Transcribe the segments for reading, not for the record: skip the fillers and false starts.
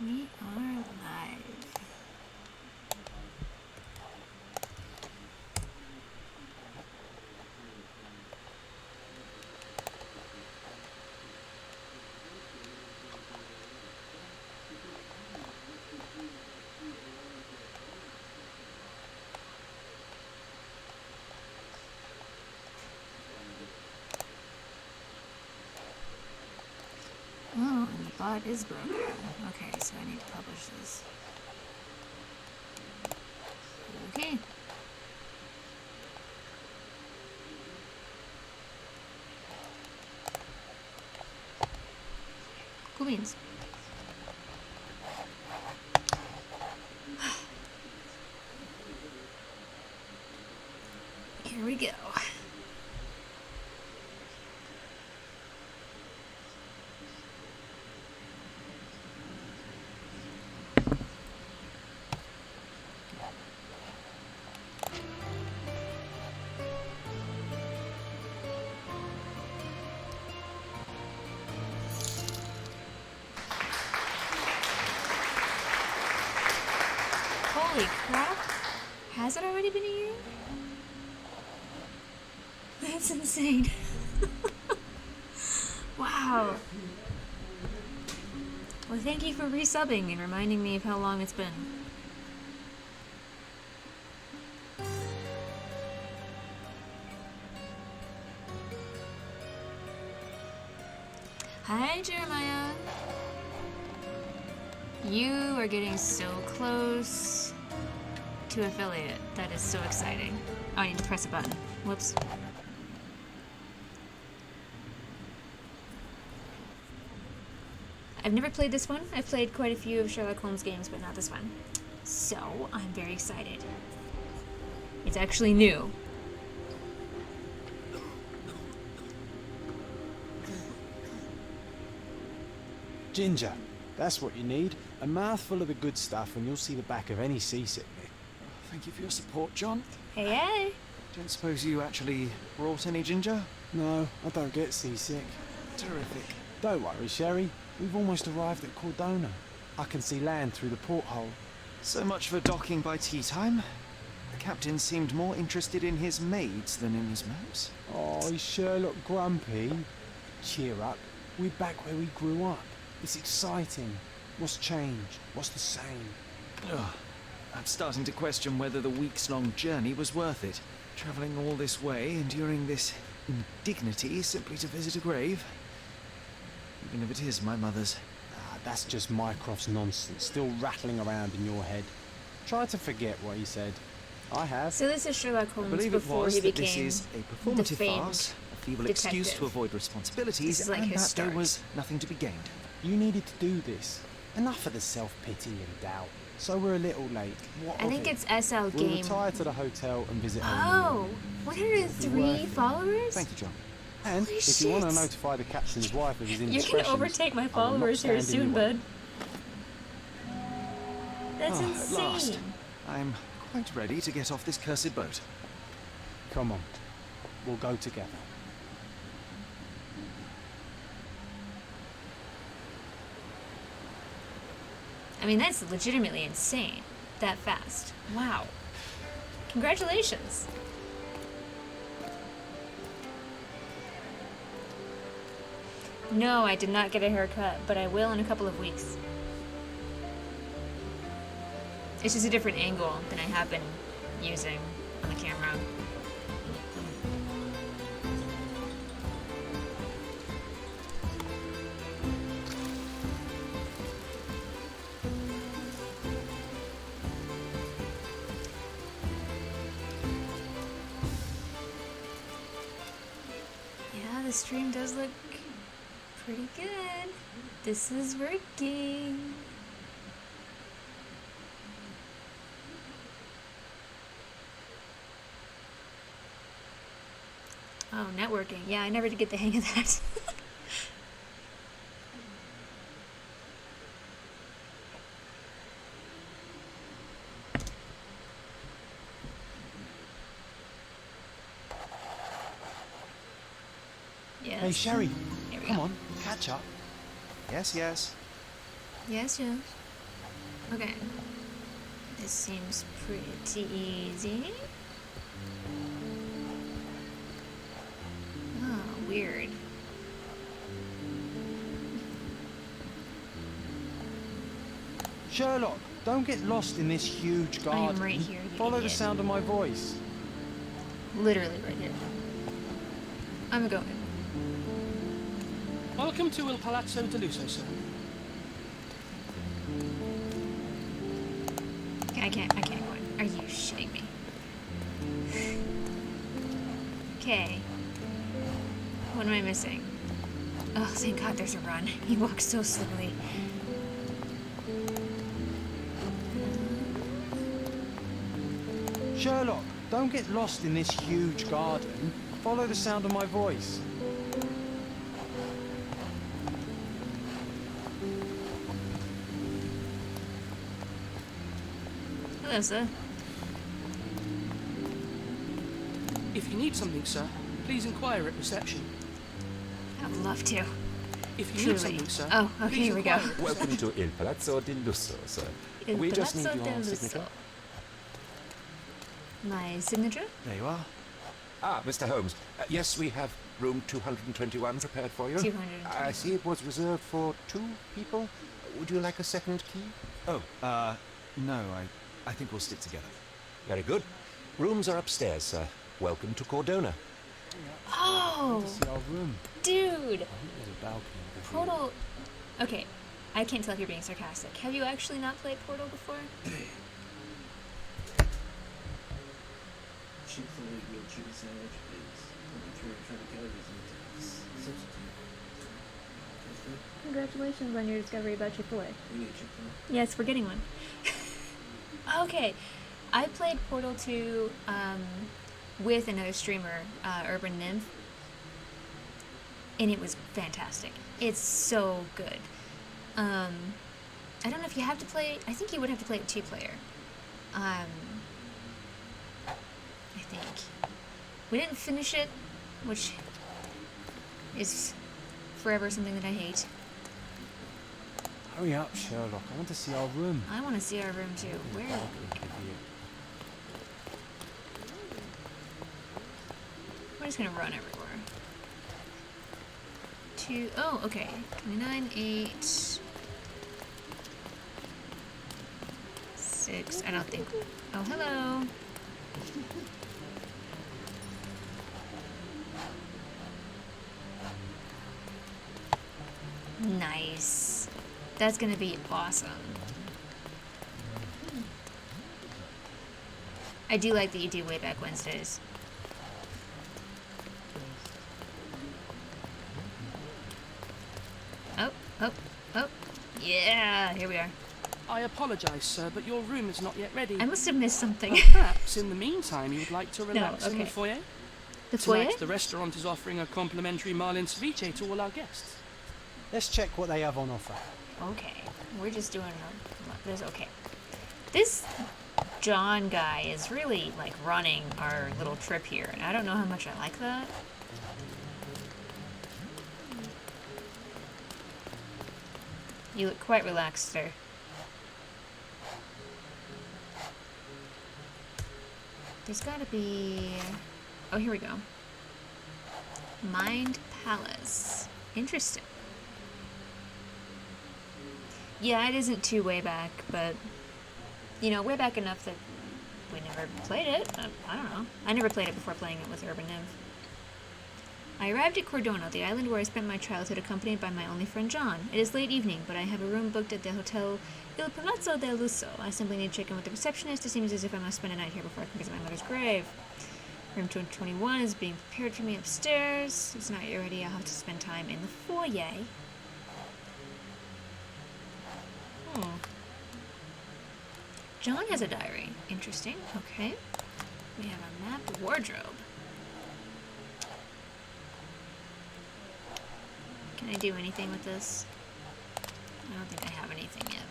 We are live. Oh, and the bot is broken. Okay, so I need to publish this. Okay. Cool beans. Here we go. Holy crap! Has it already been a year? That's insane. Wow. Well, thank you for resubbing and reminding me of how long it's been. Hi, Jeremiah. You are getting so close to affiliate. That is so exciting. Oh, I need to press a button. Whoops. I've never played this one. I've played quite a few of Sherlock Holmes games, but not this one. So, I'm very excited. It's actually new. Ginger, that's what you need. A mouthful of the good stuff and you'll see the back of any seasickness. Thank you for your support, John. Hey, hey! Don't suppose you actually brought any ginger? No, I don't get seasick. Terrific. Don't worry, Sherry. We've almost arrived at Cordona. I can see land through the porthole. So much for docking by tea time. The captain seemed more interested in his maids than in his maps. Oh, is Sherlock grumpy? Cheer up. We're back where we grew up. It's exciting. What's changed? What's the same? Ugh. I'm starting to question whether the weeks-long journey was worth it. Travelling all this way, enduring this indignity simply to visit a grave. Even if it is my mother's. Ah, that's just Mycroft's nonsense, still rattling around in your head. Try to forget what he said. I have. So this is Sherlock I Holmes believe it before was he that this became is a performative famed farce, a feeble excuse detective. to avoid responsibilities, This is like and his that there start. was nothing to be gained. You needed to do this. Enough of the self-pity and doubt. So we're a little late. What I of think it? it's SL We'll Game. retire to the hotel and visit Oh, 103 followers? Thank you, John. And Holy if you want to shit. notify the captain's wife of his You're indiscretions... gonna overtake my I will not followers here stand in soon, your way. bud. That's At insane. last. I'm quite ready to get off this cursed boat. Come on. We'll go together. I mean, that's legitimately insane. That fast. Wow. Congratulations. No, I did not get a haircut, but I will in a couple of weeks. It's just a different angle than I have been using on the camera. Yeah, the stream does look pretty good. This is working. Oh, networking. Yeah, I never did get the hang of that. Yes. Hey, Sherry. Here we Come go. on. Catch up. Yes, yes. Yes, yes. Okay. This seems pretty easy. Oh, weird. Sherlock, don't get lost in this huge garden. right here, you Follow the idiot. sound of my voice. Literally right here. I'm going. Welcome to Il Palazzo de Lusso, sir. I can't go in. Are you shitting me? Okay. What am I missing? Oh, thank God there's a run. He walks so slowly. Sherlock, don't get lost in this huge garden. Follow the sound of my voice. Hello, sir. If you need something, sir, please inquire at reception. I would love to. If you Truly. need something, sir, Oh, okay, please here we go. inquire at Welcome reception. to Il Palazzo di Lusso, sir. Il We just need Palazzo your del signature. Lusso. My signature? There you are. Ah, Mr. Holmes. Yes, we have room 221 prepared for you. 221. I see it was reserved for 2 people. Would you like a second key? Oh, no, I think we'll stick together. Very good. Rooms are upstairs, sir. Welcome to Cordona. Oh, See our room. dude. I think there's a balcony. over here. Portal. Okay, I can't tell if you're being sarcastic. Have you actually not played Portal before? Chick-fil-A grilled chicken sandwich is 320 calories and it's substitute. That's good. Congratulations on your discovery about Chick-fil-A. We need Chick-fil-A. Yes, we're getting one. Okay, I played Portal 2 with another streamer, Urban Nymph, and it was fantastic. It's so good. I don't know if you have to play. I think you would have to play it 2-player. I think we didn't finish it, which is forever something that I hate. Hurry up, Sherlock. I want to see our room. I want to see our room too. Where? Balcony could be it. We're just gonna run everywhere. Oh, okay. 29, 8, 6. I don't think. Oh, hello. Nice. That's gonna be awesome. I do like that you do Way Back Wednesdays. Oh. Yeah, here we are. I apologise, sir, but your room is not yet ready. I must have missed something. Perhaps, in the meantime, you would like to relax in the okay. foyer? The foyer? Tonight, the restaurant is offering a complimentary Marlin ceviche to all our guests. Let's check what they have on offer. Okay, we're just doing this. Okay, this John guy is really like running our little trip here, and I don't know how much I like that. You look quite relaxed, sir. There's gotta be. Oh, here we go. Mind Palace. Interesting. Yeah, it isn't too way back, but you know, way back enough that we never played it. I don't know. I never played it before playing it with Urban Nymph. I arrived at Cordona, the island where I spent my childhood, accompanied by my only friend John. It is late evening, but I have a room booked at the Hotel Il Palazzo del Lusso. I simply need to check in with the receptionist. It seems as if I must spend a night here before I can visit my mother's grave. Room 221 is being prepared for me upstairs. It's not yet ready. I'll have to spend time in the foyer. John has a diary. Interesting. Okay. We have a map wardrobe. Can I do anything with this? I don't think I have anything yet.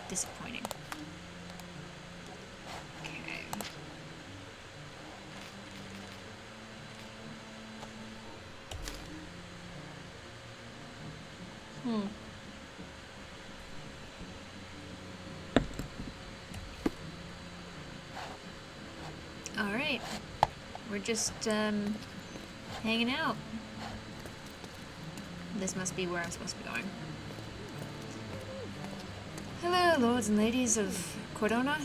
Disappointing. Okay. We're just, hanging out. This must be where I'm supposed to be going. Hello, lords and ladies of Cordona.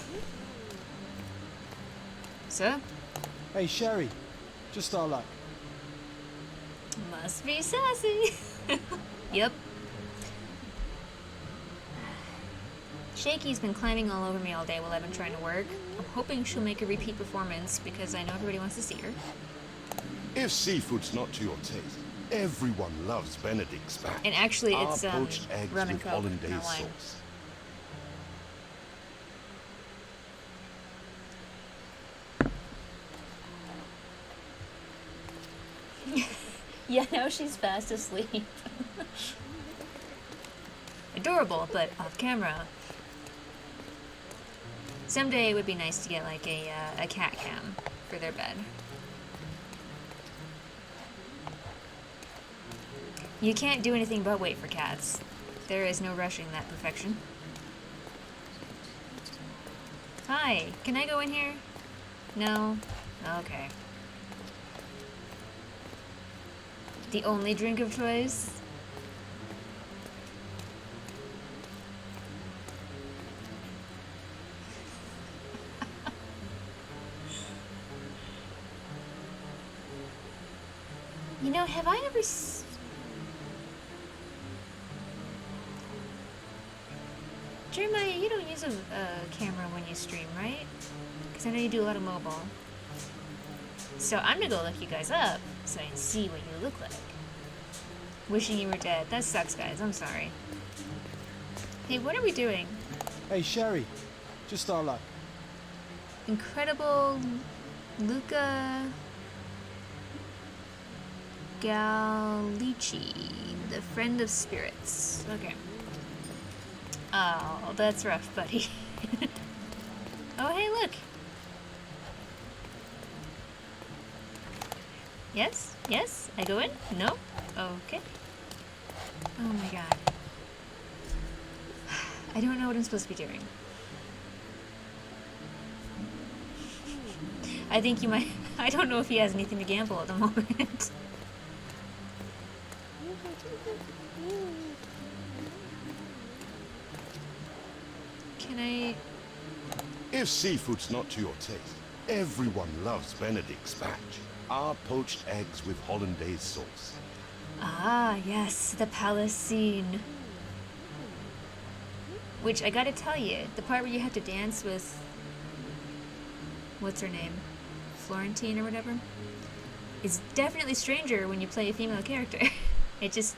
Sir? Hey, Sherry. Just our luck. Must be Sassy. Yep. Shaky's been climbing all over me all day while I've been trying to work. I'm hoping she'll make a repeat performance because I know everybody wants to see her. If seafood's not to your taste, everyone loves Benedict's back. And actually, Our it's poached eggs rum and with coke, hollandaise not wine. sauce. Yeah, now she's fast asleep. Adorable, but off camera. Someday it would be nice to get like a cat cam for their bed. You can't do anything but wait for cats. There is no rushing that perfection. Hi, can I go in here? No? Okay. The only drink of choice? You know, have I ever Jeremiah, you don't use a camera when you stream, right? Because I know you do a lot of mobile. So I'm gonna go look you guys up so I can see what you look like. Wishing you were dead. That sucks, guys. I'm sorry. Hey, what are we doing? Hey, Sherry. Just our luck. Incredible Luca Gallici, the friend of spirits. Okay. Oh, that's rough, buddy. Oh, hey, look. Yes? Yes? I go in? No? Okay. Oh my god. I don't know what I'm supposed to be doing. I think you might... I don't know if he has anything to gamble at the moment. Can I... If seafood's not to your taste, everyone loves Benedict's batch. Our poached eggs with hollandaise sauce. Ah, yes, the palace scene. Which, I gotta tell you, the part where you have to dance with... What's her name? Florentine or whatever? Is definitely stranger when you play a female character. It just...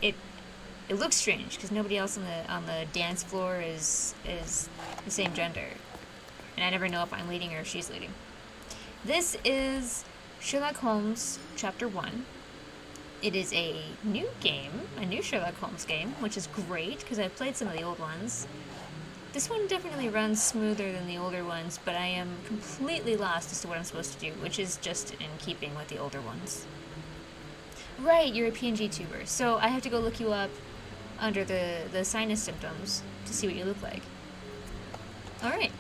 It looks strange, because nobody else on the dance floor is the same gender. And I never know if I'm leading or if she's leading. This is Sherlock Holmes Chapter 1. It is a new game, a new Sherlock Holmes game, which is great, because I've played some of the old ones. This one definitely runs smoother than the older ones, but I am completely lost as to what I'm supposed to do, which is just in keeping with the older ones. Right, you're a PNG tuber, so I have to go look you up under the sinus symptoms to see what you look like. Alright.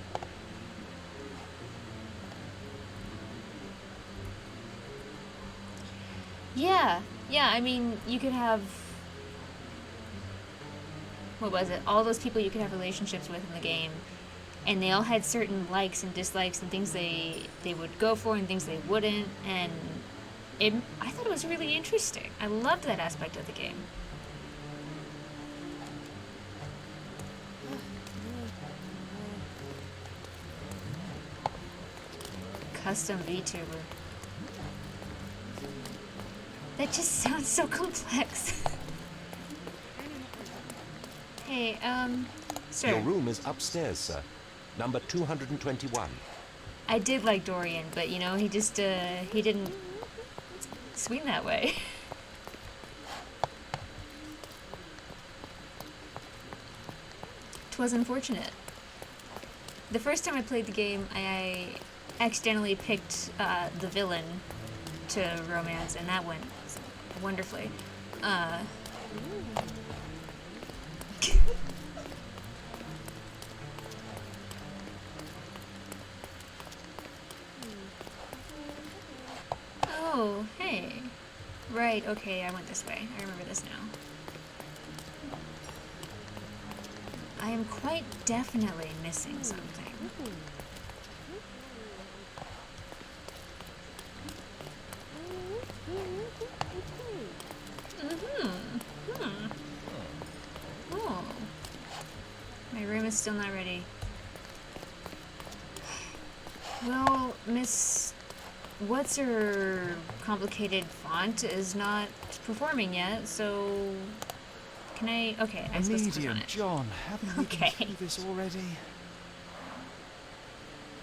Yeah, I mean, you could have... What was it? All those people you could have relationships with in the game, and they all had certain likes and dislikes and things they would go for and things they wouldn't, and I thought it was really interesting. I loved that aspect of the game. Custom VTuber. That just sounds so complex. Hey, sir. Your room is upstairs, sir. Number 221. I did like Dorian, but you know, he just, he didn't swing that way. Twas unfortunate. The first time I played the game, I accidentally picked the villain to romance, and that went wonderfully. right. Okay, I went this way. I remember this now. I am quite definitely missing something. Oh. My room is still not ready. Well, Miss... What's her complicated font is not performing yet, so... Can I... Okay, I'm supposed to click on Medium, it. John, haven't we Okay. been through this already?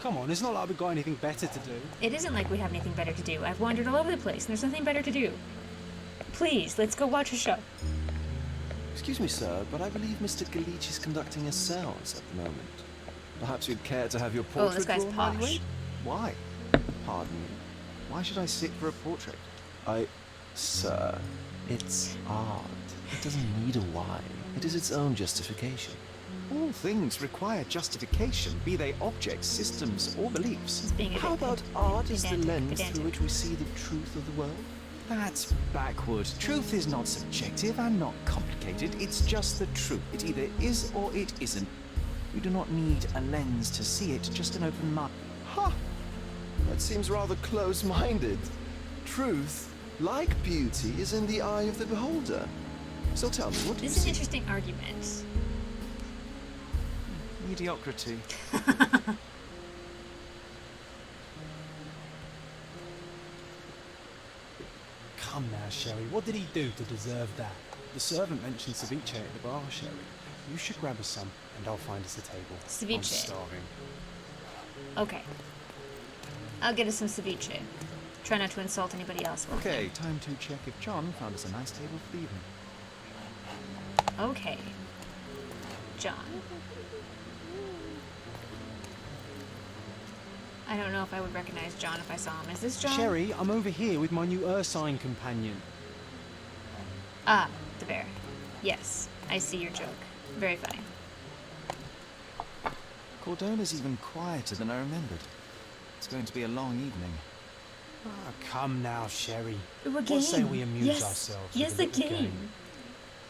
Come on, it's not like we've got anything better to do. It isn't like we have anything better to do. I've wandered all over the place, and there's nothing better to do. Please, let's go watch a show. Excuse me, sir, but I believe Mr. Galich is conducting a seance at the moment. Perhaps you'd care to have your Oh, this portrait guy's drawn while you posh. wait? Why? Pardon? Why should I sit for a portrait? Sir, it's art. It doesn't need a why. It is its own justification. All things require justification, be they objects, systems, or beliefs. He's being a How bit about art as the pedantic, lens pedantic. through which we see the truth of the world? That's backward. Truth is not subjective and not complicated. It's just the truth. It either is or it isn't. You do not need a lens to see it, just an open mind. Ha! That seems rather close-minded. Truth, like beauty, is in the eye of the beholder. So tell me, what do you This is an see? interesting argument. Mediocrity. Come now, Sherry. What did he do to deserve that? The servant mentioned ceviche at the bar, Sherry. You should grab us some, and I'll find us a table. I'm Ceviche. starving. Okay. I'll get us some ceviche. Try not to insult anybody else. while I'm Okay, time to check if John found us a nice table for the evening. there. Okay. John. I don't know if I would recognize John if I saw him. Is this John? Sherry, I'm over here with my new Ursine companion. Ah, the bear. Yes, I see your joke. Very funny. Cordona's even quieter than I remembered. It's going to be a long evening. Ah, come now, Sherry. A What game. say we amuse yes. ourselves Yes, with a little game.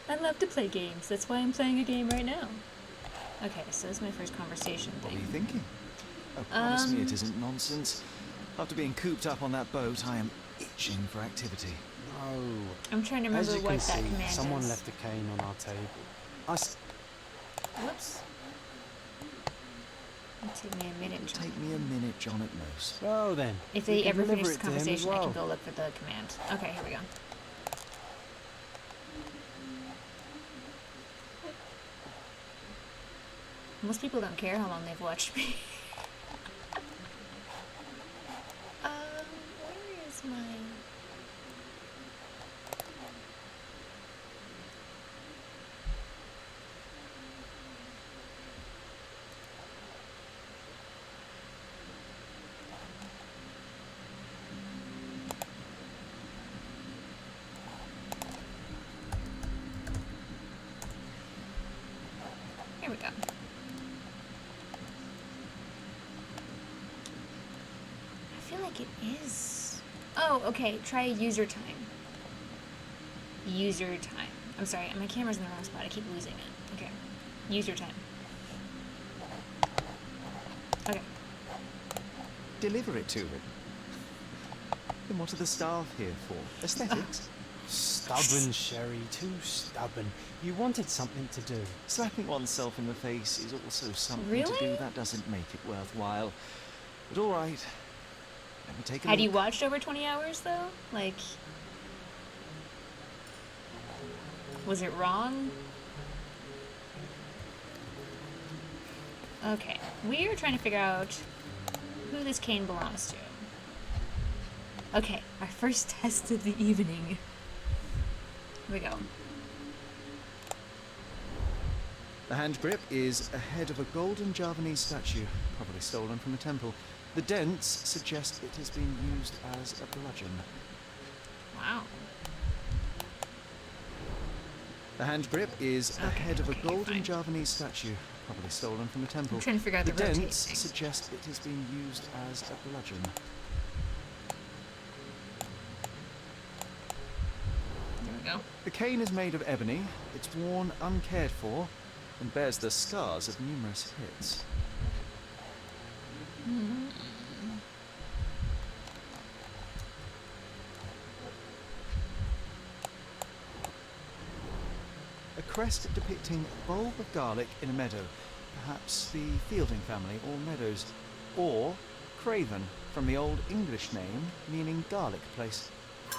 I love to play games. That's why I'm playing a game right now. Okay, so this is my first conversation What were thing. you thinking? Oh, promise me it isn't nonsense. After being cooped up on that boat, I am itching for activity. No. I'm trying to As remember you what can that see, command someone is. left a cane on our table. Us. Whoops. It'll take me a minute, It'll John. take me a minute, John, at most. Well then. If we they can ever deliver finish this it to him as conversation, I well. can go look for the command. Okay, here we go. Most people don't care how long they've watched me. Where is my... Here we go. I feel like it is. Oh, okay. Try user time. User time. I'm sorry, my camera's in the wrong spot. I keep losing it. Okay. User time. Okay. Deliver it to him. Then what are the staff here for? Aesthetics? Stubborn, Sherry. Too stubborn. You wanted something to do. Slapping oneself in the face is also something Really? to do. That doesn't make it worthwhile. But all right. Let me take a Had look. you watched over 20 hours, though? Like... Was it wrong? Okay. We are trying to figure out who this cane belongs to. Okay, our first test of the evening. Here we go. The hand grip is a head of a golden Javanese statue, probably stolen from a temple. The dents suggest it has been used as a bludgeon. Wow. The hand grip is a Okay, head of a okay, golden fine. Javanese statue, probably stolen from a temple. I'm trying to figure out the dents rotate thing. suggest it has been used as a bludgeon. cane is made of ebony, it's worn uncared for, and bears the scars of numerous hits. A crest depicting a bulb of garlic in a meadow, perhaps the Fielding family or Meadows, or Craven, from the Old English name meaning garlic place.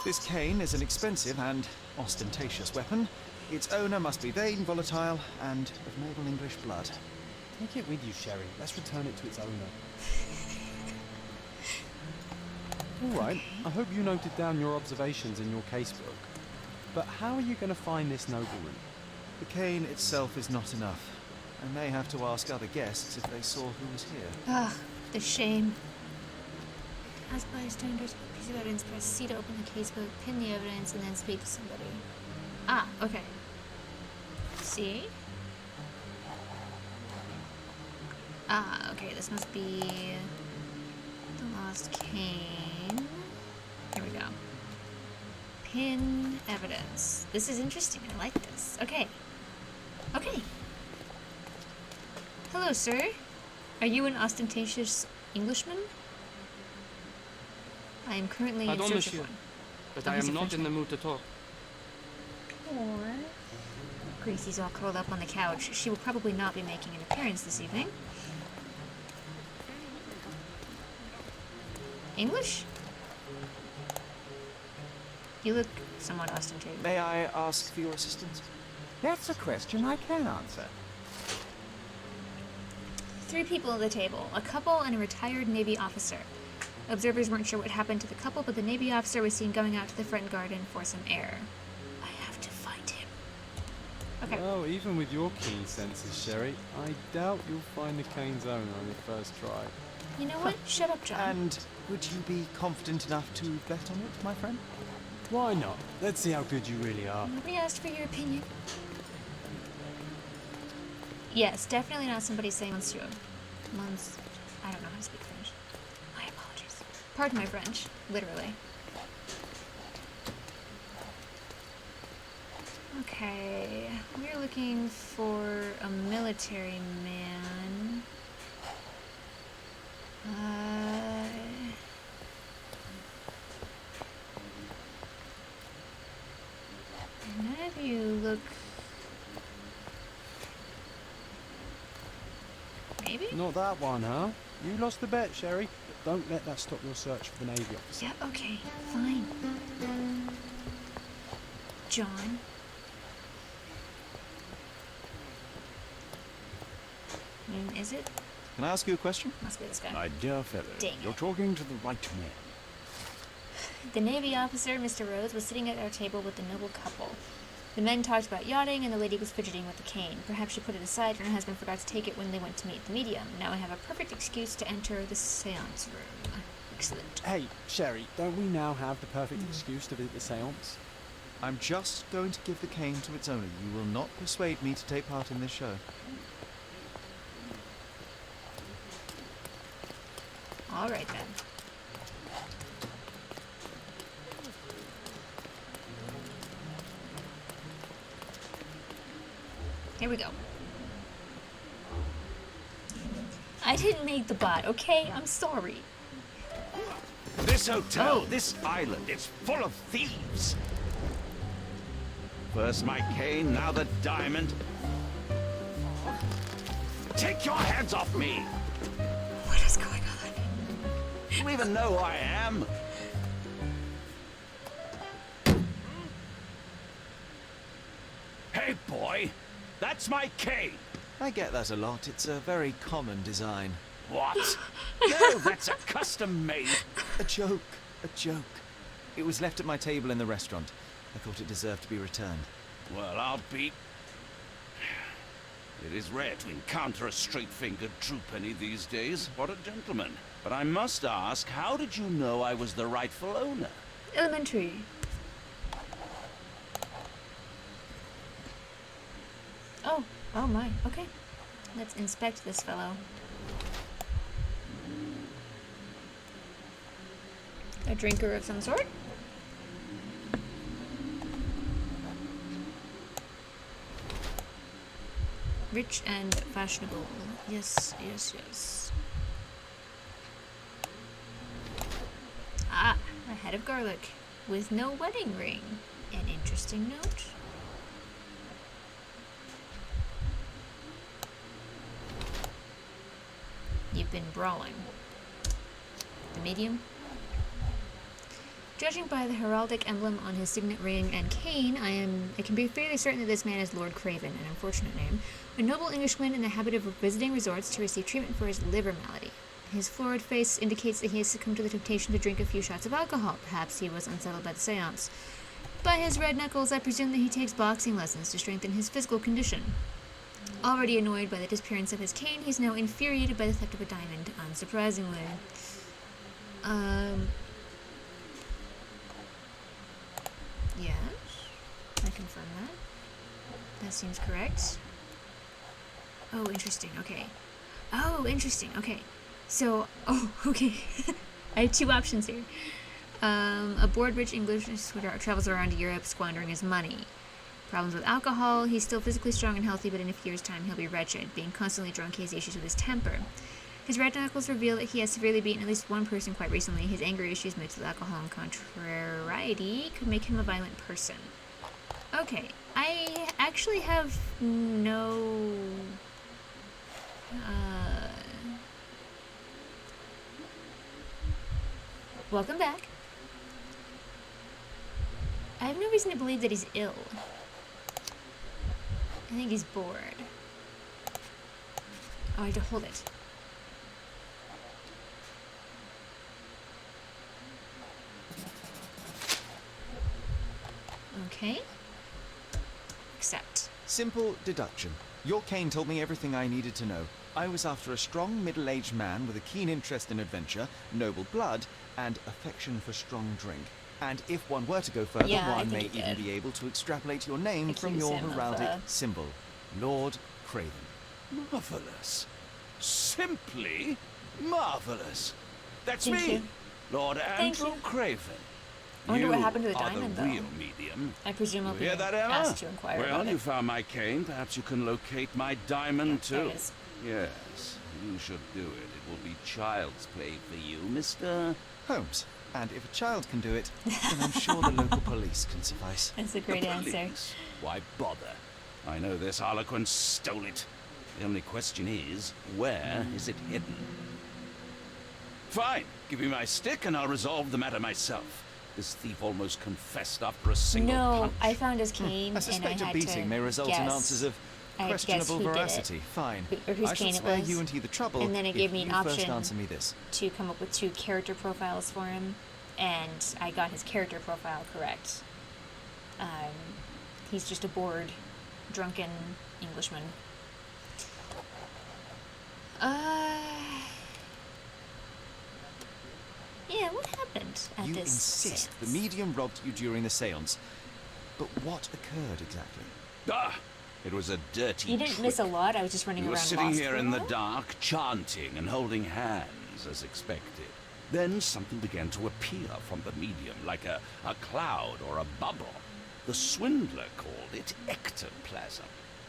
This cane is an expensive and ostentatious weapon. Its owner must be vain, volatile, and of noble English blood. Take it with you, Sherry. Let's return it to its owner. All right, I hope you noted down your observations in your casebook. But how are you going to find this nobleman? The cane itself is not enough. I may have to ask other guests if they saw who was here. Ugh, the shame. As bystanders, piece of evidence, press C to open the casebook, pin the evidence, and then speak to somebody. Ah, okay. C? Ah, okay, this must be the lost cane. Here we go. Pin evidence. This is interesting. I like this. Okay. Okay. Hello, sir. Are you an ostentatious Englishman? I am currently in Pardon, search monsieur, of one. but I am not in the mood to talk. Or Gracie's all curled up on the couch. She will probably not be making an appearance this evening. English? You look somewhat ostentatious. May I ask for your assistance? That's a question I can answer. 3 people at the table, a couple and a retired Navy officer. Observers weren't sure what happened to the couple, but the Navy officer was seen going out to the front garden for some air. I have to find him. Okay. Well, even with your keen senses, Sherry, I doubt you'll find the cane's owner on your first try. You know what? Shut up, John. And would you be confident enough to bet on it, my friend? Why not? Let's see how good you really are. Nobody asked for your opinion. Yes, definitely not somebody saying monsieur. I don't know how to speak French. My apologies. Pardon my French, literally. Okay, we're looking for a military man. None of you look... Maybe? Not that one, huh? You lost the bet, Sherry. But don't let that stop your search for the Navy officer. Yeah, okay, fine. John. Is it? Can I ask you a question? Must be this guy. My dear fellow, Dang you're it. talking to the right man. The Navy officer, Mr. Rhodes, was sitting at our table with the noble couple. The men talked about yachting, and the lady was fidgeting with the cane. Perhaps she put it aside, and her husband forgot to take it when they went to meet the medium. Now I have a perfect excuse to enter the seance room. Excellent. Hey, Sherry, don't we now have the perfect excuse to visit the seance? I'm just going to give the cane to its owner. You will not persuade me to take part in this show. All right, then. Here we go. I didn't make the bot, okay? I'm sorry. This hotel, Oh. this island, it's full of thieves. First my cane, now the diamond. Take your hands off me! What is going on? You even know who I am? Hey, boy! That's my cane! I get that a lot. It's a very common design. What? No, that's a custom-made. A joke. A joke. It was left at my table in the restaurant. I thought it deserved to be returned. Well, I'll be... It is rare to encounter a straight-fingered true penny these days. What a gentleman. But I must ask, how did you know I was the rightful owner? Elementary. Oh my, okay. Let's inspect this fellow. A drinker of some sort? Rich and fashionable. Yes, yes, yes. Ah, a head of garlic with no wedding ring. An interesting note. You've been brawling. The medium? Judging by the heraldic emblem on his signet ring and cane, I can be fairly certain that this man is Lord Craven, an unfortunate name, a noble Englishman in the habit of visiting resorts to receive treatment for his liver malady. His florid face indicates that he has succumbed to the temptation to drink a few shots of alcohol. Perhaps he was unsettled by the seance. By his red knuckles, I presume that he takes boxing lessons to strengthen his physical condition. Already annoyed by the disappearance of his cane, he's now infuriated by the theft of a diamond, unsurprisingly. Yes, I confirm that. That seems correct. Oh, interesting, okay. Oh, interesting, okay. So, okay. I have two options here. A bored rich English travels around Europe squandering his money. Problems with alcohol, he's still physically strong and healthy, but in a few years' time he'll be wretched. Being constantly drunk, he has issues with his temper. His red knuckles reveal that he has severely beaten at least one person quite recently. His anger issues mixed with alcohol and contrariety could make him a violent person. Okay, I actually have no... Welcome back. I have no reason to believe that he's ill. I think he's bored. Oh, I have to hold it. Okay. Accept. Simple deduction. Your cane told me everything I needed to know. I was after a strong, middle-aged man with a keen interest in adventure, noble blood, and affection for strong drink. And if one were to go further, one may even be able to extrapolate your name from your heraldic symbol, Lord Craven. Marvelous. Simply marvelous. That's Thank me, you. Lord Thank Andrew you. Craven. I wonder you what happened to the are diamond, the though. real medium. I presume I'll You be hear that, Emma? asked to inquire Well, about you it. found my cane. Perhaps you can locate my diamond, There too. it is. Yes, you should do it. It will be child's play for you, Mr. Holmes. And if a child can do it, then I'm sure the local police can suffice. That's a great The answer. police? Why bother? I know this harlequin stole it. The only question is, where is it hidden? Fine. Give me my stick and I'll resolve the matter myself. This thief almost confessed after a single No, punch. I found his cane, I and suspect I a had beating to may result guess. in answers of I had to guess questionable who did it. veracity. Fine. Or whose I shall cane it spare was. you and he the trouble And then it if gave me an you first option answer me this. to come up with 2 character profiles for him, and I got his character profile correct. He's just a bored, drunken Englishman. Yeah, what happened at You this insist the seance? medium robbed you during the seance. But what occurred exactly? Ah! It was a dirty You didn't trick. miss a lot. I was just running We were around sitting lost here for a in the while. dark, chanting and holding hands as expected. Then something began to appear from the medium, like a cloud or a bubble. The swindler called it ectoplasm.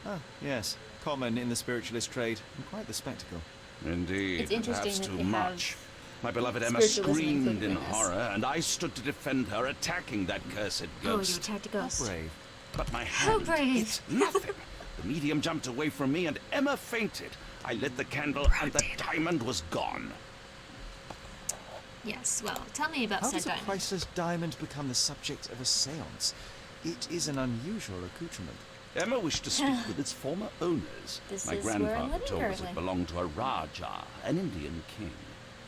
Ah, yes. Common in the spiritualist trade, and quite the spectacle. Indeed, It's interesting perhaps that too they have much. My beloved Emma spiritualism screamed included in in this. horror, and I stood to defend her, attacking that cursed Oh, you ghost. attacked a ghost. Brave. But my How hand brave. hit nothing. The medium jumped away from me, and Emma fainted. I lit the candle, and the diamond was gone. Yes, well, tell me about How said does a diamond. priceless diamond become the subject of a seance? It is an unusual accoutrement. Emma wished to speak with its former owners. This My is where I'm grandfather living told us currently. it belonged to a Rajah, an Indian king.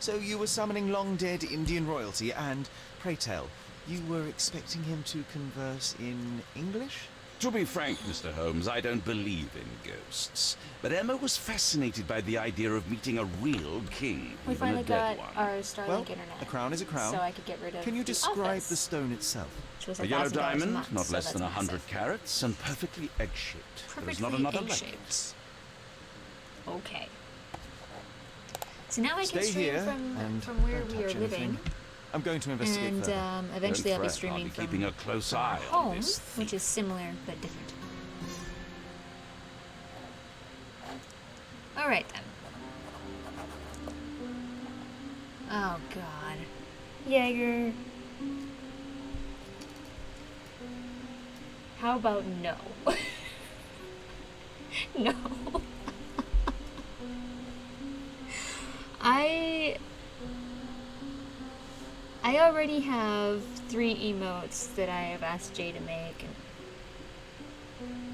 So you were summoning long-dead Indian royalty, and, pray tell, you were expecting him to converse in English? To be frank, Mr. Holmes, I don't believe in ghosts. But Emma was fascinated by the idea of meeting a real king, We even finally a dead got one. our Starlink Well, internet. a crown is a crown. So I could get rid of Can you the describe office, the stone itself? which was A yellow $1,000 diamond, month, not so less that's than 100 massive. carats, and perfectly egg-shaped. There is not Perfectly another like it. egg-shaped. Okay. So now I can Stay stream here from and where don't we are touch living, anything. I'm going to investigate and further. eventually Don't I'll be fret, streaming I'll be from keeping a close our eye on home, this which is similar but different. Alright then. Oh god. Jaeger. How about no? No. I already have 3 emotes that I have asked Jay to make, and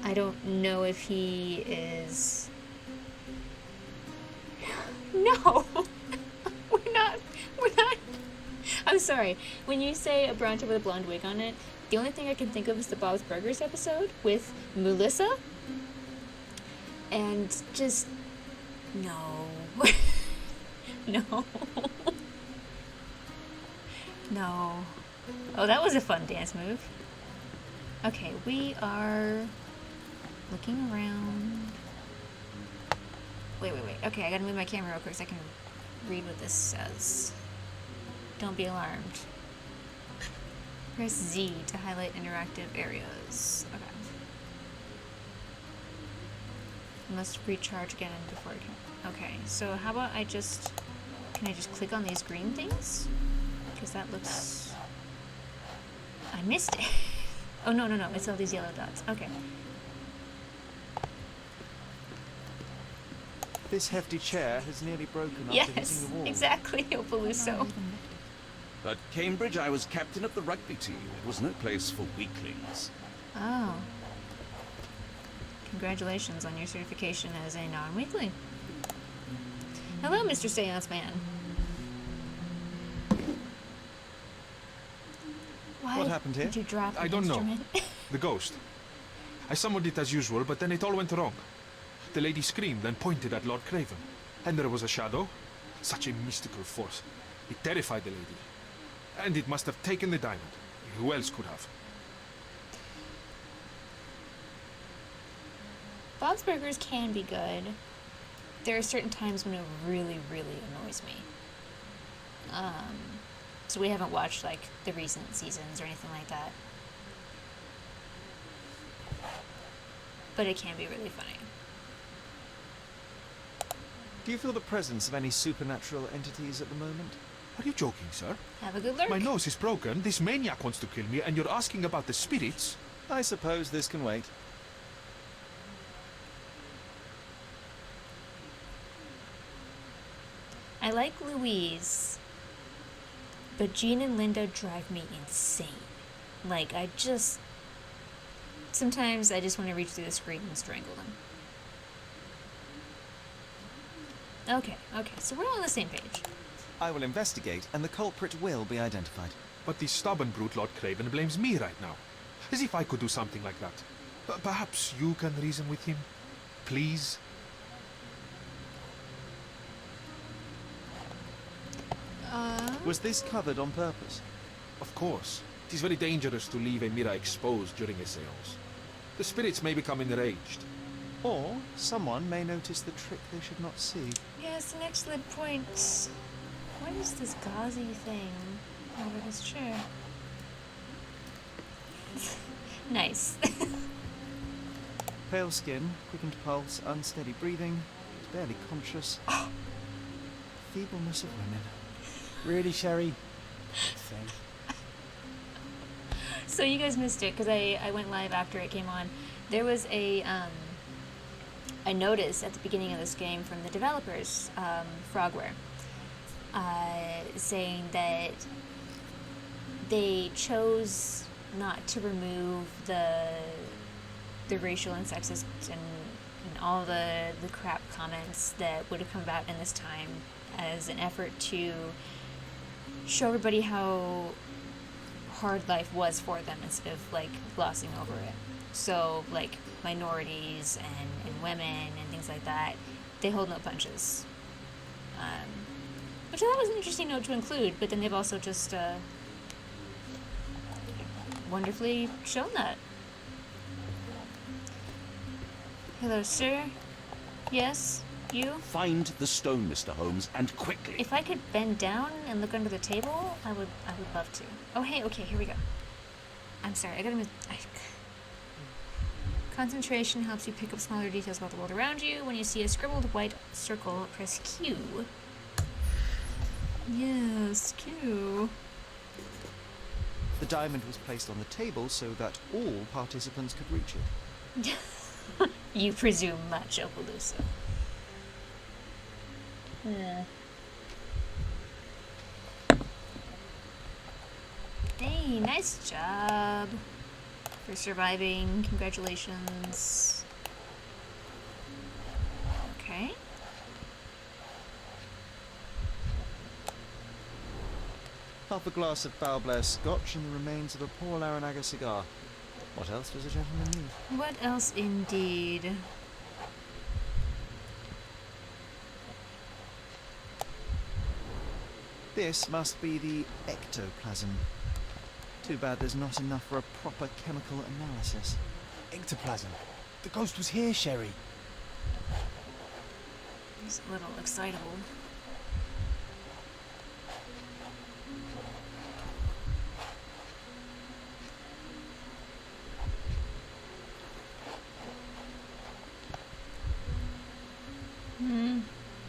I don't know if he is... No! We're not... I'm sorry. When you say a Bronto with a blonde wig on it, the only thing I can think of is the Bob's Burgers episode with Melissa. And just... No. No. No. Oh, that was a fun dance move. Okay, we are looking around. Wait. Okay, I gotta move my camera real quick so I can read what this says. Don't be alarmed. Press Z to highlight interactive areas. Okay. Must recharge again before I can. Okay, so how about I just... Can I just click on these green things? Because that looks... I missed it. Oh, no. It's all these yellow dots. Okay. This hefty chair has nearly broken after hitting Yes, the wall. exactly, Opaluso. At Cambridge, I was captain of the rugby team. It was no place for weaklings. Oh. Congratulations on your certification as a non-weakling. Hello, Mr. Seance Man. Why What happened here? did you drop I an don't know. instrument? The ghost. I summoned it as usual, but then it all went wrong. The lady screamed and pointed at Lord Craven. And there was a shadow. Such a mystical force. It terrified the lady. And it must have taken the diamond. Who else could have? Bob's Burgers can be good. There are certain times when it really, really annoys me. So we haven't watched, like, the recent seasons or anything like that. But it can be really funny. Do you feel the presence of any supernatural entities at the moment? Are you joking, sir? Have a good lurk. My nose is broken, this maniac wants to kill me, and you're asking about the spirits? I suppose this can wait. I like Louise, but Jean and Linda drive me insane. Like, sometimes I just want to reach through the screen and strangle them. Okay, so we're all on the same page. I will investigate, and the culprit will be identified. But the stubborn brute Lord Craven blames me right now. As if I could do something like that. Perhaps you can reason with him? Please? Was this covered on purpose? Of course. It is very dangerous to leave a mirror exposed during a seance. The spirits may become enraged. Or someone may notice the trick they should not see. Yes, an excellent point. What is this gauzy thing over his chair? Nice. Pale skin, quickened pulse, unsteady breathing, barely conscious. Feebleness of women. Really, Sherry? Thing. So you guys missed it because I went live after it came on. There was a notice at the beginning of this game from the developers, Frogware, saying that they chose not to remove the racial and sexist and all the crap comments that would have come about in this time as an effort to show everybody how hard life was for them instead of, like, glossing over it. So, like, minorities and women and things like that, they hold no punches. Which I thought was an interesting note to include, but then they've also just wonderfully shown that. Hello, sir. Yes? You? Find the stone, Mr. Holmes, and quickly. If I could bend down and look under the table, I would love to. Oh, hey, okay, here we go. I'm sorry, I gotta move. Concentration helps you pick up smaller details about the world around you. When you see a scribbled white circle, press Q. Yes, Q. The diamond was placed on the table so that all participants could reach it. You presume much, Opelusa. Hey, nice job for surviving. Congratulations. Okay. Half a glass of Foul Blair scotch and the remains of a poor Laranaga cigar. What else does a gentleman need? What else indeed? This must be the ectoplasm. Too bad there's not enough for a proper chemical analysis. Ectoplasm. The ghost was here, Sherry. He's a little excitable.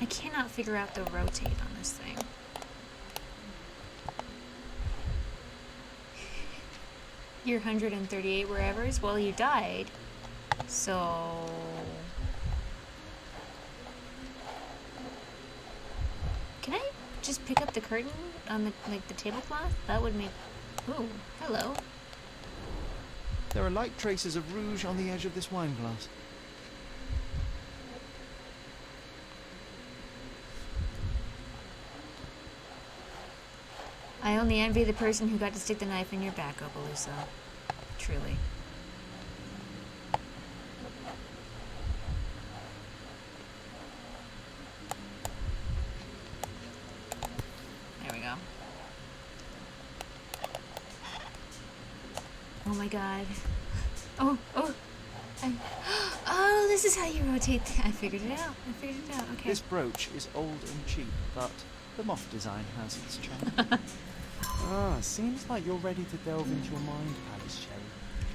I cannot figure out the rotate on this thing. You're 138 wherevers? Well, you died. So... Can I just pick up the curtain on the, like, the tablecloth? That would make... Ooh, hello. There are light traces of rouge on the edge of this wine glass. I only envy the person who got to stick the knife in your back, Opelusa. Truly. There we go. Oh my god. Oh! Oh, this is how you rotate. I figured it out. Okay. This brooch is old and cheap, but the moth design has its charm. Seems like you're ready to delve into your mind palace, Sherry.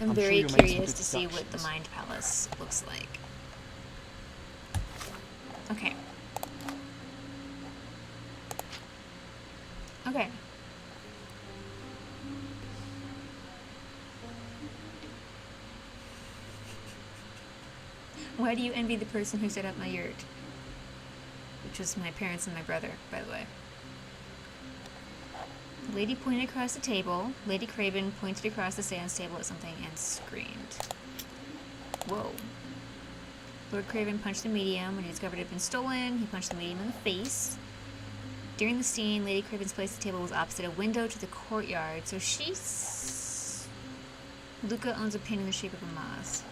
I'm I'm very sure you'll make some curious good to see what the deductions. Mind Palace looks like. Okay. Okay. Why do you envy the person who set up my yurt? Which was my parents and my brother, by the way. The lady pointed across the table. Lady Craven pointed across the seance table at something and screamed. Whoa. Lord Craven punched the medium. When he discovered it had been stolen, he punched the medium in the face. During the scene, Lady Craven's place at the table was opposite a window to the courtyard, so she's... Luca owns a pin in the shape of a moth.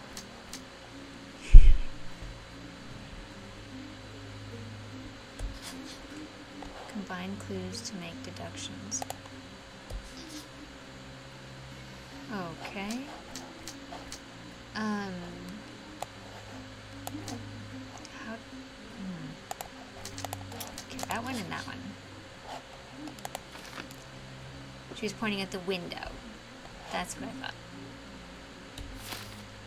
Combine clues to make deductions. Okay. How... Okay, that one and that one. She was pointing at the window. That's what I thought.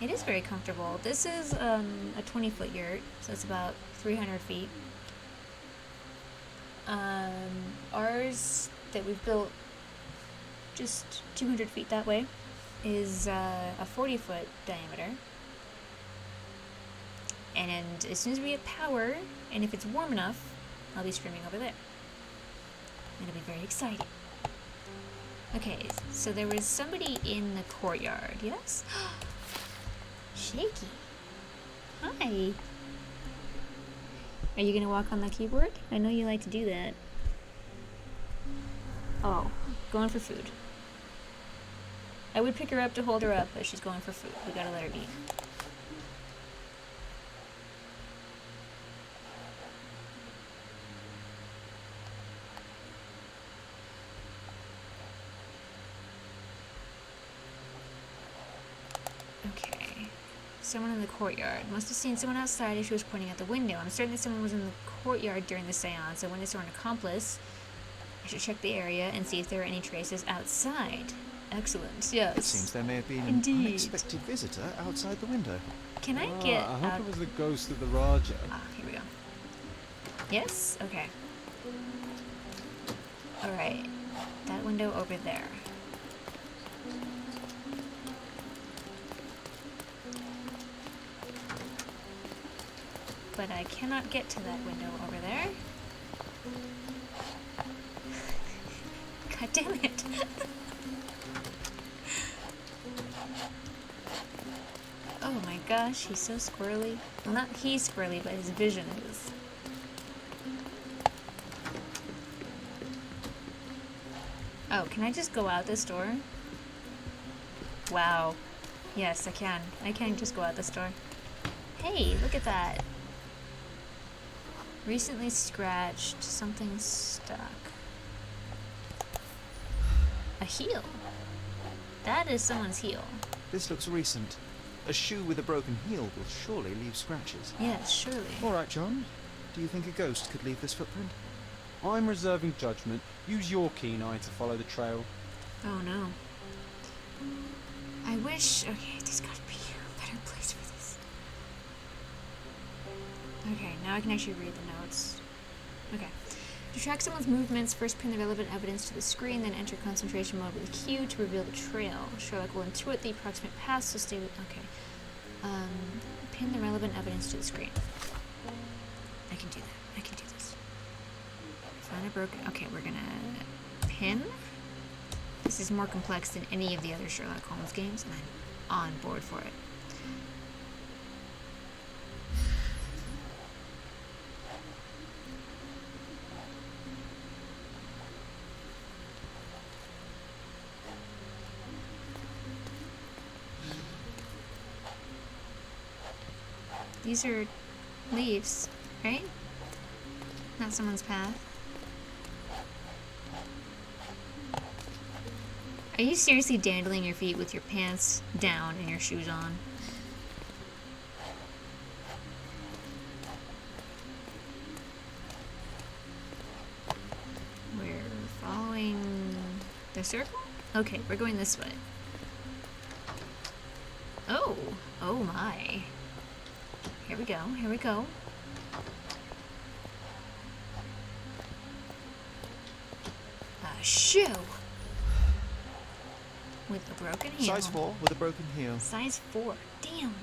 It is very comfortable. This is a 20-foot yurt, so it's about 300 feet. Ours that we've built just 200 feet that way is a 40-foot diameter. And as soon as we get power, and if it's warm enough, I'll be streaming over there. It'll be very exciting. Okay, so there was somebody in the courtyard, yes? Shaky. Hi. Are you gonna walk on the keyboard? I know you like to do that. Oh, going for food. I would pick her up to hold her up, but she's going for food. We gotta let her eat. Okay. Someone in the courtyard. Must have seen someone outside as she was pointing out the window. I'm certain that someone was in the courtyard during the seance. I went to an accomplice. I should check the area and see if there are any traces outside. Excellent, yes. It seems there may have been Indeed. an unexpected visitor outside the window. Can I Ah, get I hope out? it was the ghost of the Raja. Ah, here we go. Yes? Okay. Alright. That window over there. But I cannot get to that window over there. God damn it. Oh my gosh, he's so squirrely. Well, not he's squirrely, but his vision is. Oh, can I just go out this door? Wow. Yes, I can. I can just go out this door. Hey, look at that. Recently scratched. Something stuck. A heel. That is someone's heel. This looks recent. A shoe with a broken heel will surely leave scratches. Yes, surely. All right, John. Do you think a ghost could leave this footprint? I'm reserving judgment. Use your keen eye to follow the trail. Oh no. I wish. Okay, there's gotta be a better place for this. Okay, now I can actually read the notes. Okay. To track someone's movements, first pin the relevant evidence to the screen, then enter concentration mode with a cue to reveal the trail. Sherlock will intuit the approximate path, so stay with. Okay. Pin the relevant evidence to the screen. I can do that. I can do this. Find a broken. Okay, we're gonna pin. This is more complex than any of the other Sherlock Holmes games, and I'm on board for it. These are leaves, right? Not someone's path. Are you seriously dandling your feet with your pants down and your shoes on? We're following the circle? Okay, we're going this way. Oh, oh my. Here we go, here we go. A shoe! With a broken heel. Size 4 with a broken heel. Size 4. Damn,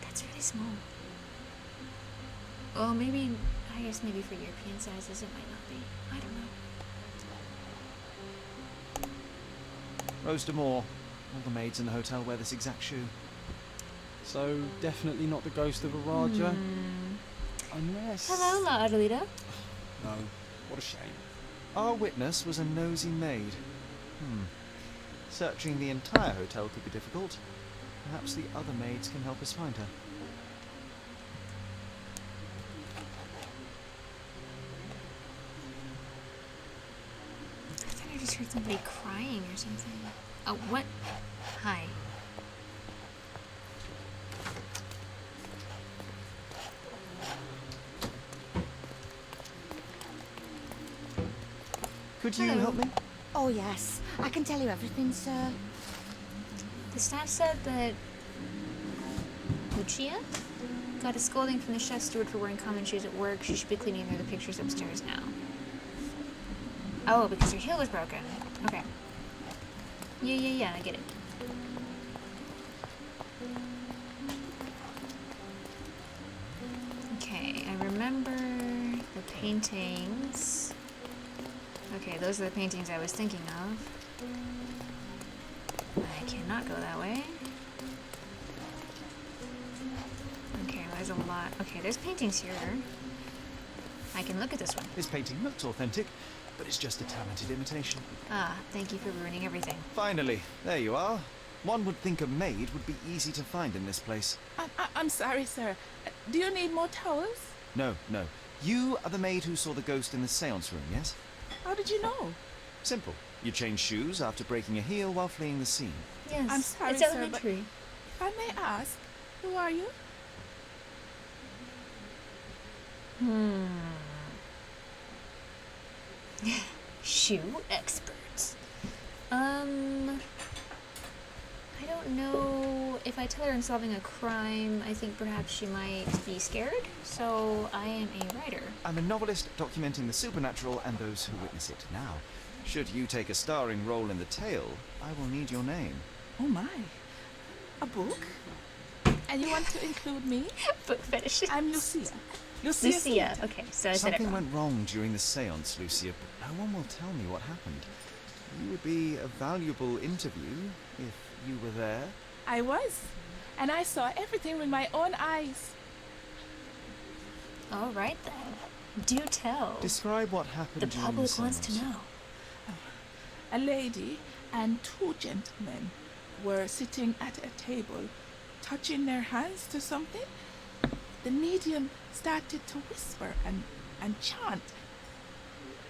that's really small. Well, maybe, I guess maybe for European sizes it might not be. I don't know. Rose D'Amour. All the maids in the hotel wear this exact shoe. So, definitely not the ghost of a Raja. Unless... Hello, La Adelita. No. What a shame. Our witness was a nosy maid. Searching the entire hotel could be difficult. Perhaps the other maids can help us find her. I thought I just heard somebody crying or something. Oh, what? Hi. Could you Hello. help me? Oh, yes. I can tell you everything, sir. The staff said that Lucia got a scolding from the chef steward for wearing common shoes at work. She should be cleaning the pictures upstairs now. Oh, because her heel was broken. Okay. Yeah, I get it. Okay, I remember the paintings. Okay, those are the paintings I was thinking of. I cannot go that way. Okay, there's a lot. Okay, there's paintings here. I can look at this one. This painting looks authentic, but it's just a talented imitation. Ah, thank you for ruining everything. Finally, there you are. One would think a maid would be easy to find in this place. I'm sorry, sir. Do you need more towels? No. You are the maid who saw the ghost in the seance room, yes? How did you know? Simple. You changed shoes after breaking a heel while fleeing the scene. Yes, I'm sorry, it's sir, elementary. If I may ask, who are you? Shoe experts. don't know if I tell her I'm solving a crime, I think perhaps she might be scared. So I am a writer. I'm a novelist documenting the supernatural and those who witness it. Now, should you take a starring role in the tale, I will need your name. Oh my. A book? And you want to include me? Book fetish. I'm Lucia. Lucia. Okay, so I said it Something wrong. went wrong during the seance, Lucia, but no one will tell me what happened. You would be a valuable interview if you were there. I was. And I saw everything with my own eyes. All right then. Do tell. Describe what happened The during public the wants to seance. know. A lady and two gentlemen were sitting at a table, touching their hands to something. The medium started to whisper and chant,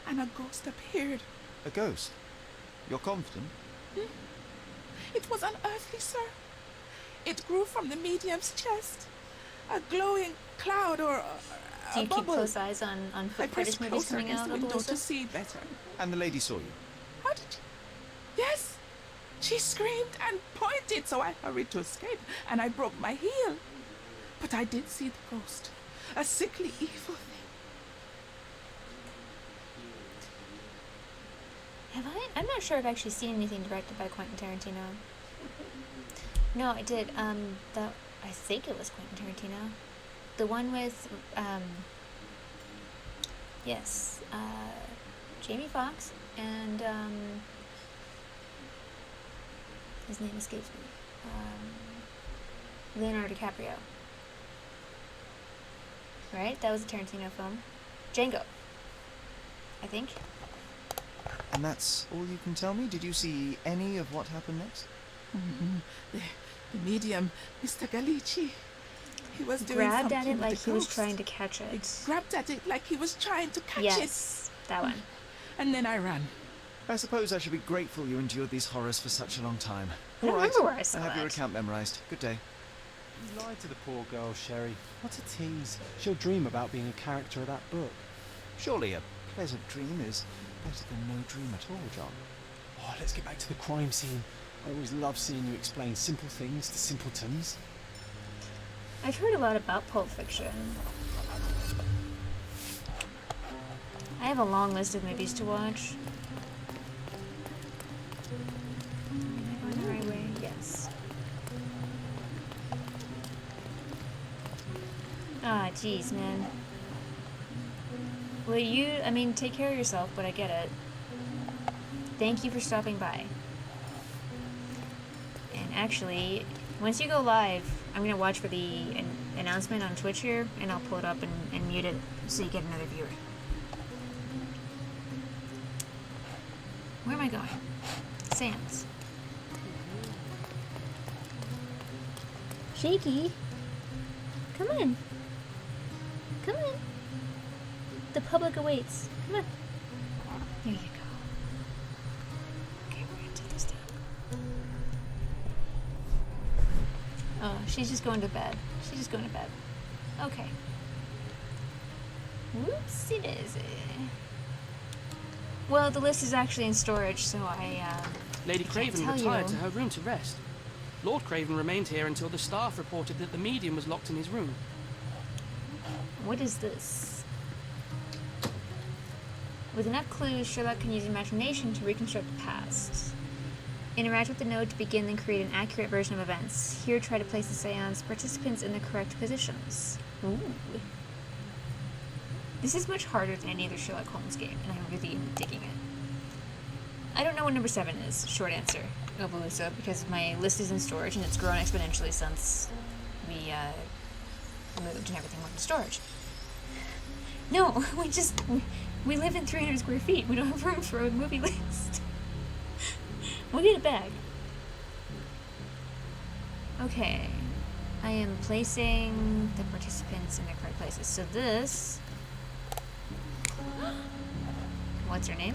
and a ghost appeared. A ghost? You're confident? It was unearthly, sir. It grew from the medium's chest. A glowing cloud or a Do you keep bubble. close eyes on I foot pressed fetish movies closer coming against out the of window Alyssa? to see better. And the lady saw you? How did you? Yes. She screamed and pointed, so I hurried to escape, and I broke my heel. But I did see the ghost. A sickly, evil thing. Have I? I'm not sure I've actually seen anything directed by Quentin Tarantino. No, I did. I think it was Quentin Tarantino. The one with, yes, Jamie Foxx and, his name escapes me. Leonardo DiCaprio. Right? That was a Tarantino film. Django. I think. And that's all you can tell me? Did you see any of what happened next? The medium, Mr. Galici. He was doing Grabbed at something it with like the he was ghost. trying to catch He it. grabbed at it like he was trying to catch Yes, that one. it. And then I ran. I suppose I should be grateful you endured these horrors for such a long time. I don't All right, remember where I saw I have your that. account memorized. Good day. You lied to the poor girl, Sherry. What a tease. She'll dream about being a character of that book. Surely a pleasant dream is better than no dream at all, John. Oh, let's get back to the crime scene. I always love seeing you explain simple things to simpletons. I've heard a lot about Pulp Fiction. I have a long list of movies to watch. Am I going the right way? Yes. Ah, jeez, man. Well, take care of yourself, but I get it. Thank you for stopping by. And actually, once you go live, I'm gonna watch for the announcement on Twitch here, and I'll pull it up and mute it so you get another viewer. Where am I going? Sam's. Shaky. Come on. Come on. The public awaits. Come on. There you go. Okay, we're gonna take this down. Oh, she's just going to bed. She's just going to bed. Okay. Whoopsie daisy. Well, the list is actually in storage, so Lady can't Craven tell retired you. to her room to rest. Lord Craven remained here until the staff reported that the medium was locked in his room. What is this? With enough clues, Sherlock can use imagination to reconstruct the past. Interact with the node to begin, then create an accurate version of events. Here, try to place the seance participants in the correct positions. Ooh. This is much harder than any other Sherlock Holmes game, and I'm really digging it. I don't know what number 7 is, short answer, Obalusa, because my list is in storage and it's grown exponentially since we moved and everything went to storage. No, we live in 300 square feet. We don't have room for a movie list. We'll get it back. Okay. I am placing the participants in their correct places. So this... What's her name?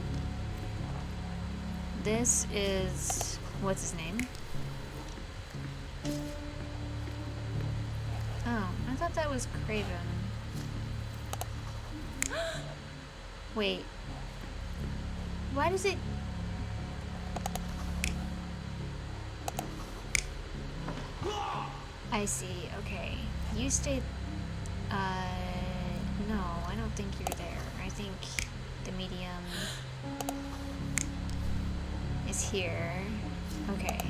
This is... What's his name? Oh, I thought that was Craven. Wait. Why does it... I see. Okay. You stayed. No, I don't think you're there. I think the medium is here. Okay.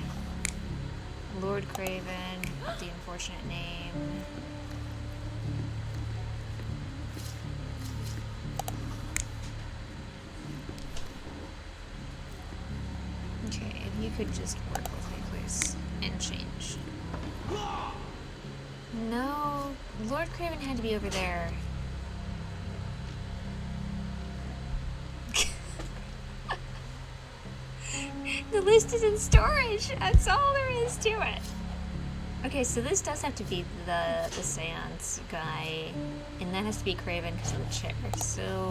Lord Craven, the unfortunate name. Okay, if you could just work with me, please. And change. No, Lord Craven had to be over there. The list is in storage. That's all there is to it. Okay, so this does have to be the seance guy, and that has to be Craven because of the chair. So.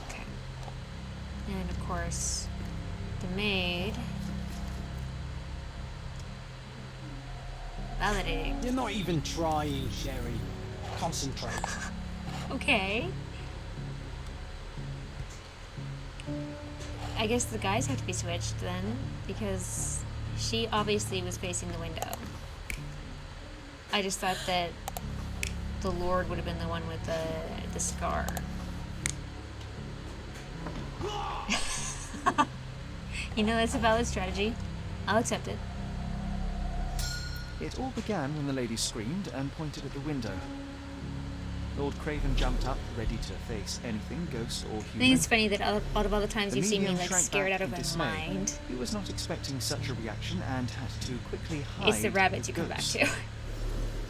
Okay. And of course, the maid. Validating. You're not even trying, Sherry. Concentrate. Okay. I guess the guys have to be switched then, because she obviously was facing the window. I just thought that the Lord would have been the one with the scar. You know, that's a valid strategy. I'll accept it. It all began when the lady screamed and pointed at the window. Lord Craven jumped up, ready to face anything, ghost or human. I think it's funny that out of all the times The you've seen me medium like shrank scared back out of in my dismay. mind. He was not expecting such a reaction and had to quickly hide. It's the rabbits his you come back ghost. to.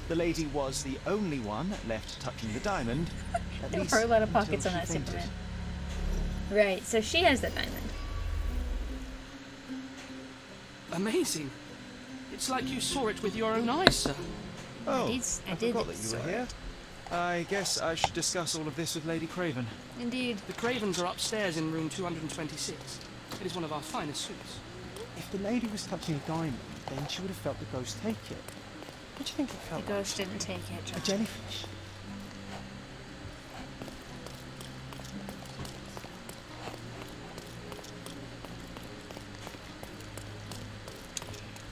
The lady was the only one left touching the diamond. At There least were a lot of until pockets on she that fainted. Superman. Right, so she has the diamond. Amazing. It's like you saw it with your own eyes, sir. Oh, I I did forgot that you saw were here. it. I guess I should discuss all of this with Lady Craven. Indeed. The Cravens are upstairs in room 226. It is one of our finest suites. If the lady was touching a diamond, then she would have felt the ghost take it. What do you think it The felt ghost didn't take it, like? John. A jellyfish?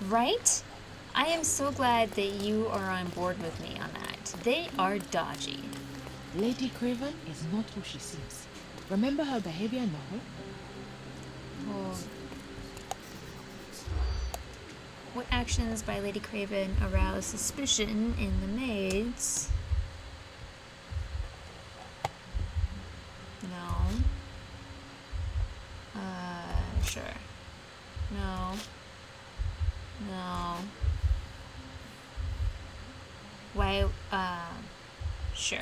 Right? I am so glad that you are on board with me on that. They are dodgy. Lady Craven is not who she seems. Remember her behavior in the hall? Oh. What actions by Lady Craven arouse suspicion in the maids? No. Sure. No. No. Why, sure.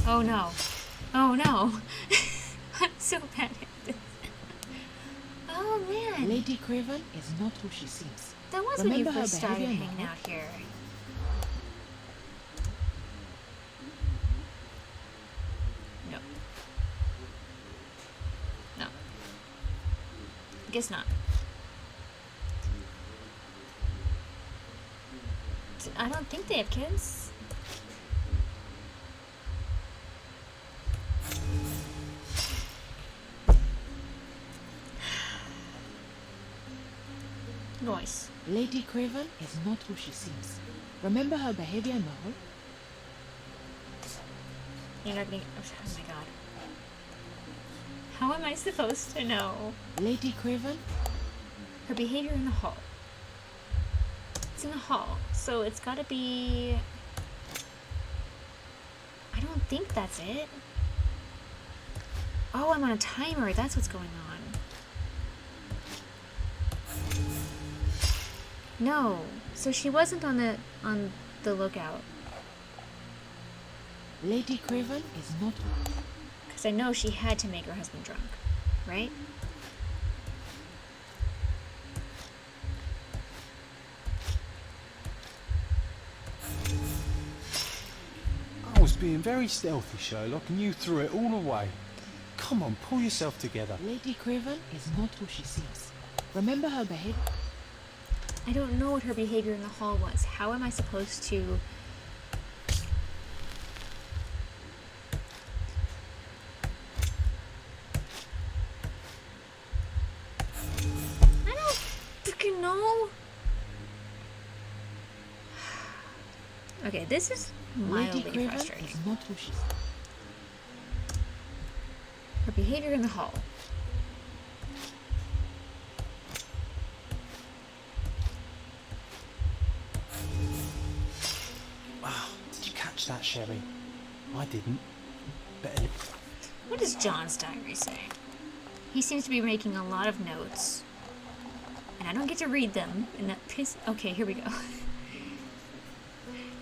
Oh no. Oh no. I'm so bad at this. Oh man. Lady Craven is not who she seems. That was when you Remember her first started behavior in the hanging hall? out here. No. No. Guess not. I don't think they have kids. Noise. Lady Craven is not who she seems. Remember her behavior in the hall? You're not gonna. Oh my god. How am I supposed to know? Lady Craven? Her behavior in the hall. It's in the hall, so it's gotta be. I don't think that's it. Oh, I'm on a timer. That's what's going on. No. So she wasn't on the lookout. Lady Craven is not who. Because I know she had to make her husband drunk, right? I was being very stealthy, Sherlock, and you threw it all away. Come on, pull yourself together. Lady Craven is not who she seems. Remember her behavior? I don't know what her behavior in the hall was. How am I supposed to Okay, this is Lady mildly Craven frustrating. is not who she... Her behavior in the hall. Did you catch that, Sherry? I didn't. Better. What does John's diary say? He seems to be making a lot of notes. And I don't get to read them, and that piss... Okay, here we go.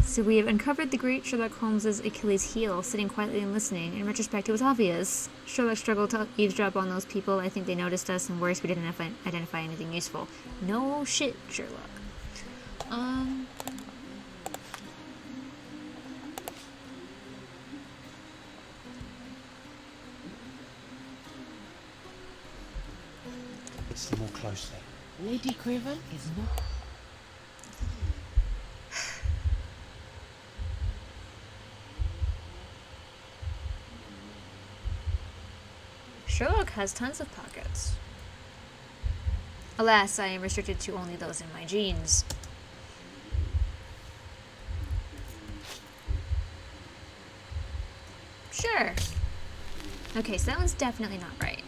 So we have uncovered the great Sherlock Holmes's Achilles heel, sitting quietly and listening. In retrospect, it was obvious. Sherlock struggled to eavesdrop on those people. I think they noticed us, and worse, we didn't identify anything useful. No shit, Sherlock. Listen more closely. Lady Craven is not... Sherlock has tons of pockets. Alas, I am restricted to only those in my jeans. Sure. Okay, so that one's definitely not right.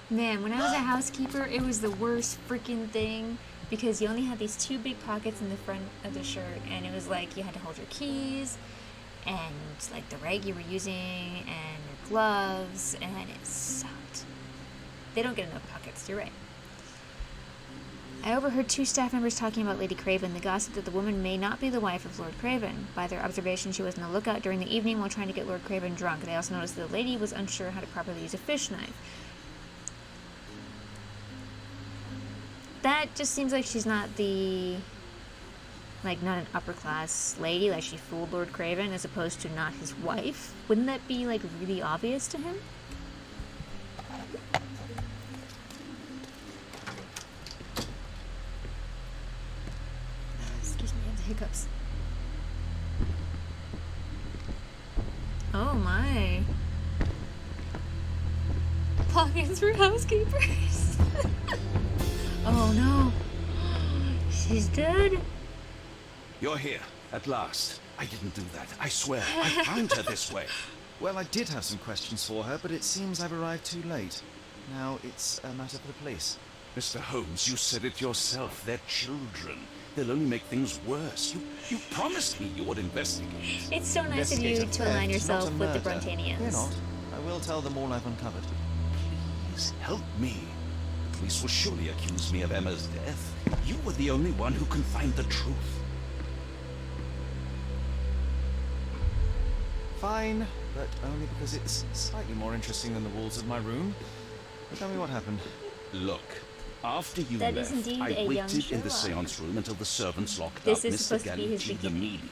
Man, when I was a housekeeper, it was the worst freaking thing because you only had these two big pockets in the front of the shirt, and it was like you had to hold your keys and like the rag you were using and your gloves, and it sucked. They don't get enough pockets, you're right. I overheard two staff members talking about Lady Craven. They gossiped that the woman may not be the wife of Lord Craven. By their observation, she was on the lookout during the evening while trying to get Lord Craven drunk. They also noticed that the lady was unsure how to properly use a fish knife. That just seems like she's not the... like, not an upper-class lady. Like, she fooled Lord Craven as opposed to not his wife. Wouldn't that be, like, really obvious to him? Excuse me, I have the hiccups. Oh, my. Pockets for housekeepers. Oh no. She's dead? You're here, at last. I didn't do that. I swear. I found her this way. Well, I did have some questions for her, but it seems I've arrived too late. Now it's a matter for the police. Mr. Holmes, you said it yourself. They're children. They'll only make things worse. You promised me you would investigate. It's so nice of you to align yourself with the Brontanians. Fear not. I will tell them all I've uncovered. Please help me. The police will surely accuse me of Emma's death. You were the only one who can find the truth. Fine, but only because it's slightly more interesting than the walls of my room. But tell me what happened. Look, after you That is left, indeed I a young waited in the Sherlock. seance room until the servants locked This up is Mr. supposed to be his Gallucci, the beginning. medium.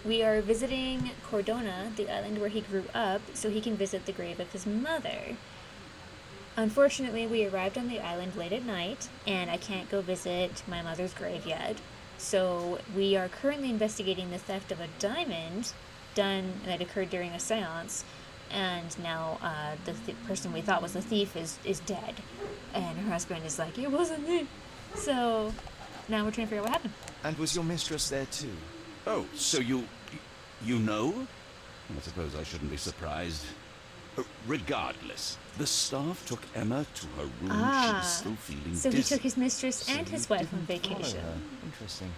We are visiting Cordona, the island where he grew up, so he can visit the grave of his mother. Unfortunately, we arrived on the island late at night, and I can't go visit my mother's grave yet. So we are currently investigating the theft of a diamond that occurred during a seance, and now the person we thought was the thief is dead, and her husband is like, it wasn't me. So now we're trying to figure out what happened. And was your mistress there too? Oh, so you know? I suppose I shouldn't be surprised. Regardless, the staff took Emma to her room. She's still feeling so dizzy. he took his mistress So and his you wife on didn't follow vacation. her. Interesting.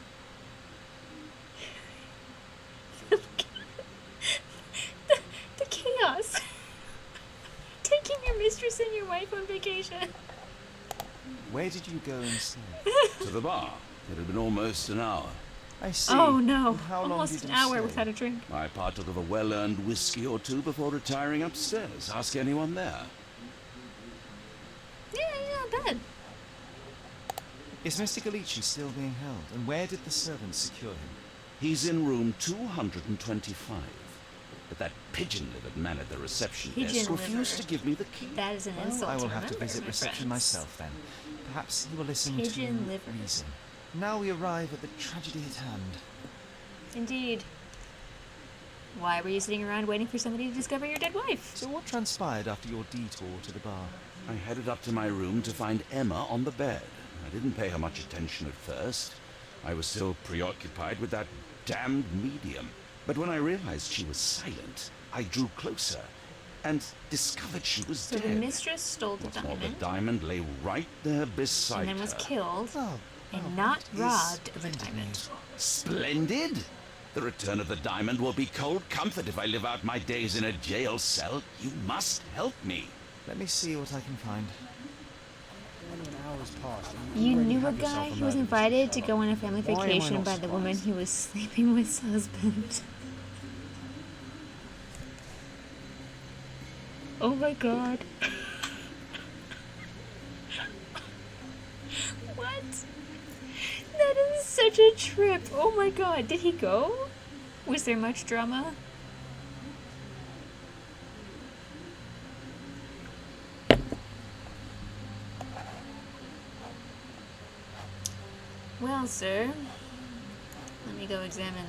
the chaos. Taking your mistress and your wife on vacation. Where did you go instead? To the bar. It had been almost an hour. I see. Oh no, And how long almost did an you hour stay? without a drink. I partook of a well-earned whiskey or two before retiring upstairs. Ask anyone there. Yeah, not bad. Is Mr. Gallucci still being held? And where did the servants secure him? He's in room 225. But that pigeon-livered man at the reception desk Pigeon refused liver. to give me the key. That is an insult. Well, I will have to remember, visit my reception friends. myself then. Perhaps he will listen Pigeon to liver. reason. Now we arrive at the tragedy at hand. Indeed. Why were you sitting around waiting for somebody to discover your dead wife? So what transpired after your detour to the bar? I headed up to my room to find Emma on the bed. I didn't pay her much attention at first. I was still preoccupied with that damned medium. But when I realized she was silent, I drew closer and discovered she was So dead. the mistress stole the What's more, diamond. the diamond lay right there beside And then was her. killed Oh, and not robbed of the diamond. Splendid! The return of the diamond will be cold comfort if I live out my days in a jail cell. You must help me. let me see what I can find. Nearly an hour's passed. You already knew a have yourself guy a who was murder invited mystery, to go on a family Why am I vacation not by the woman surprised? he was sleeping with's husband. Oh my god. What? That is such a trip. Oh my god. Did he go? Was there much drama? Well, sir, let me go examine.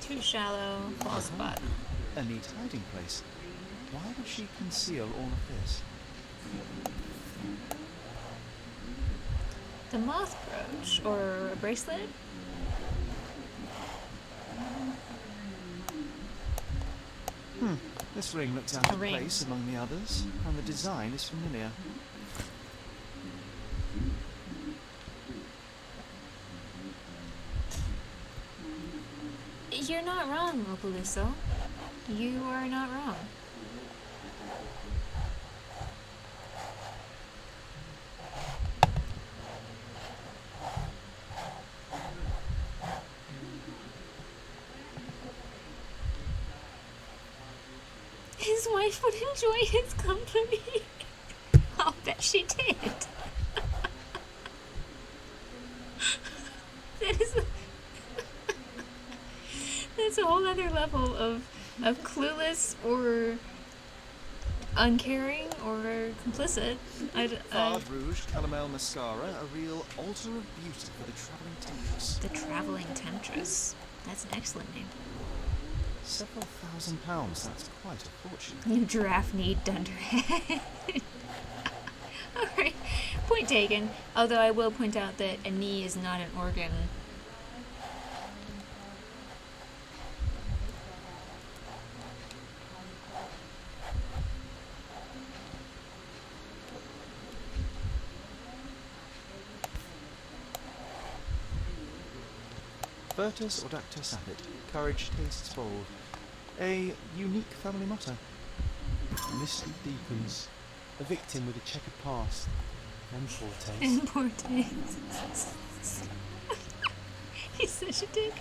Too shallow, false spot. A neat hiding place. Why would she conceal all of this? The moth brooch, or a bracelet? This ring looks out A of ring. place among the others, and the design is familiar. You're not wrong, Opeluso. You are not wrong. His wife would enjoy his company. I'll bet she did. That is that's a whole other level of clueless or uncaring or complicit. Fard Rouge Caramel Mascara, a real altar of beauty for the travelling temptress. The traveling temptress. That's an excellent name. Several £1,000s, that's quite a fortune. You giraffe need dunderhead. Alright, point taken. Although I will point out that a knee is not an organ. Virtus Audacta Sapit, courage tastes bold. A unique family motto. Mystic deepens. A victim with a checkered past. And forte. And poor taste. He's such a dick.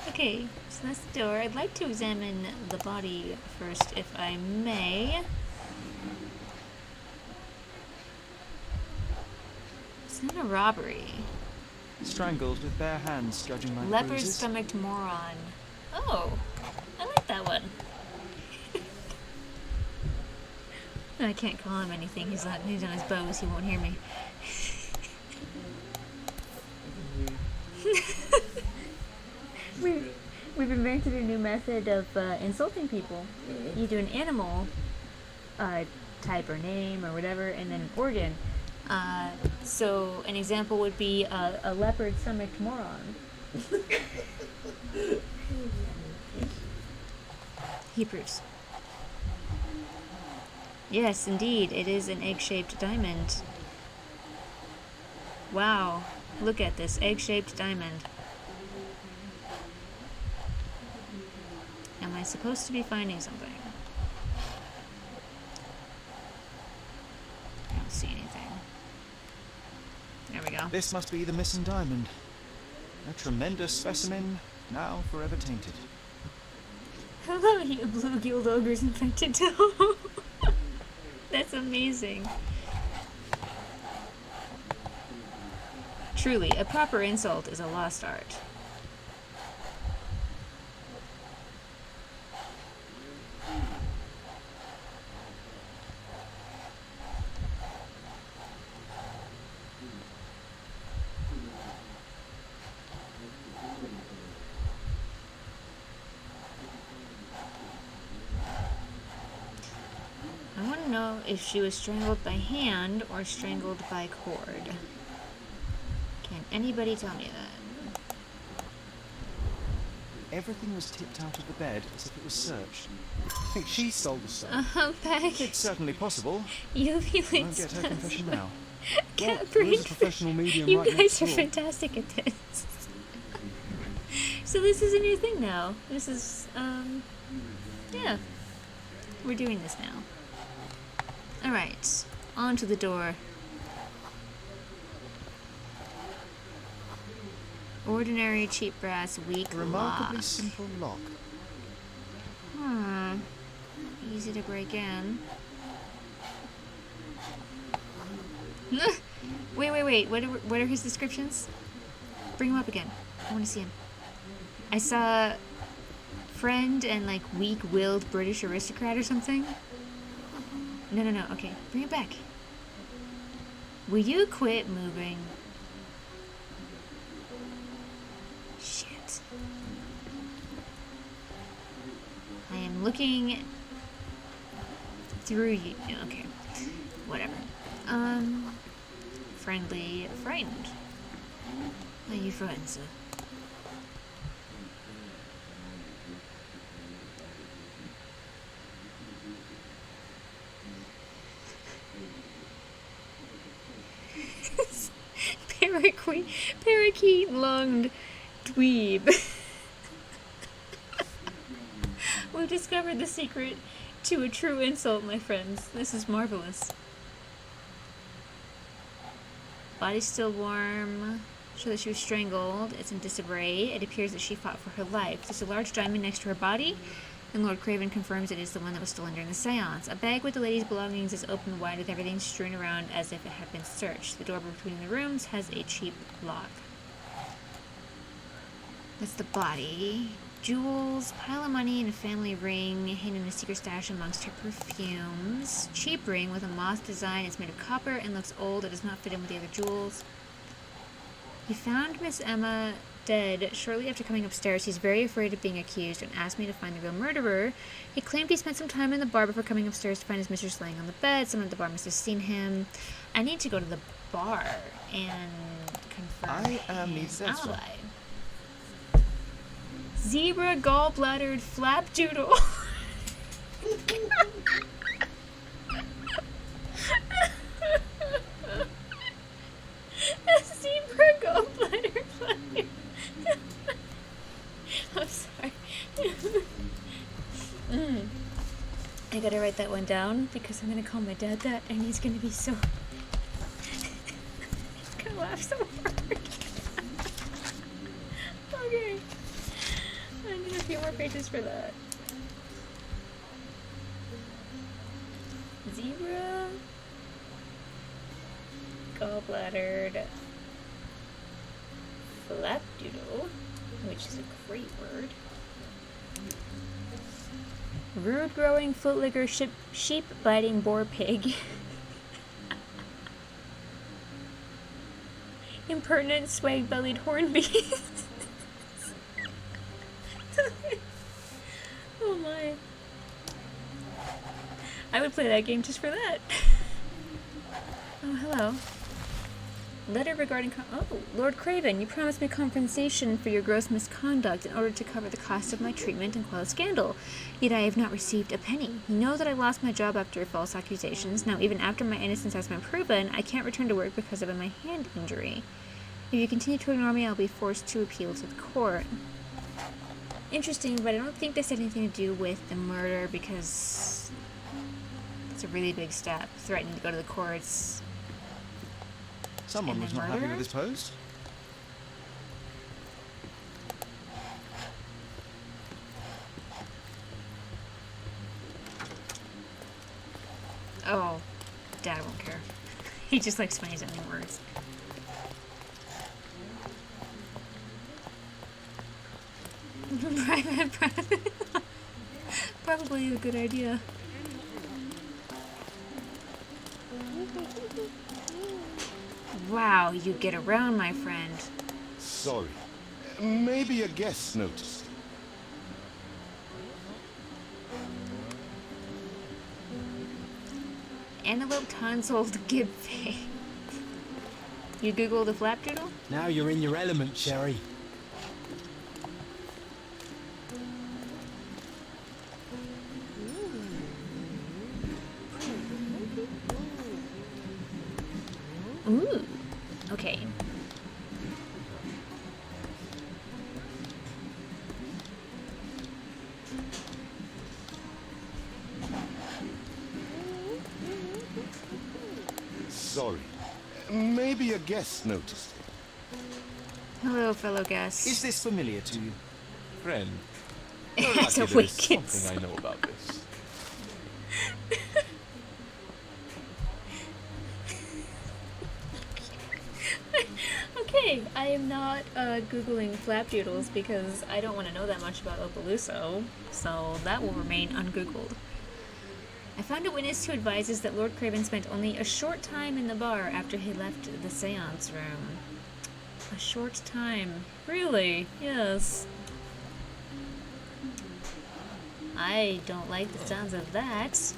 Okay, so that's the door. I'd like to examine the body first, if I may. It's not a robbery. Strangled with bare hands, judging by the Leopard bruises. stomached moron. Oh, I like that one. I can't call him anything. He's on his bows. He won't hear me. We've invented a new method of insulting people. You do an animal type or name or whatever, and then an organ. So an example would be a leopard stomached moron. He approves. Yes, indeed, it is an egg-shaped diamond. Wow, look at this egg-shaped diamond. Am I supposed to be finding something? I don't see anything. There we go. This must be the missing diamond. A tremendous specimen, now forever tainted. Hello, you blue-gilled ogre's infected toe. That's amazing. Truly, a proper insult is a lost art. know if she was strangled by hand or strangled by cord. Can anybody tell me that? Everything was tipped out of the bed as if it was searched. I think she stole the soap. Peg. It's certainly possible. You feel I won't get her confession now. Well, Can't there is a breathe. professional medium You right guys next are door. fantastic at this. So this is a new thing now. This is, yeah. We're doing this now. Alright. On to the door. Ordinary, cheap brass, weak Remarkably lock. simple lock. Easy to break in. Wait. What are his descriptions? Bring him up again. I want to see him. I saw friend and like weak-willed British aristocrat or something. No. Okay, bring it back. Will you quit moving? Shit. I am looking through you. Okay, whatever. Friendly friend. Are you friends, sir? Parakeet-lunged dweeb. We've discovered the secret to a true insult, my friends. This is marvelous. Body's still warm. Show that she was strangled. It's in disarray. It appears that she fought for her life. There's a large diamond next to her body, and Lord Craven confirms it is the one that was stolen during the seance. A bag with the lady's belongings is open wide with everything strewn around as if it had been searched. The door between the rooms has a cheap lock. That's the body. Jewels, pile of money, and a family ring hidden in a secret stash amongst her perfumes. Cheap ring with a moth design. It's made of copper and looks old. It does not fit in with the other jewels. He found Miss Emma dead shortly after coming upstairs. He's very afraid of being accused and asked me to find the real murderer. He claimed he spent some time in the bar before coming upstairs to find his mistress laying on the bed. Someone at the bar must have seen him. I need to go to the bar and confirm I am his Miss Ezra. alibi. Zebra gallbladdered flapdoodle. Zebra gallbladdered flapdoodle. I'm sorry. I gotta write that one down because I'm gonna call my dad that and he's gonna be so... he's gonna laugh so hard. Okay. I need a few more pages for that. Zebra gallbladdered flapdoodle, which is a great word. Rude growing footlicker sheep biting boar pig. Impertinent swag bellied hornbeast. Oh my. I would play that game just for that. Oh, hello. Letter regarding... Oh, Lord Craven, you promised me compensation for your gross misconduct in order to cover the cost of my treatment and quell a scandal. Yet I have not received a penny. You know that I lost my job after false accusations. Now, even after my innocence has been proven, I can't return to work because of my hand injury. If you continue to ignore me, I'll be forced to appeal to the court. Interesting, but I don't think this had anything to do with the murder because it's a really big step. Threatening to go to the courts. Someone And was then not happy murder? with his post. Oh, Dad won't care. He just likes funny sounding words. Private. Probably a good idea. Wow, you get around, my friend. Sorry. Maybe a guest noticed. antelope tonsiled gibfay. You Google the flapdoodle? Now you're in your element, Sherry. Ooh. Okay. Sorry. Maybe a guest noticed it. Hello, fellow guests. Is this familiar to you? Friend, As a lucky there is wicked something I know about this. Okay, I am not Googling flapdoodles because I don't want to know that much about Opaluso, so that will remain ungoogled. I found a witness who advises that Lord Craven spent only a short time in the bar after he left the seance room. A short time. Really? Yes. I don't like the sounds of that.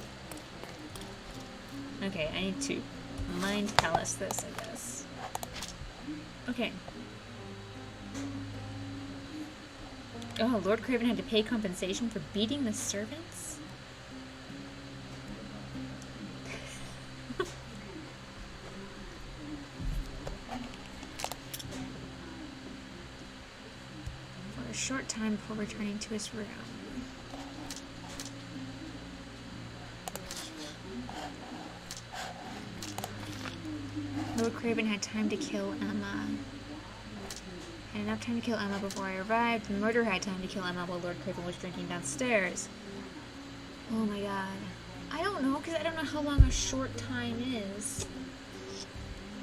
Okay, I need to mind palace this, I guess. Okay. Oh, Lord Craven had to pay compensation for beating the servants? For a short time before returning to his room. Lord Craven had time to kill Emma. Had enough time to kill Emma before I arrived. The murderer had time to kill Emma while Lord Craven was drinking downstairs. Oh my god. I don't know, because I don't know how long a short time is.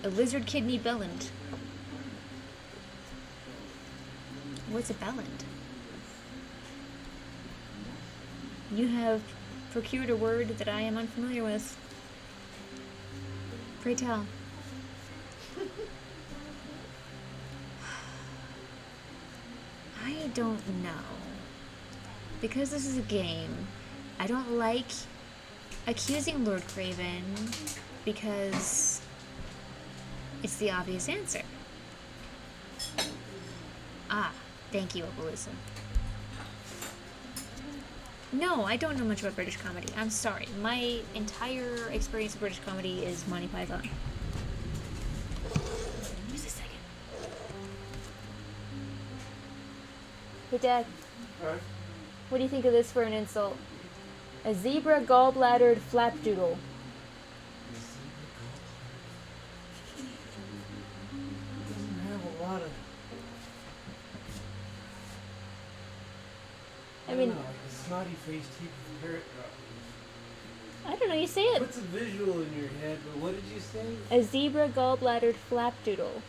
A lizard kidney bellend. What's a bellend? You have procured a word that I am unfamiliar with. Pray tell. I don't know. Because this is a game, I don't like accusing Lord Craven because it's the obvious answer. Ah, thank you, Opalusa. No, I don't know much about British comedy. I'm sorry. My entire experience of British comedy is Monty Python. Just a second. Hey, Dad. Alright. What do you think of this for an insult? A zebra gallbladdered flapdoodle. Doesn't have a lot of. I mean, don't know, like a snotty faced heap of parrot droppings. I don't know, you say it. Puts a visual in your head, but what did you say? A zebra gallbladdered flapdoodle.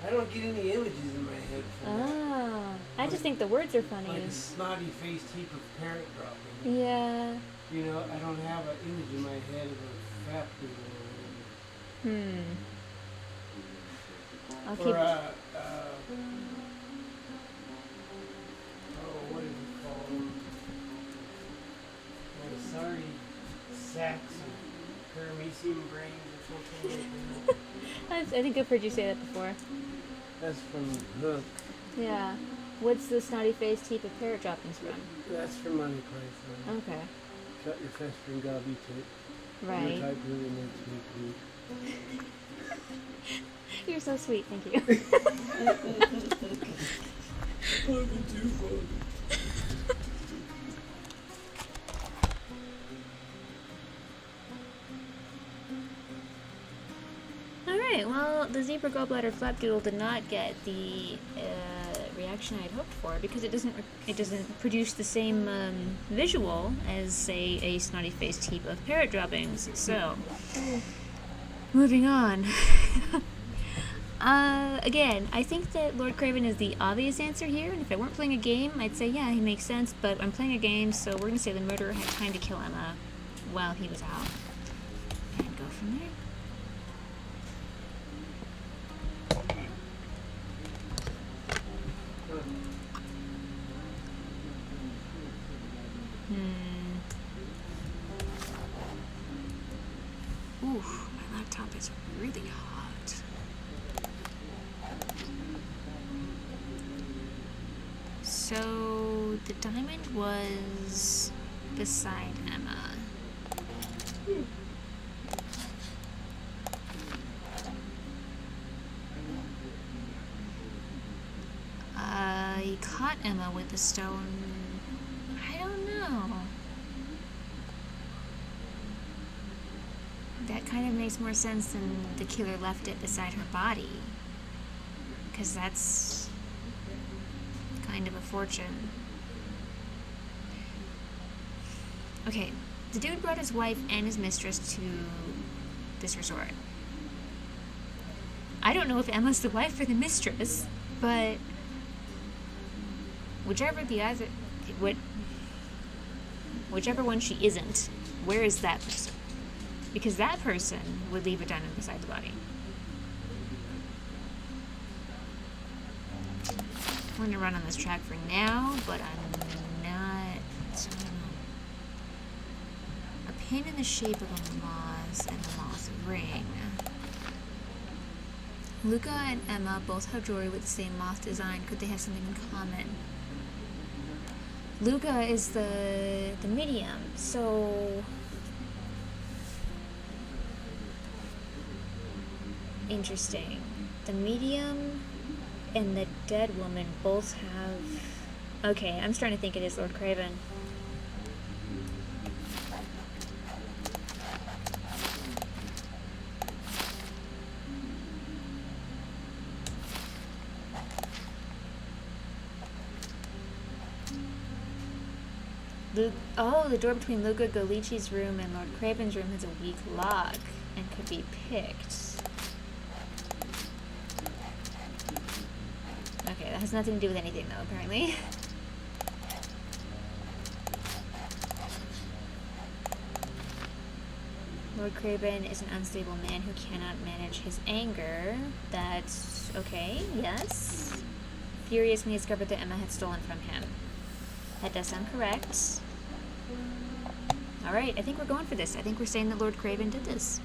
I don't get any images in my head from that. Ah, I just think the words are funny. Like a snotty faced heap of parrot droppings. Yeah. You know, I don't have an image in my head of a fat doodle or Hmm. I'll whatever. keep. Oh, what is it called? Sorry, sacks of paramecium brains or something like that. I think I've heard you say that before. That's from Hook. Yeah. What's the snotty faced heap of parrot droppings from? That's from Monty Python. Okay. Shut your festering gobby tit. Right. Your type really makes me weak. You're so sweet, thank you. Alright, well, the zebra gallbladder flapdoodle did not get the reaction I had hoped for because it doesn't produce the same visual as, say, a snotty-faced heap of parrot droppings. So, moving on. Again, I think that Lord Craven is the obvious answer here, and if I weren't playing a game, I'd say, yeah, he makes sense, but I'm playing a game, so we're gonna say the murderer had time to kill Emma while he was out. And go from there. is really hot. So the diamond was beside Emma. He caught Emma with the stone. I don't know. That kind of makes more sense than the killer left it beside her body. Because that's kind of a fortune. Okay, the dude brought his wife and his mistress to this resort. I don't know if Emma's the wife or the mistress, but whichever one she isn't, where is that person? Because that person would leave a diamond beside the body. I'm gonna run on this track for now, but I'm not. I don't know. A pin in the shape of a moth and a moth ring. Luca and Emma both have jewelry with the same moth design. Could they have something in common? Luca is the medium, so interesting. The medium and the dead woman both have... Okay, I'm starting to think it is Lord Craven. The door between Luca Galici's room and Lord Craven's room has a weak lock and could be picked. Okay, that has nothing to do with anything though, apparently. Lord Craven is an unstable man who cannot manage his anger. That's okay, yes. Furious when he discovered that Emma had stolen from him. That does sound correct. Alright, I think we're going for this. I think we're saying that Lord Craven did this.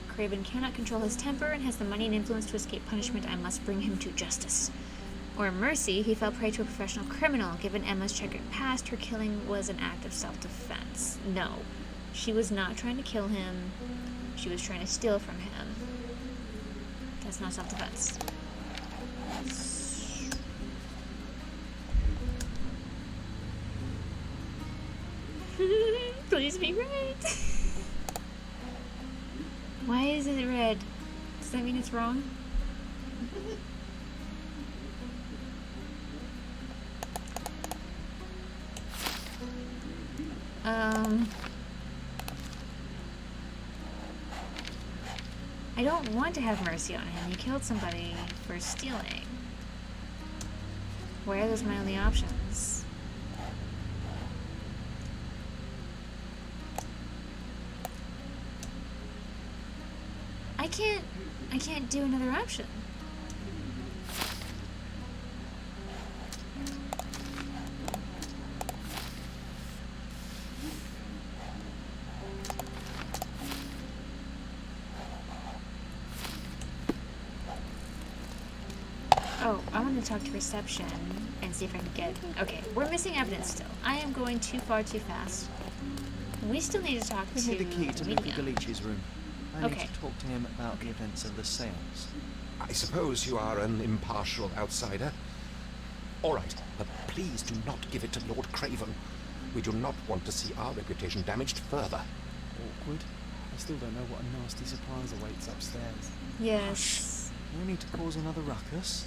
Craven cannot control his temper and has the money and influence to escape punishment. I must bring him to justice. Or mercy, he fell prey to a professional criminal. Given Emma's checkered past, her killing was an act of self-defense. No, she was not trying to kill him. She was trying to steal from him. That's not self-defense. Please be right. Why is it red? Does that mean it's wrong? I don't want to have mercy on him. He killed somebody for stealing. Why are those my only options? I can't do another option. Oh, I want to talk to reception and see if I can get... Okay, we're missing evidence still. I am going too far too fast. We still need to talk to... Give me the key to Luca medium. Galici's room. I need to talk to him about the events of the seance. I suppose you are an impartial outsider. All right, but please do not give it to Lord Craven. We do not want to see our reputation damaged further. Awkward. I still don't know what a nasty surprise awaits upstairs. Yes. No need to cause another ruckus.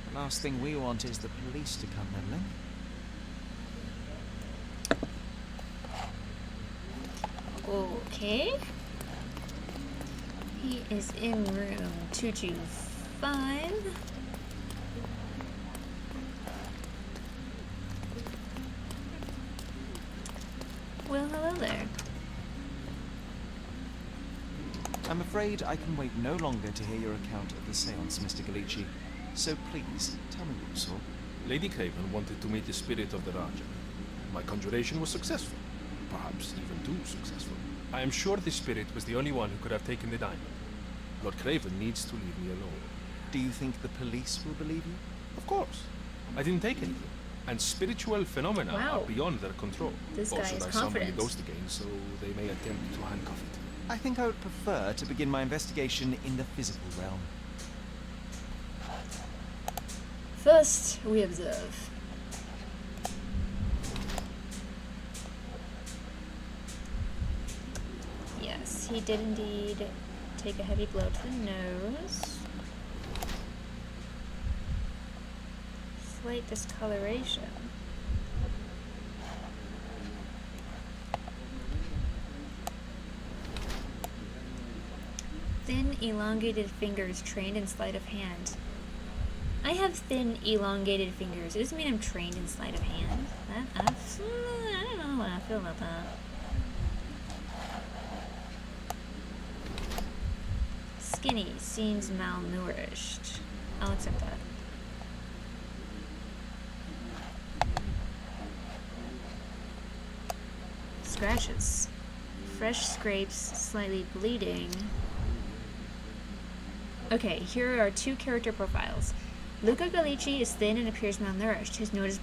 The last thing we want is the police to come meddling. Okay. He is in room 225. Well, hello there. I'm afraid I can wait no longer to hear your account of the seance, Mr. Galici. So please, tell me what you saw. Lady Craven wanted to meet the spirit of the Raja. My conjuration was successful. perhaps even too successful. I am sure the spirit was the only one who could have taken the diamond. Lord Craven needs to leave me alone. Do you think the police will believe you? Of course. I didn't take anything. And spiritual phenomena Wow. are beyond their control. This guy also, is I summoned the confident. ghost again, so they may attempt to handcuff it. I think I would prefer to begin my investigation in the physical realm. First, we observe. Yes, he did indeed take a heavy blow to the nose. Slight discoloration. Thin, elongated fingers trained in sleight of hand. I have thin, elongated fingers. It doesn't mean I'm trained in sleight of hand. I don't know what I feel about that. Skinny, seems malnourished. I'll accept that. Scratches. Fresh scrapes, slightly bleeding. Okay, here are two character profiles. Luca Gallici is thin and appears malnourished. His nose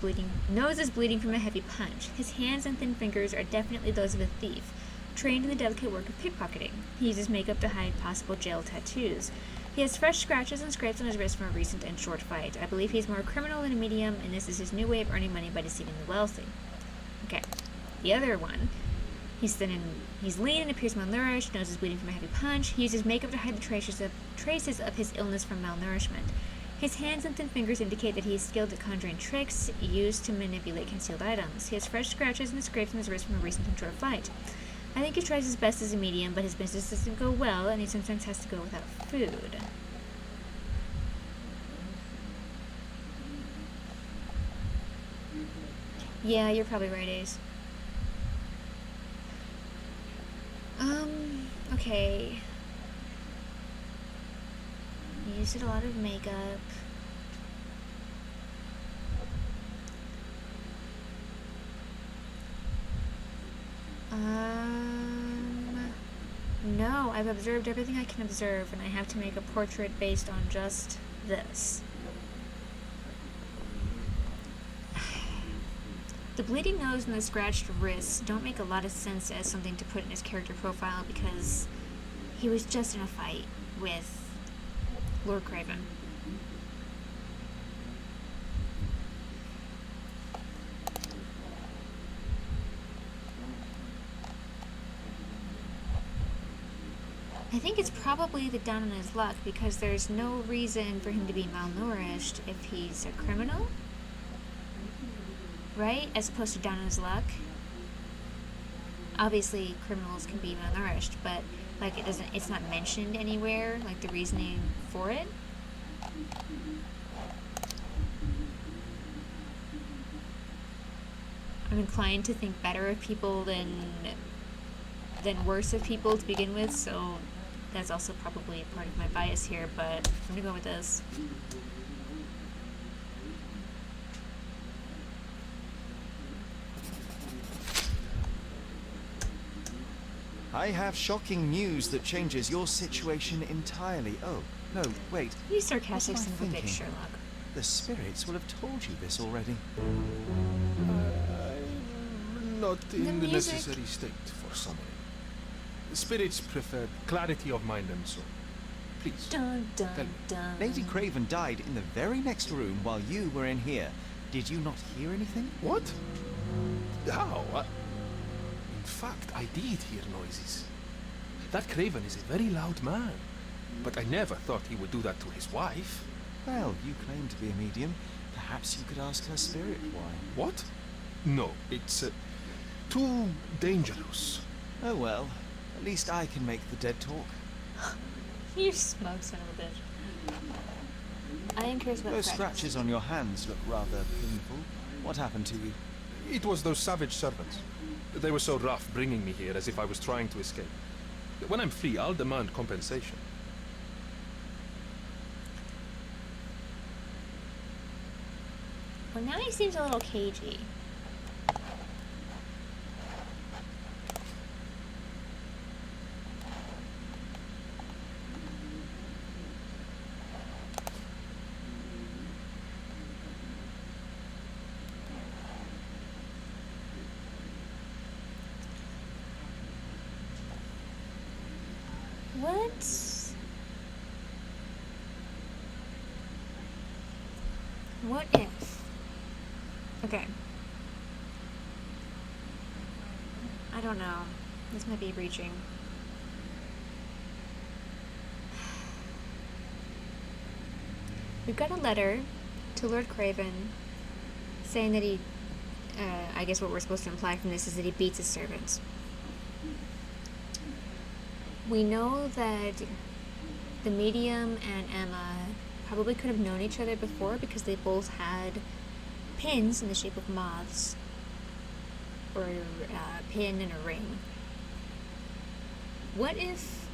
is bleeding from a heavy punch. His hands and thin fingers are definitely those of a thief, trained in the delicate work of pickpocketing. He uses makeup to hide possible jail tattoos. He has fresh scratches and scrapes on his wrist from a recent and short fight. I believe he's more criminal than a medium, and this is his new way of earning money by deceiving the wealthy. Okay, the other one. He's lean and appears malnourished. Nose is bleeding from a heavy punch. He uses makeup to hide the traces of his illness from malnourishment. His hands and thin fingers indicate that he is skilled at conjuring tricks used to manipulate concealed items. He has fresh scratches and scrapes on his wrist from a recent and short fight. I think he tries his best as a medium, but his business doesn't go well, and he sometimes has to go without food. Yeah, you're probably right, Ace. Okay. He used a lot of makeup. No, I've observed everything I can observe, and I have to make a portrait based on just this. The bleeding nose and the scratched wrists don't make a lot of sense as something to put in his character profile because he was just in a fight with Lord Craven. I think it's probably the down on his luck because there's no reason for him to be malnourished if he's a criminal. Right? As opposed to down on his luck. Obviously, criminals can be malnourished, but like it's not mentioned anywhere, like the reasoning for it. I'm inclined to think better of people than worse of people to begin with, so that's also probably a part of my bias here, but I'm gonna go with this. I have shocking news that changes your situation entirely. Oh, no, wait. You sarcastic What am I son of a bitch, thinking? Sherlock. The spirits will have told you this already. I'm not in the music. necessary state for summoning. The spirits prefer clarity of mind and soul. Please, Dun dun tell me. dun. Lady Craven died in the very next room while you were in here. Did you not hear anything? What? How? In fact, I did hear noises. That Craven is a very loud man. But I never thought he would do that to his wife. Well, you claim to be a medium. Perhaps you could ask her spirit why. What? No, it's too dangerous. Oh well, at least I can make the dead talk. You smug son of a bitch. I am curious about Those the scratches on your hands look rather painful. What happened to you? It was those savage servants. They were so rough bringing me here as if I was trying to escape. When I'm free, I'll demand compensation. Well, now he seems a little cagey. What if? Okay. I don't know. This might be reaching. We've got a letter to Lord Craven saying that he, I guess what we're supposed to imply from this is that he beats his servants. We know that the medium and Emma probably could have known each other before because they both had pins in the shape of moths, or a pin and a ring. What if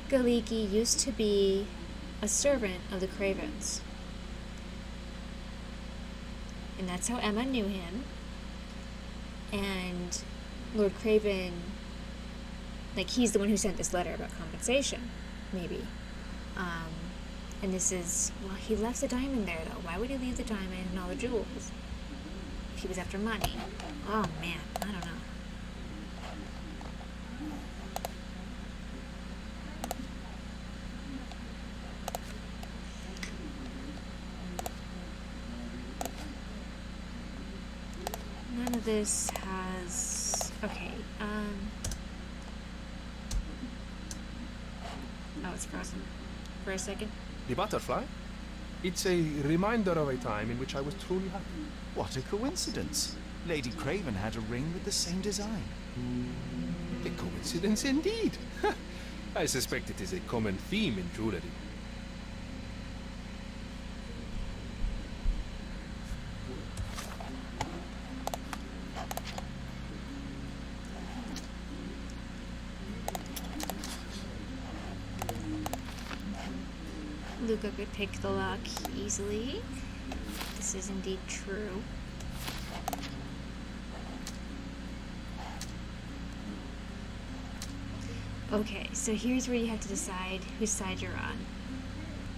Galiki used to be a servant of the Cravens? And that's how Emma knew him. And Lord Craven, like, he's the one who sent this letter about compensation, maybe. And this is, well, he left the diamond there, though. Why would he leave the diamond and all the jewels if he was after money? Oh, man, I don't know. None of this has... Okay, oh, it's frozen for a second. The butterfly? It's a reminder of a time in which I was truly happy. What a coincidence. Lady Craven had a ring with the same design. A coincidence indeed. I suspect it is a common theme in jewelry. Luca could pick the lock easily. This is indeed true. Okay, so here's where you have to decide whose side you're on.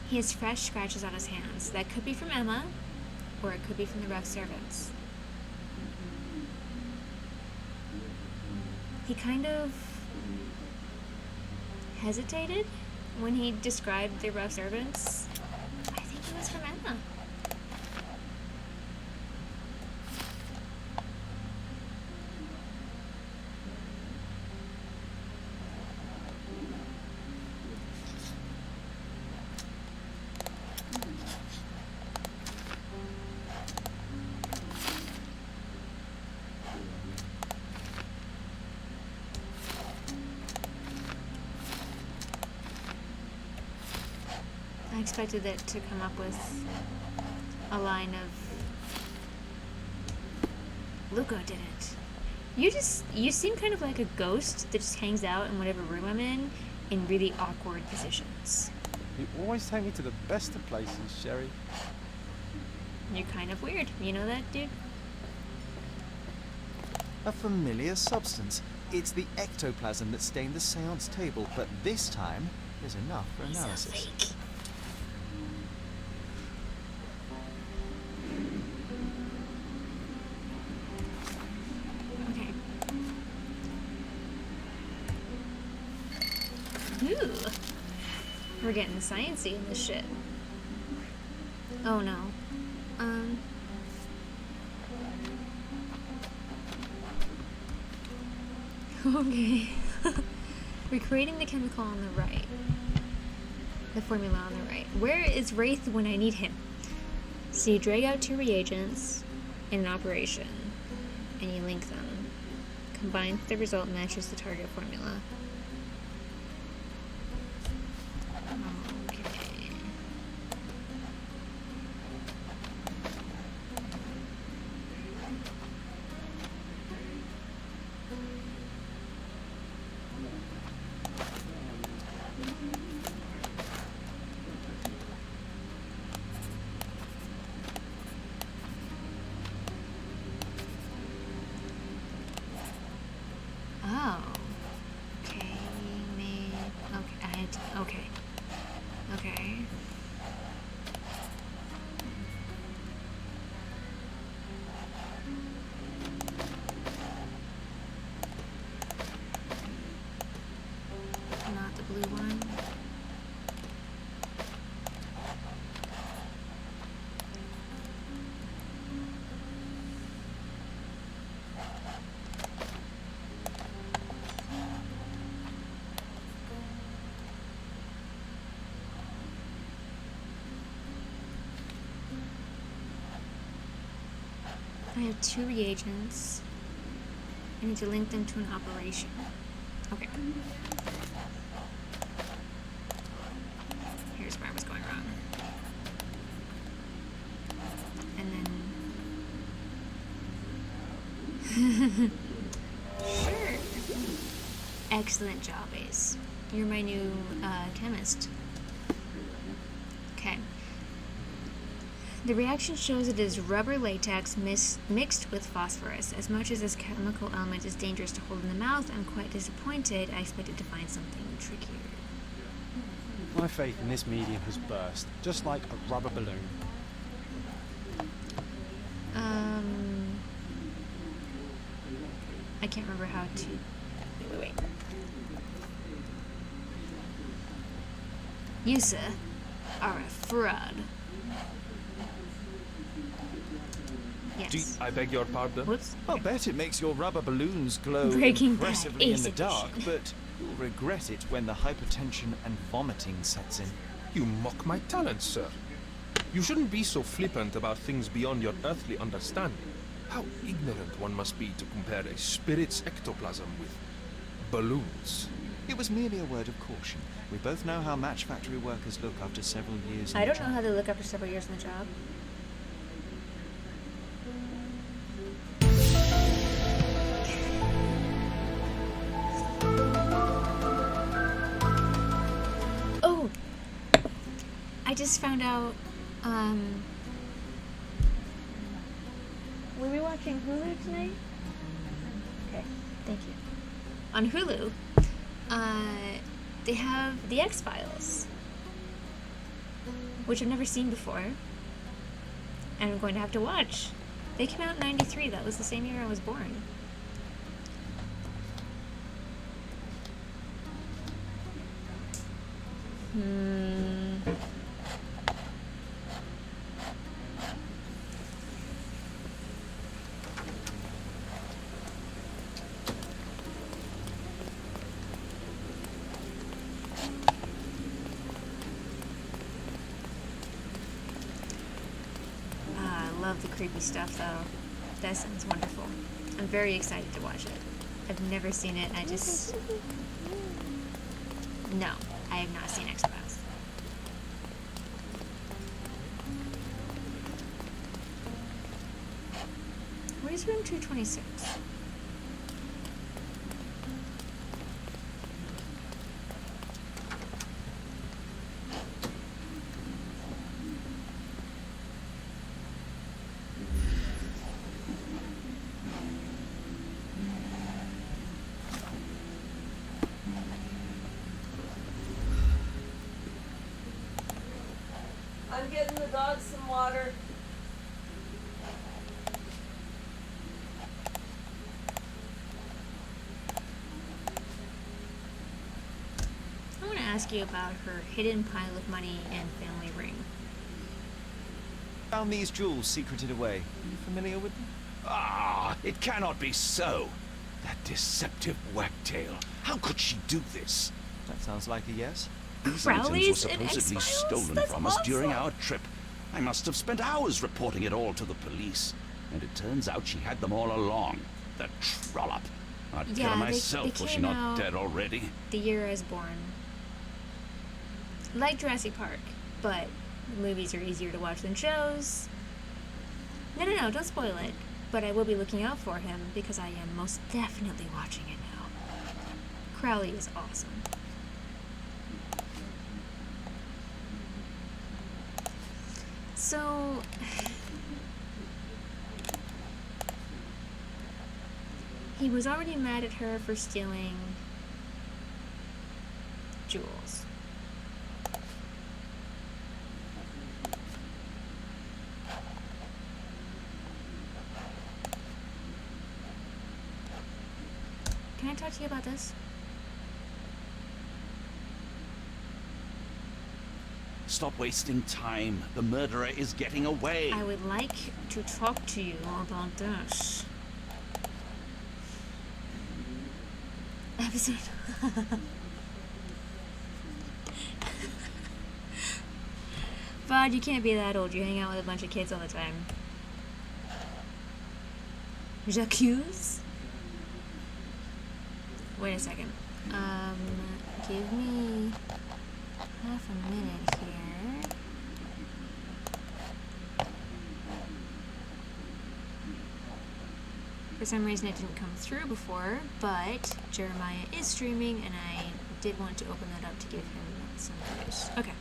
He has fresh scratches on his hands. That could be from Emma, or it could be from the rough servants. He kind of hesitated when he described the rough servants. I think it was from Emma. I expected it to come up with a line of Luca did it. You seem kind of like a ghost that just hangs out in whatever room I'm in really awkward positions. You always take me to the best of places, Sherry. You're kind of weird. You know that, dude? A familiar substance. It's the ectoplasm that stained the seance table, but this time there's enough for analysis. Ooh. We're getting sciencey in this shit. Oh no. Okay. We're creating the chemical on the right. The formula on the right. Where is Wraith when I need him? So you drag out two reagents in an operation, and you link them. Combine, the result matches the target formula. Oh, okay. I have 2 reagents. I need to link them to an operation. Okay. Here's where I was going wrong. And then... Sure. Excellent job, Ace. You're my new chemist. Okay. The reaction shows it is rubber latex mixed with phosphorus. As much as this chemical element is dangerous to hold in the mouth, I'm quite disappointed. I expected to find something trickier. My faith in this medium has burst, just like a rubber balloon. I can't remember how to... Wait. You, sir, are a fraud. Yes. I beg your pardon? Whoops. I'll bet it makes your rubber balloons glow Breaking Bad, impressively in Ace the Edition. dark, but you'll regret it when the hypertension and vomiting sets in. You mock my talents, sir. You shouldn't be so flippant about things beyond your earthly understanding. How ignorant one must be to compare a spirit's ectoplasm with balloons. It was merely a word of caution. We both know how match factory workers look after several years in I the don't know job. how they look after several years in the job. Oh! I just found out, were we watching Hulu tonight? Okay, thank you. On Hulu, they have The X-Files, which I've never seen before, and I'm going to have to watch. They came out in '93. That was the same year I was born. I love the creepy stuff, though. That sounds wonderful. I'm very excited to watch it. I've never seen it. No, I have not seen X-Files. Where's room 226? I'm getting the dogs some water. I want to ask you about her hidden pile of money and family ring. Found these jewels secreted away. Are you familiar with them? Ah, it cannot be so. That deceptive wagtail. How could she do this? That sounds like a yes. These items were Crowley's in supposedly X-Files? stolen That's from us during awesome. our trip. I must have spent hours reporting it all to the police. And it turns out she had them all along. The trollop. I'd kill Yeah, her they myself, was she came not out dead already? the year I was born. Like Jurassic Park, but movies are easier to watch than shows. No, don't spoil it. But I will be looking out for him because I am most definitely watching it now. Crowley is awesome. So, he was already mad at her for stealing jewels. Can I talk to you about this? Stop wasting time. The murderer is getting away. I would like to talk to you about this. Episode. Bud, you can't be that old. You hang out with a bunch of kids all the time. J'accuse? Wait a second. Give me half a minute here. For some reason it didn't come through before, but Jeremiah is streaming and I did want to open that up to give him some news. Okay.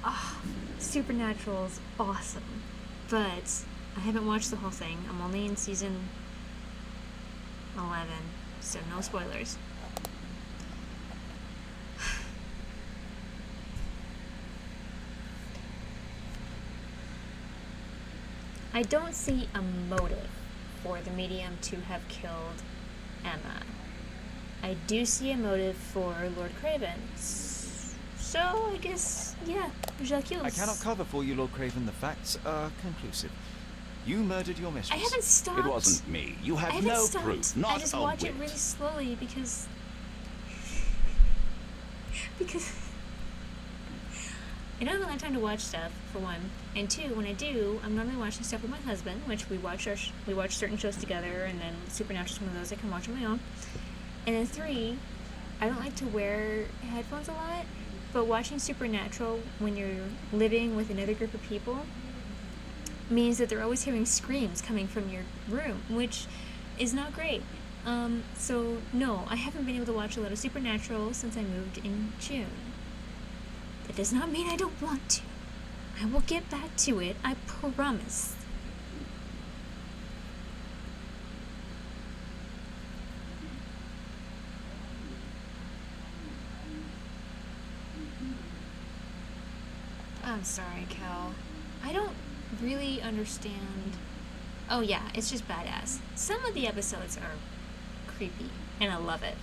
Ah, Supernatural's awesome, but I haven't watched the whole thing. I'm only in season 11, so no spoilers. I don't see a motive for the medium to have killed Emma. I do see a motive for Lord Craven. So I guess, yeah, Jacques. I cannot cover for you, Lord Craven. The facts are conclusive. You murdered your mistress. I haven't stopped. It wasn't me. You have no proof, not I just a watch whit. it really slowly because I don't have a lot of time to watch stuff, for one, and two, when I do, I'm normally watching stuff with my husband, which we watch certain shows together, and then Supernatural's one of those I can watch on my own. And then three, I don't like to wear headphones a lot, but watching Supernatural when you're living with another group of people means that they're always hearing screams coming from your room, which is not great. So no, I haven't been able to watch a lot of Supernatural since I moved in June. That does not mean I don't want to. I will get back to it, I promise. I'm sorry, Cal. I don't really understand. Oh yeah, it's just badass. Some of the episodes are creepy, and I love it.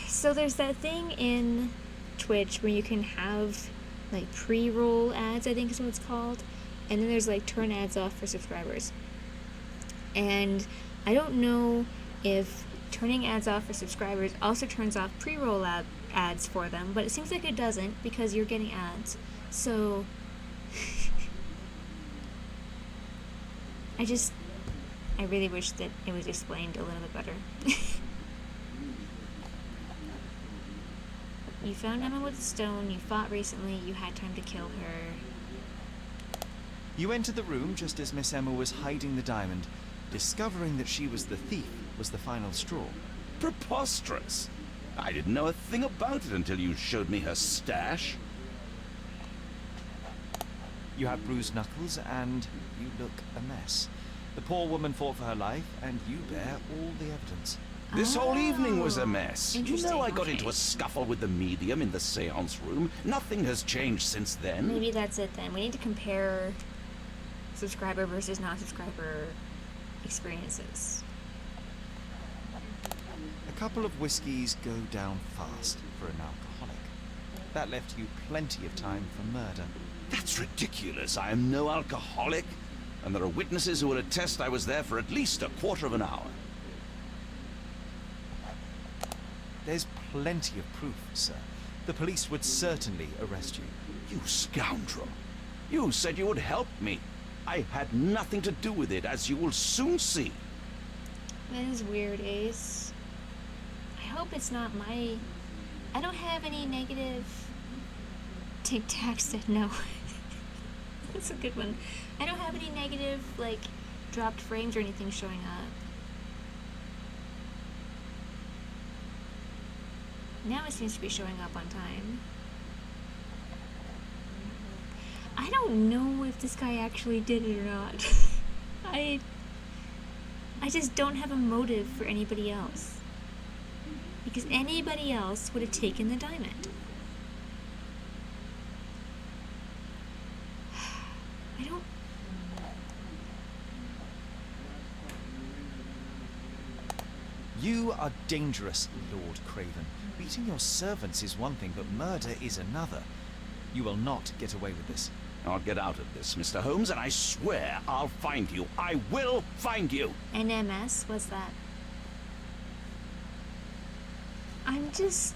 So there's that thing in Twitch where you can have like pre-roll ads, I think is what it's called, and then there's like turn ads off for subscribers. And I don't know if turning ads off for subscribers also turns off pre-roll ads for them, but it seems like it doesn't because you're getting ads. So I really wish that it was explained a little bit better. You found Emma with a stone, you fought recently, you had time to kill her. You entered the room just as Miss Emma was hiding the diamond. Discovering that she was the thief was the final straw. Preposterous! I didn't know a thing about it until you showed me her stash. You have bruised knuckles and you look a mess. The poor woman fought for her life and you bear all the evidence. This whole evening was a mess. You Interesting, know I got okay. into a scuffle with the medium in the seance room. Nothing has changed since then. Maybe that's it then. We need to compare subscriber versus non-subscriber experiences. A couple of whiskeys go down fast for an alcoholic. That left you plenty of time for murder. That's ridiculous. I am no alcoholic. And there are witnesses who will attest I was there for at least a quarter of an hour. There's plenty of proof, sir. The police would certainly arrest you. You scoundrel. You said you would help me. I had nothing to do with it, as you will soon see. That is weird, Ace. I hope it's not my... I don't have any negative... Tic Tac said no. That's a good one. I don't have any negative, like, dropped frames or anything showing up. Now it seems to be showing up on time. I don't know if this guy actually did it or not. I just don't have a motive for anybody else. Because anybody else would have taken the diamond. I don't... You are dangerous, Lord Craven. Beating your servants is one thing, but murder is another. You will not get away with this. I'll get out of this, Mr. Holmes, and I swear I'll find you. I will find you. NMS, what's that? I'm just...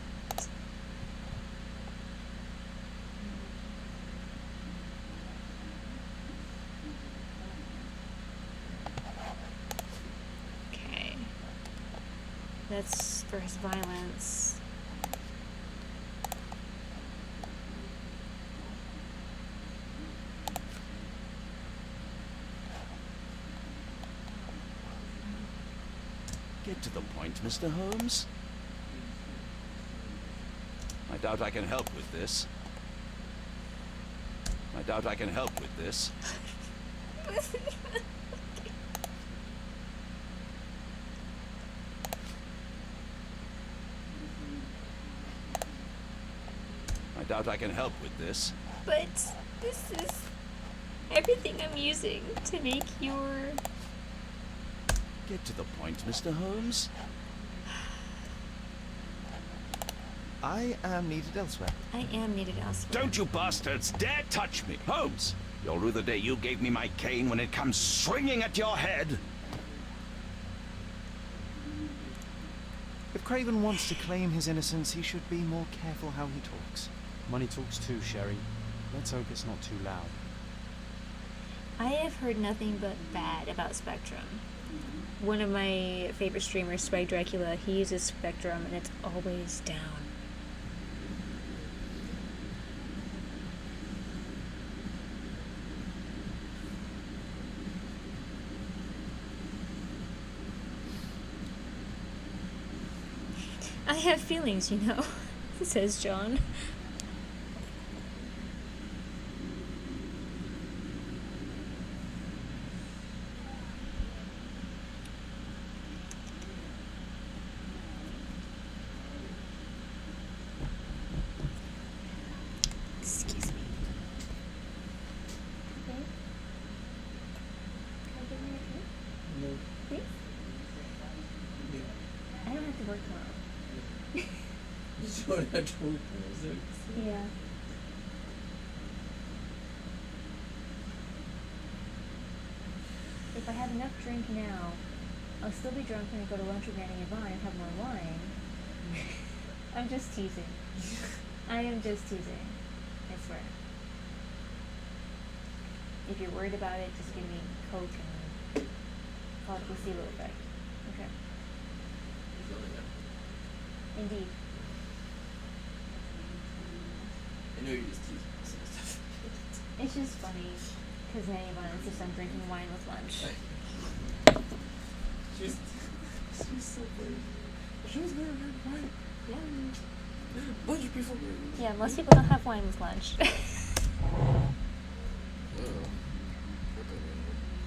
That's for his violence. Get to the point, Mr. Holmes. I doubt I can help with this. I doubt I can help with this. I doubt I can help with this. But this is everything I'm using to make your... Get to the point, Mr. Holmes. I am needed elsewhere. I am needed elsewhere. Don't you bastards dare touch me! Holmes, you'll rue the day you gave me my cane when it comes swinging at your head. If Craven wants to claim his innocence, he should be more careful how he talks. Money talks too, Sherry. Let's hope it's not too loud. I have heard nothing but bad about Spectrum. One of my favorite streamers, Spike Dracula, he uses Spectrum and it's always down. I have feelings, you know, says John. Excuse me. Okay. Can I give you a drink? No. Please? Yeah. I don't have to work tomorrow. You don't have to work tomorrow, Yeah. If I have enough drink now, I'll still be drunk when I go to lunch with Nanny Yvonne and have more wine. I'm just teasing. I am just teasing. I swear. If you're worried about it, just give me Coke and call it the placebo effect. Okay. Indeed. I know you're just teasing us and stuff. It's just funny, because Nanny Yvonne insists on drinking wine with lunch. She's so funny. She's never had wine. Yeah. Lunch before we Yeah, most people don't have wine with lunch.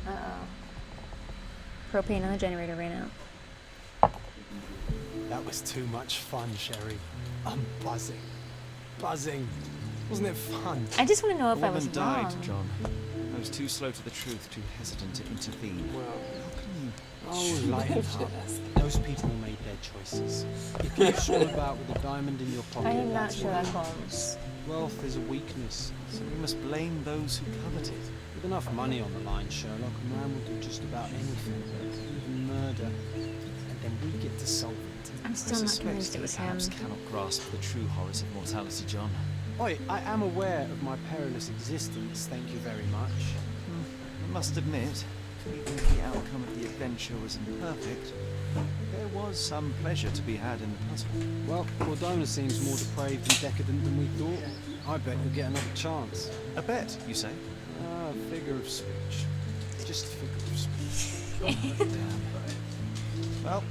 Uh-oh. Propane on the generator ran out. That was too much fun, Sherry. I'm buzzing. Buzzing. Wasn't it fun? I just want to know if The I was woman died, wrong. John. I was too slow to the truth, too hesitant to intervene. Well, How can you... oh, lighten up. Those people made their choices. If you swore about with a diamond in your pocket, I am not that's Sherlock what Holmes. wealth is a weakness. So we must blame those who covet it. With enough money on the line, Sherlock, a man will do just about anything, even murder. And then we get to solve it. I'm I still not suspect convinced that it was we perhaps him. cannot grasp the true horrors of mortality, John. Oi, I am aware of my perilous existence, thank you very much. I must admit, even if the outcome of the adventure was imperfect, there was some pleasure to be had in the puzzle. Well, Cordona seems more depraved and decadent than we thought. I bet you'll get another chance. A bet, you say? Ah, figure of speech. Just figure of speech. Well,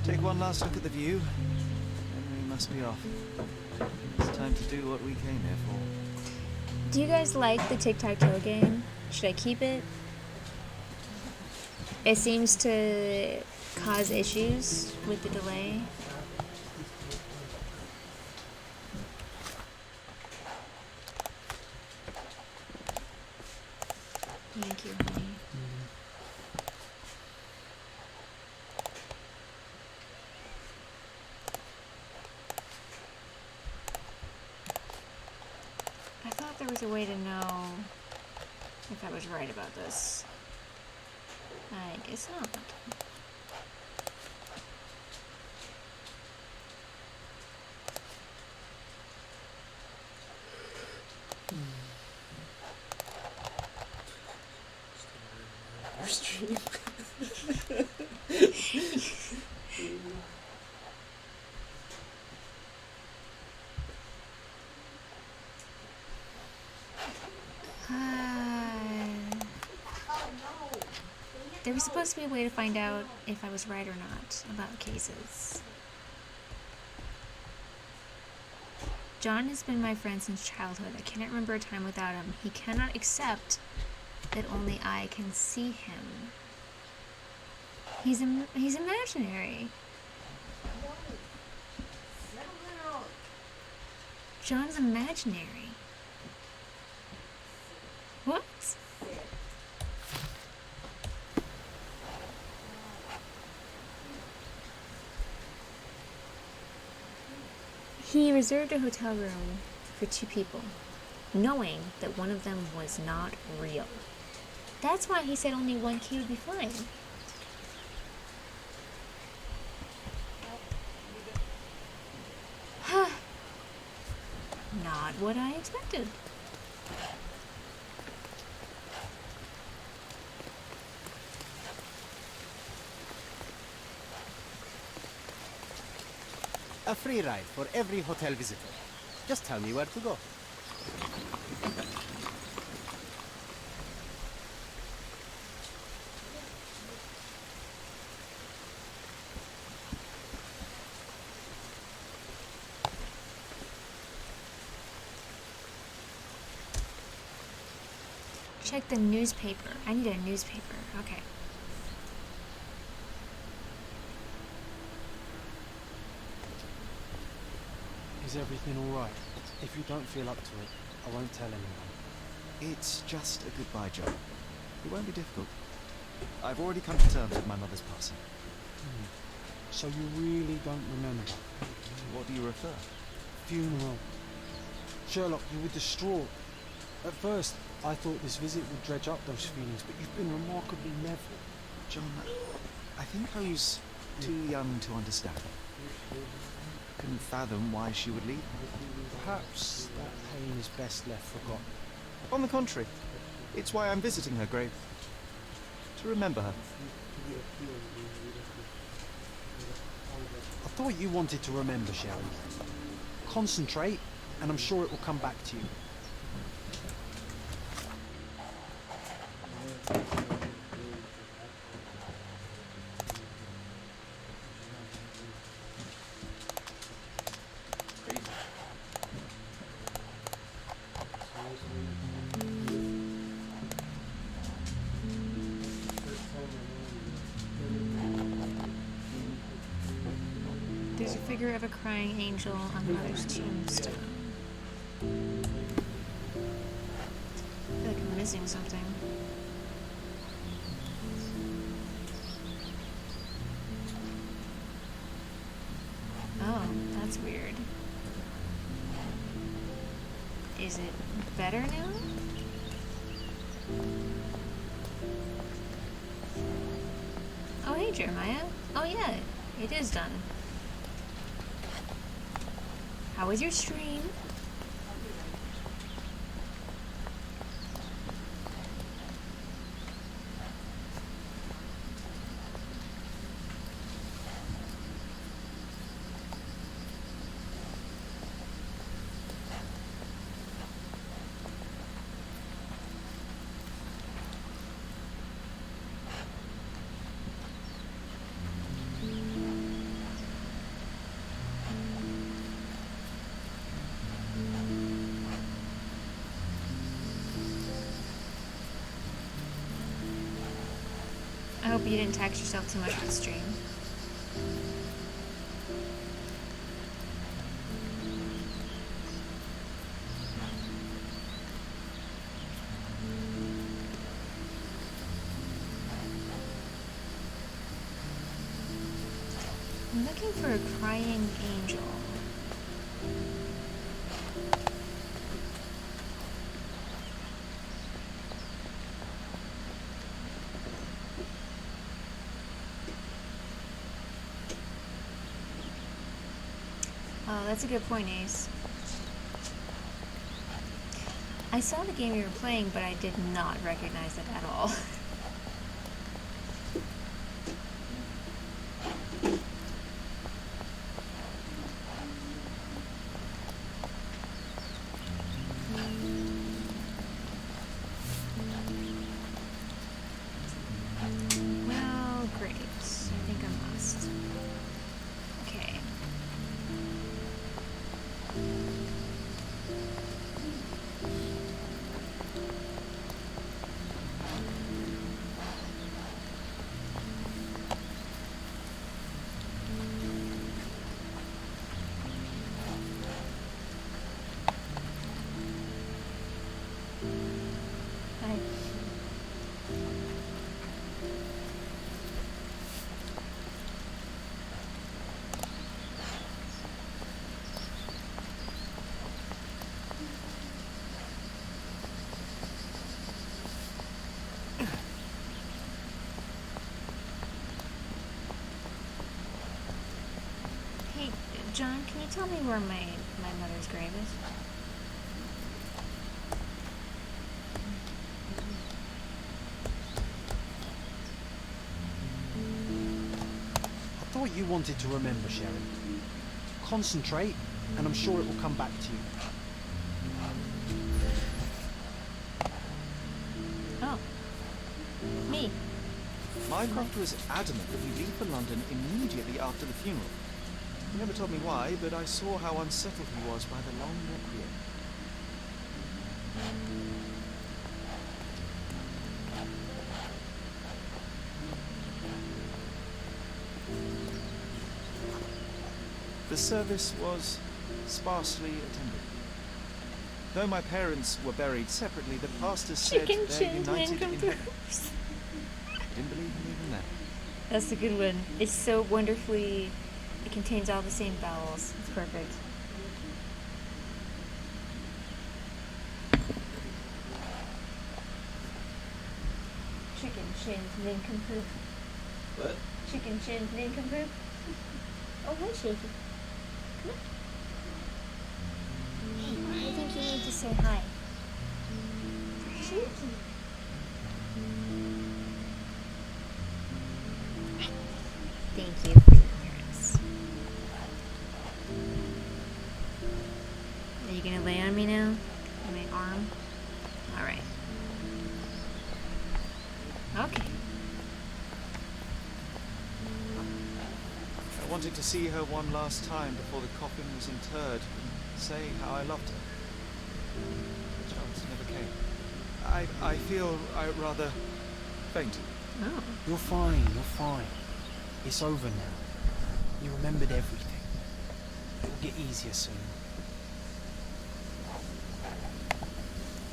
take one last look at the view, then we must be off. It's time to do what we came here for. Do you guys like the tic-tac-toe game? Should I keep it? It seems to cause issues with the delay. Thank you, honey. I thought there was a way to know if I was right about this. I guess not. Our stream. There was supposed to be a way to find out if I was right or not about cases. John has been my friend since childhood. I cannot remember a time without him. He cannot accept that only I can see him. He's imaginary. John's imaginary. What? He reserved a hotel room for 2 people, knowing that one of them was not real. That's why he said only 1 key would be fine. Not what I expected. A free ride for every hotel visitor. Just tell me where to go. Check the newspaper. I need a newspaper. Okay. Is everything alright? If you don't feel up to it, I won't tell anyone. It's just a goodbye job. It won't be difficult. I've already come to terms with my mother's passing. So you really don't remember? What do you refer? Funeral. Sherlock, you were distraught. At first, I thought this visit would dredge up those feelings, but you've been remarkably level. John, I think I was too young to understand. Couldn't fathom why she would leave. Perhaps that pain is best left forgotten. On the contrary, it's why I'm visiting her grave. To remember her. I thought you wanted to remember, Sherry. Concentrate, and I'm sure it will come back to you. There's a figure of a crying angel on Mother's tombstone. I feel like I'm missing something. Oh, that's weird. Is it better now? Oh, hey, Jeremiah. Oh, yeah, it is done. How was your stream? I hope you didn't tax yourself too much with the stream. I'm looking for a crying angel. Oh, that's a good point, Ace. I saw the game you were playing, but I did not recognize it at all. Hi. Hey, John, can you tell me where my mother's grave is? I thought you wanted to remember, Sharon. Concentrate, and I'm sure it will come back to you. Oh. Me. Mycroft was adamant that we leave for London immediately after the funeral. He never told me why, but I saw how unsettled he was by the long requiem. The service was sparsely attended. Though my parents were buried separately, the pastor said Chicken they're chin united in heaven. nincompoops. I didn't believe him even then. That's a good one. It's so wonderfully... It contains all the same vowels. It's perfect. Chicken chin nincompoop. What? Chicken chin nincompoop. Oh, hi, Shaky. Come on. Hey, I think you need to say hi. Shaky. Thank you for your appearance. Are you gonna lay on me now? On my arm? Alright. Okay. I wanted to see her one last time before the coffin was interred and say how I loved her. The chance never came. I feel rather faint. Oh. You're fine, you're fine. It's over now. You remembered everything. It'll get easier soon.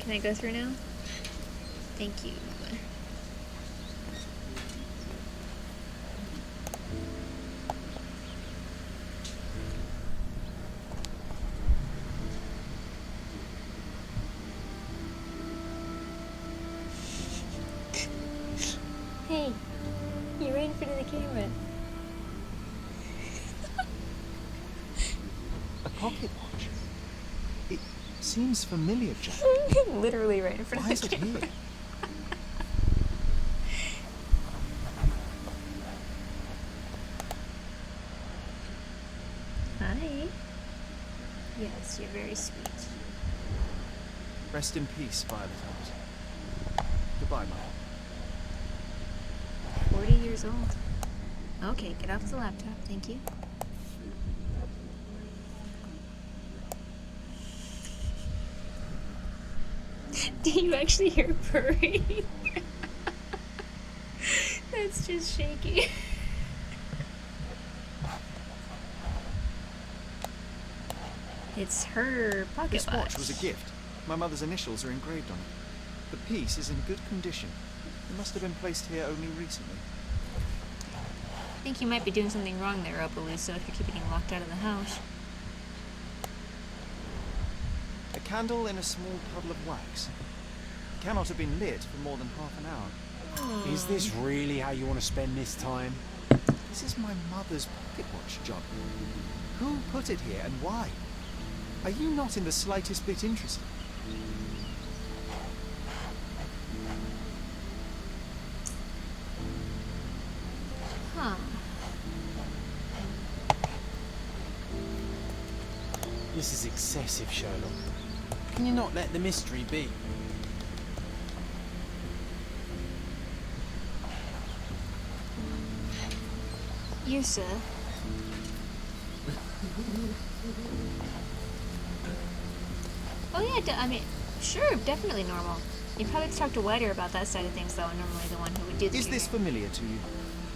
Can I go through now? Thank you. Hey, you're right in front of the camera. A pocket watch? It seems familiar, Jack. Literally right in front Why of is the it camera. here? Hi. Yes, you're very sweet. Rest in peace, Violet Heart. Goodbye, Mum. 40 years old. Okay, get off the laptop, thank you. Do you actually hear purring? That's just shaky. It's her pocket This watch watch. was a gift. My mother's initials are engraved on it. The piece is in good condition. It must have been placed here only recently. I think you might be doing something wrong there, Opaluso, if you're keeping him locked out of the house. A candle in a small puddle of wax. It cannot have been lit for more than half an hour. Is this really how you want to spend this time? This is my mother's pocket watch, John. Who put it here and why? Are you not in the slightest bit interested? Huh. This is excessive, Sherlock. Can you not let the mystery be? You, sir. Oh yeah, I mean, sure, definitely normal. You'd probably talk to Whiter about that side of things, though, normally the one who would do the Is this tutoring. familiar to you?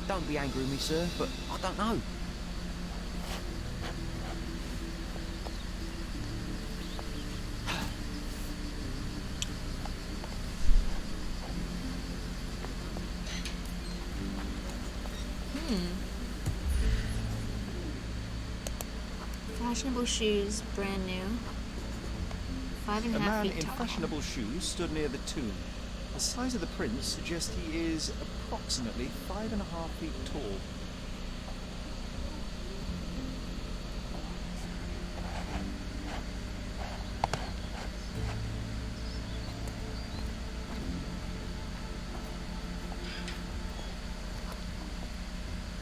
Don't be angry with me, sir, but I don't know. Fashionable shoes, brand new. 5.5 A man feet in tall. fashionable shoes stood near the tomb. The size of the prints suggests he is approximately 5.5 feet tall.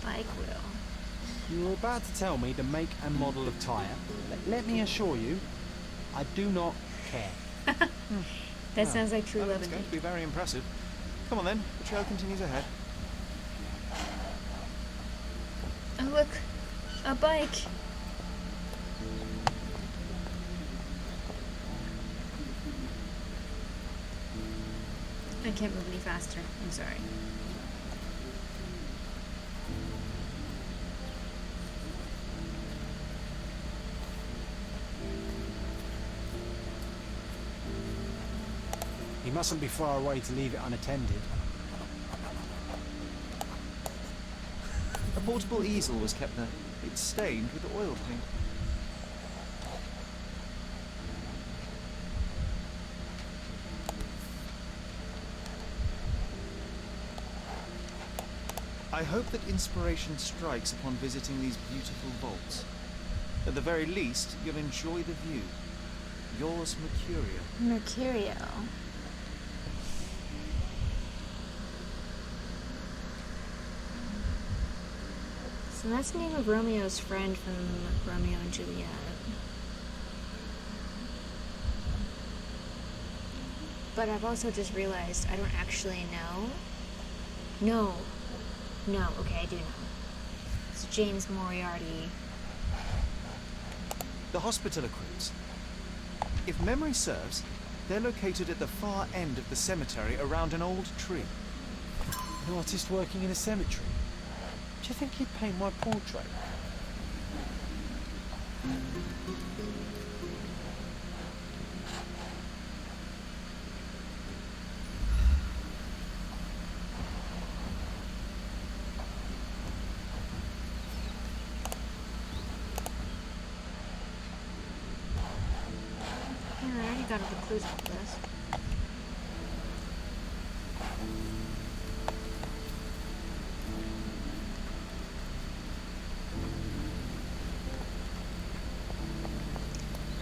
Bike wheel. You were about to tell me the make and model of tyre. Let me assure you, I do not care. That sounds like true love It's going indeed. to be very impressive. Come on then, the trail continues ahead. Oh look, a bike. I can't move any faster. I'm sorry. He mustn't be far away to leave it unattended. A portable easel was kept there. It's stained with oil paint. I hope that inspiration strikes upon visiting these beautiful vaults. At the very least, you'll enjoy the view. Yours, Mercurio. Mercurio. So that's the name of Romeo's friend from Romeo and Juliet. But I've also just realized I don't actually know. No, okay, I do know. It's James Moriarty. The Hospitaller Crypts. If memory serves, they're located at the far end of the cemetery around an old tree. An artist working in a cemetery. Do you think he'd paint my portrait? Yeah, I already got all the clues for this.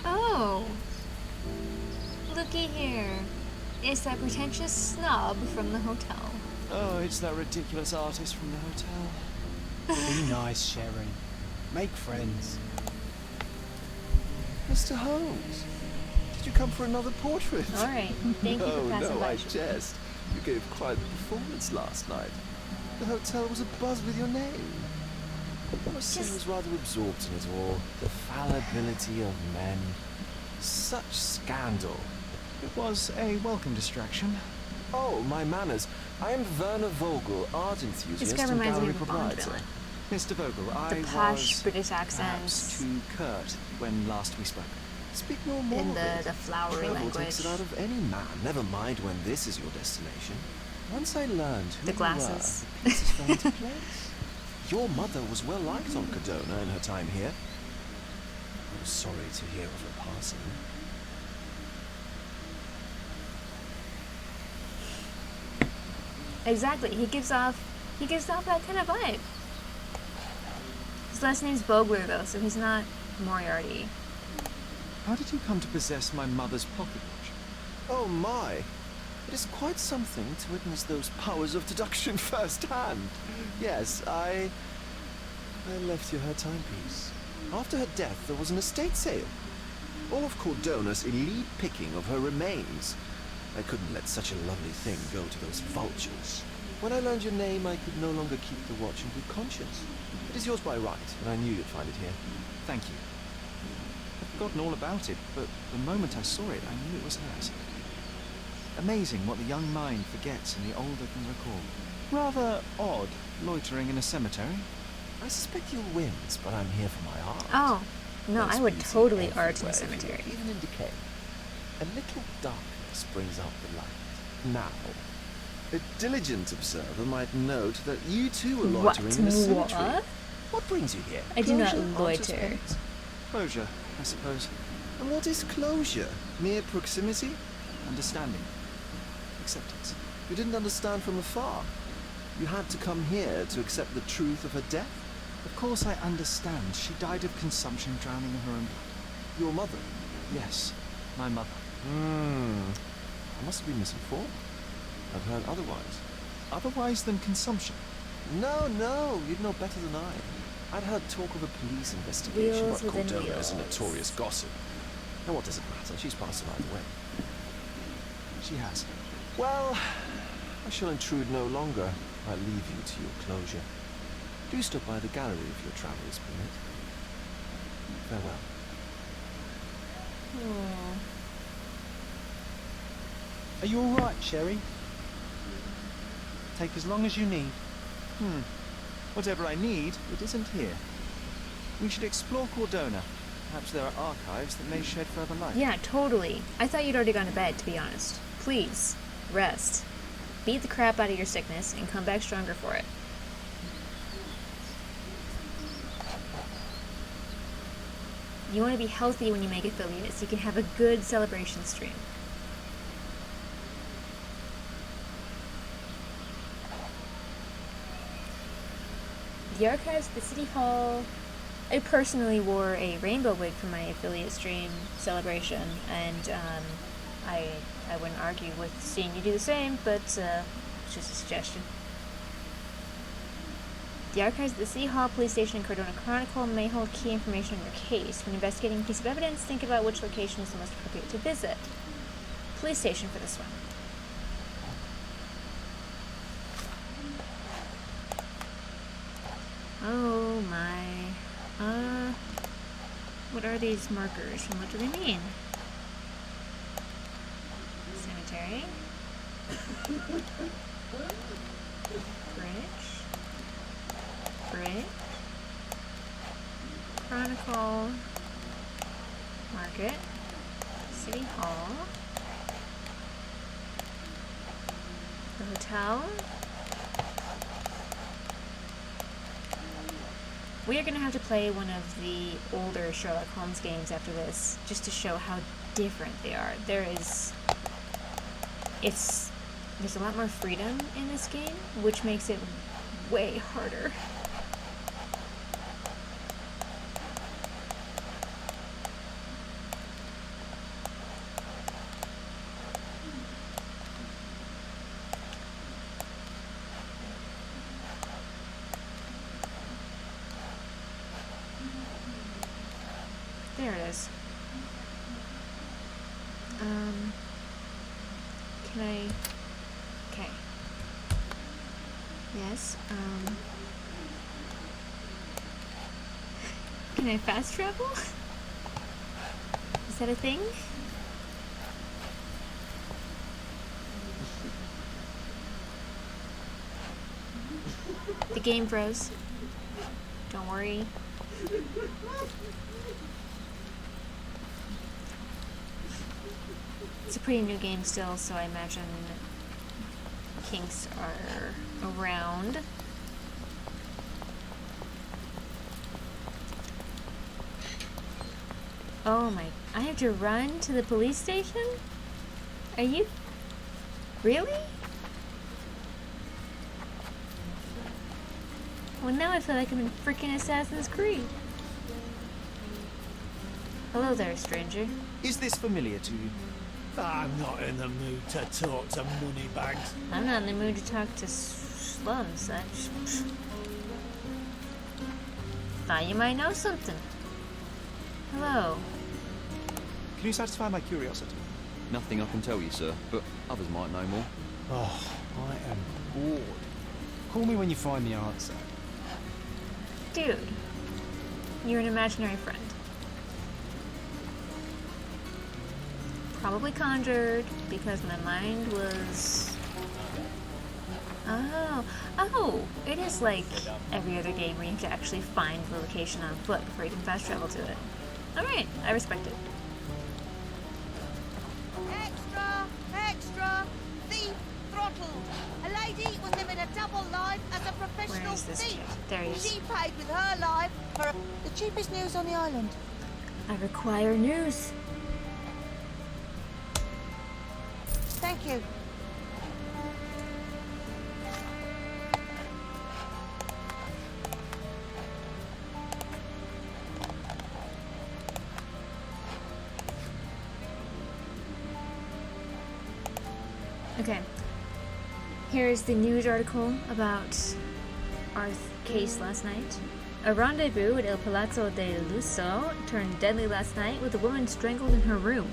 Oh! Looky here. It's that pretentious snob from the hotel. Oh, it's that ridiculous artist from the hotel. Be nice, Sharon. Make friends. Mr. Holmes, did you come for another portrait? Alright, thank you for passing No, by. I jest. You gave quite the performance last night. The hotel was abuzz with your name. I must say I was rather absorbed in it all. The fallibility of men. Such scandal. It was a welcome distraction. Oh, my manners. I am Werner Vogel, art enthusiast This guy and reminds me gallery of a Bond proprietor. villain. Mr. Vogel, I The posh was British perhaps accents too curt when last we spoke. Speak no more in of it. the flowery Travel language. takes it out of any man, never mind when this is your destination. Once I learned who The you glasses. were, the pieces fell into place. Your mother was well liked on Cadona in her time here. I was sorry to hear of her passing. Exactly. He gives off that kind of vibe. His last name's Vogler though, so he's not Moriarty. How did you come to possess my mother's pocket watch? Oh my! It is quite something to witness those powers of deduction firsthand. Yes, I left you her timepiece. After her death, there was an estate sale. All of Cordona's elite picking of her remains. I couldn't let such a lovely thing go to those vultures. When I learned your name, I could no longer keep the watch in good conscience. It is yours by right, and I knew you'd find it here. Thank you. I've forgotten all about it, but the moment I saw it, I knew it was hers. Amazing what the young mind forgets and the older can recall. Rather odd, loitering in a cemetery. I suspect you'll win, but I'm here for my art. Oh, no, There's I would beauty totally art in a everywhere cemetery. here, even in decay. A little darkness brings out the light. Now, a diligent observer might note that you two are loitering in a cemetery. What? What brings you here? I do not Closure, art, loiter. suspense? Closure, I suppose. And what is closure? Mere proximity? Understanding. Acceptance. You didn't understand from afar. You had to come here to accept the truth of her death. Of course I understand. She died of consumption, drowning in her own blood. Your mother? Yes, my mother. I must have been misinformed. I've heard otherwise. Otherwise than consumption? No, you'd know better than I. I'd heard talk of a police investigation, Wheels but within Cordona is a wheels. notorious gossip. Now what does it matter? She's passed it either way. She has. Well, I shall intrude no longer. I leave you to your closure. Do stop by the gallery if your travels permit. Farewell. Are you all right, Sherry? Take as long as you need. Whatever I need, it isn't here. We should explore Cordona. Perhaps there are archives that may shed further light. Yeah, totally. I thought you'd already gone to bed, to be honest. Please, rest. Beat the crap out of your sickness and come back stronger for it. You want to be healthy when you make affiliates, so you can have a good celebration stream. The archives at the City Hall. I personally wore a rainbow wig for my affiliate stream celebration, and I wouldn't argue with seeing you do the same, but it's just a suggestion. The archives at the City Hall, Police Station, and Cordona Chronicle may hold key information on your case. When investigating a piece of evidence, think about which location is the most appropriate to visit. Police Station for this one. Oh my. What are these markers and what do they mean? Cemetery. Bridge. Chronicle. Market. City Hall. The hotel. We are going to have to play one of the older Sherlock Holmes games after this, just to show how different they are. There's a lot more freedom in this game, which makes it way harder. There it is. Can I... Okay. Yes, Can I fast travel? Is that a thing? The game froze. Don't worry. It's a pretty new game still, so I imagine kinks are around. Oh my, I have to run to the police station? Are you... Really? Well, now I feel like I'm in freaking Assassin's Creed. Hello there, stranger. Is this familiar to you? I'm not in the mood to talk to moneybags. I'm not in the mood to talk to slum such. Thought you might know something. Hello. Can you satisfy my curiosity? Nothing I can tell you, sir, but others might know more. Oh, I am bored. Call me when you find the answer. Dude, you're an imaginary friend. probably conjured because my mind was... Oh, it is like every other game where you have to actually find the location on foot before you can fast travel to it. Alright, I respect it. Extra! Extra! Thief throttled! A lady was living a double life as a professional Where is this thief. kid? There he is. She paid with her life for the cheapest news on the island. I require news. Thank you. Okay. Here's the news article about our case last night. A rendezvous at El Palazzo de Lusso turned deadly last night with a woman strangled in her room.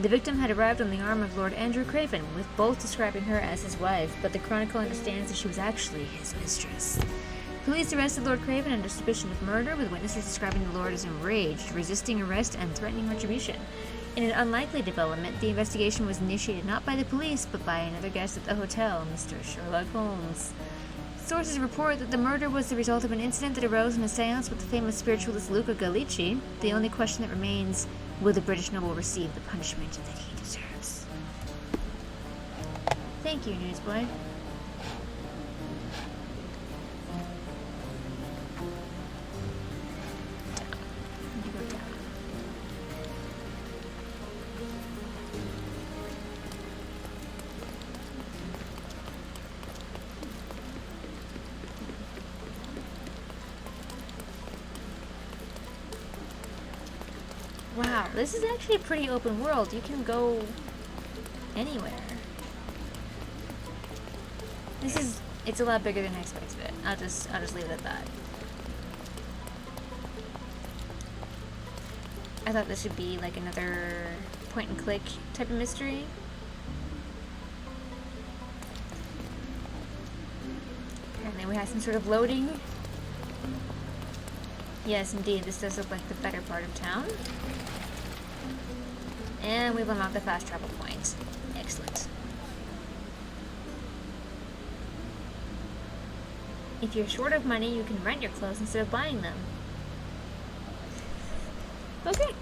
The victim had arrived on the arm of Lord Andrew Craven, with both describing her as his wife, but the Chronicle understands that she was actually his mistress. Police arrested Lord Craven under suspicion of murder, with witnesses describing the Lord as enraged, resisting arrest, and threatening retribution. In an unlikely development, the investigation was initiated not by the police, but by another guest at the hotel, Mr. Sherlock Holmes. Sources report that the murder was the result of an incident that arose in a seance with the famous spiritualist Luca Gallici. The only question that remains, will the British noble receive the punishment that he deserves? Thank you, newsboy. Wow, this is actually a pretty open world. You can go anywhere. It's a lot bigger than I expected it. I'll just leave it at that. I thought this would be like another point and click type of mystery. Apparently we have some sort of loading. Yes, indeed, this does look like the better part of town. And we've unlocked the fast travel point. Excellent. If you're short of money, you can rent your clothes instead of buying them. Okay.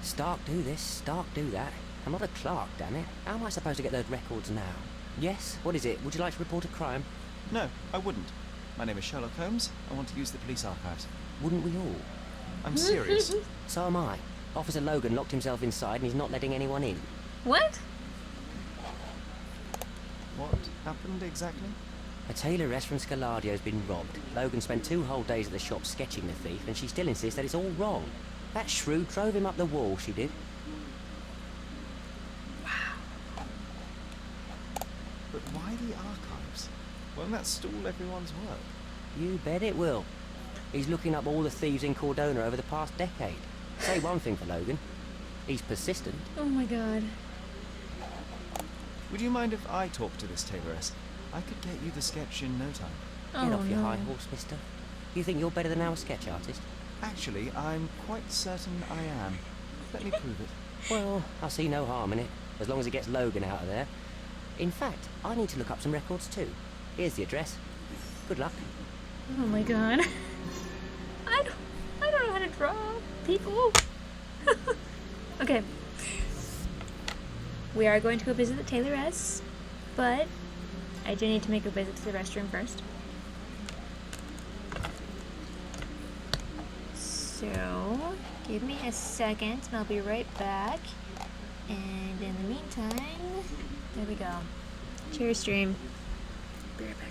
Stark do this, Stark do that. I'm not a clerk, damn it. How am I supposed to get those records now? Yes? What is it? Would you like to report a crime? No, I wouldn't. My name is Sherlock Holmes. I want to use the police archives. Wouldn't we all? I'm serious. So am I. Officer Logan locked himself inside and he's not letting anyone in. What? What happened exactly? A tailoress from Scaladio's been robbed. Logan spent 2 whole days at the shop sketching the thief, and she still insists that it's all wrong. That shrew drove him up the wall, she did. But why the archives? Won't that stall everyone's work? You bet it will. He's looking up all the thieves in Cordona over the past decade. Say one thing for Logan. He's persistent. Oh my god. Would you mind if I talk to this tailoress? I could get you the sketch in no time. Get off your high horse, mister. You think you're better than our sketch artist? Actually, I'm quite certain I am. Let me prove it. Well, I see no harm in it, as long as it gets Logan out of there. In fact, I need to look up some records too. Here's the address. Good luck. Oh my god. I don't know how to draw people. Okay. We are going to go visit the tailoress, but I do need to make a visit to the restroom first. So, give me a second and I'll be right back. And in the meantime, there we go. Cheers, stream. Be right back.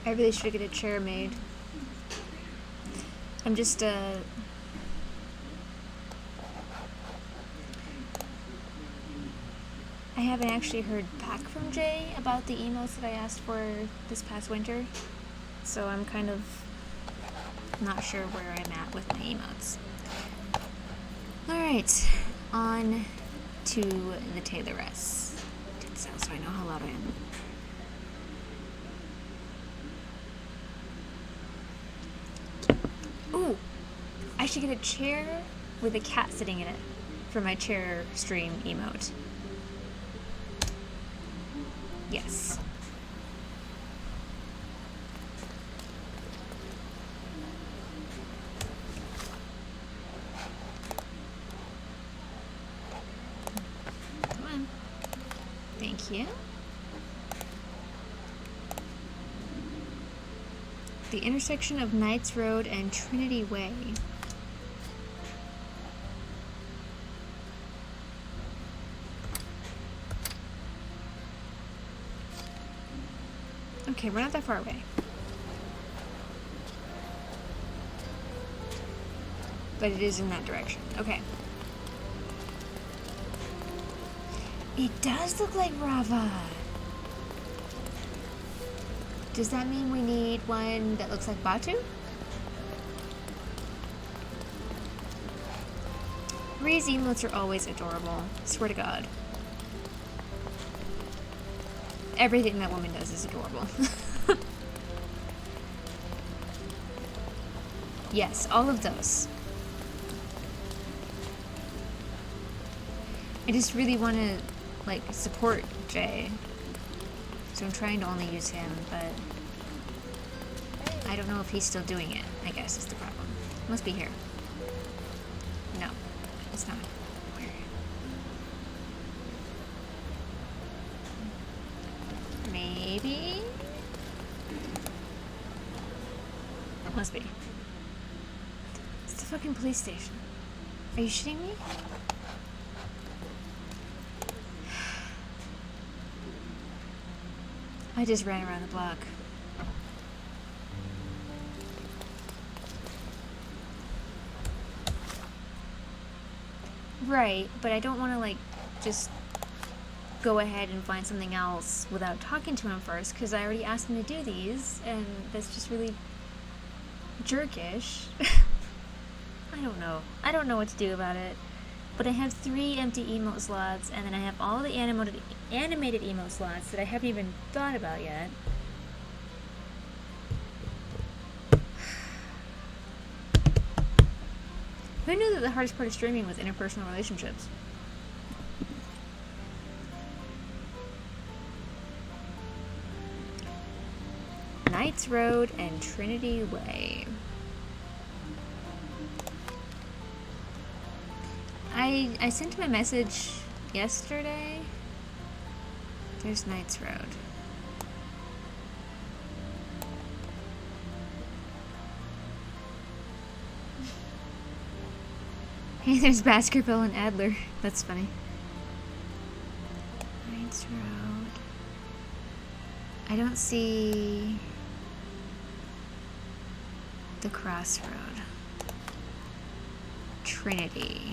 I really should get a chair made. I'm just, I haven't actually heard back from Jay about the emails that I asked for this past winter, so I'm kind of not sure where I'm at with my emotes. Alright, on to the Tayloress. Did so I know how loud I am. Ooh, I should get a chair with a cat sitting in it for my chair stream emote. Yes. Come on. Thank you. The intersection of Knights Road and Trinity Way. Okay, we're not that far away. But it is in that direction. Okay. It does look like Rava. Does that mean we need one that looks like Batu? Ree's emotes are always adorable. Swear to God. Everything that woman does is adorable. Yes, all of those. I just really want to, like, support Jay. So I'm trying to only use him, but I don't know if he's still doing it, I guess is the problem. Must be here. No, it's not. Where? Maybe? Must be. It's the fucking police station. Are you shitting me? I just ran around the block. Right, but I don't want to, like, just go ahead and find something else without talking to him first, because I already asked him to do these, and that's just really jerkish. I don't know. I don't know what to do about it. But I have 3 empty emote slots, and then I have all the animated emote slots that I haven't even thought about yet. Who knew that the hardest part of streaming was interpersonal relationships? Knights Road and Trinity Way. I sent him a message yesterday. There's Knights Road. Hey, there's Baskerville and Adler. That's funny. Knights Road. I don't see the crossroad. Trinity.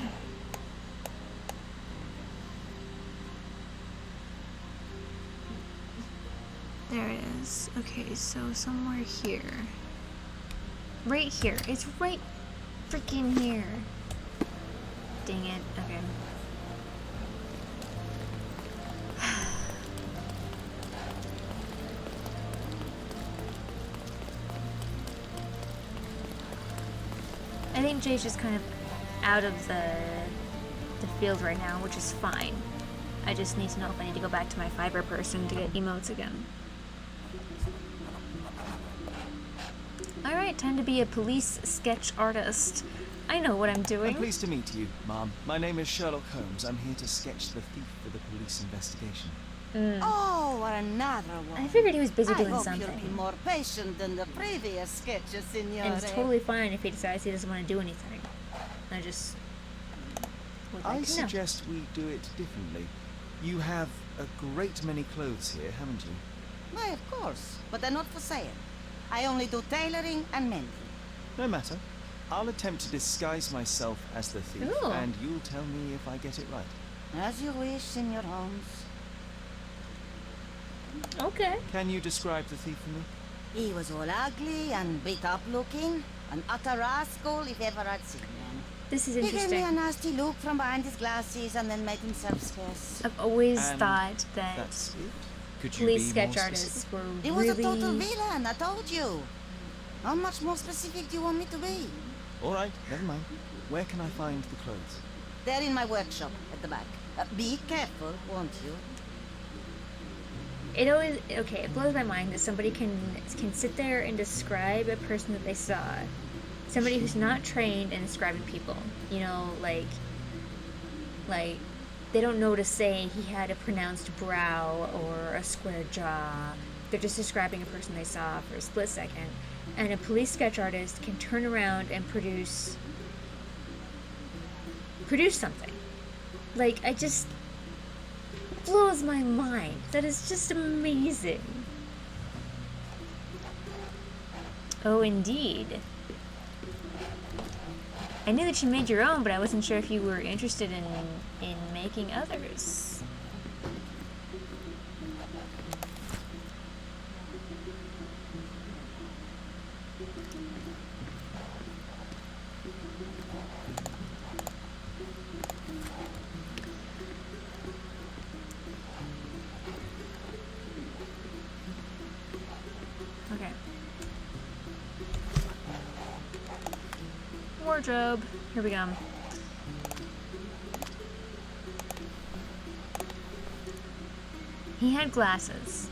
There it is. Okay, so somewhere here. Right here. It's right freaking here. Dang it. Okay. think Jay's just kind of out of the field right now, which is fine. I just need to know if I need to go back to my Fiverr person to get emotes again. Alright, time to be a police sketch artist. I know what I'm doing. I'm pleased to meet you, Ma'am. My name is Sherlock Holmes. I'm here to sketch the thief for the police investigation. Oh, another one. I figured he was busy doing I hope something. You'll be more patient than the previous sketches, Signore. And it's totally fine if he decides he doesn't want to do anything. I just would like I to know. suggest we do it differently. You have a great many clothes here, haven't you? Why, of course, but they're not for sale. I only do tailoring and mending. No matter. I'll attempt to disguise myself as the thief, Ooh. and you'll tell me if I get it right. As you wish, Signor Holmes. Okay. Can you describe the thief for me? He was all ugly and beat up looking. An utter rascal if ever I'd seen one. This is He gave me a interesting. nasty look from behind his glasses and then made himself scarce. I've always And thought that that's it? Could you police be sketch more artists specific? were He was really... a total villain, I told you. How much more specific do you want me to be? All right, never mind. Where can I find the clothes? They're in my workshop at the back. Be careful, won't you? It always... Okay, it blows my mind that somebody can sit there and describe a person that they saw. Somebody who's not trained in describing people. You know, like, they don't know to say he had a pronounced brow or a square jaw. They're just describing a person they saw for a split second. And a police sketch artist can turn around and produce something. Like, I just... blows my mind. That is just amazing. Oh, indeed. I knew that you made your own, but I wasn't sure if you were interested in making others. Okay. Wardrobe. Here we go. He had glasses.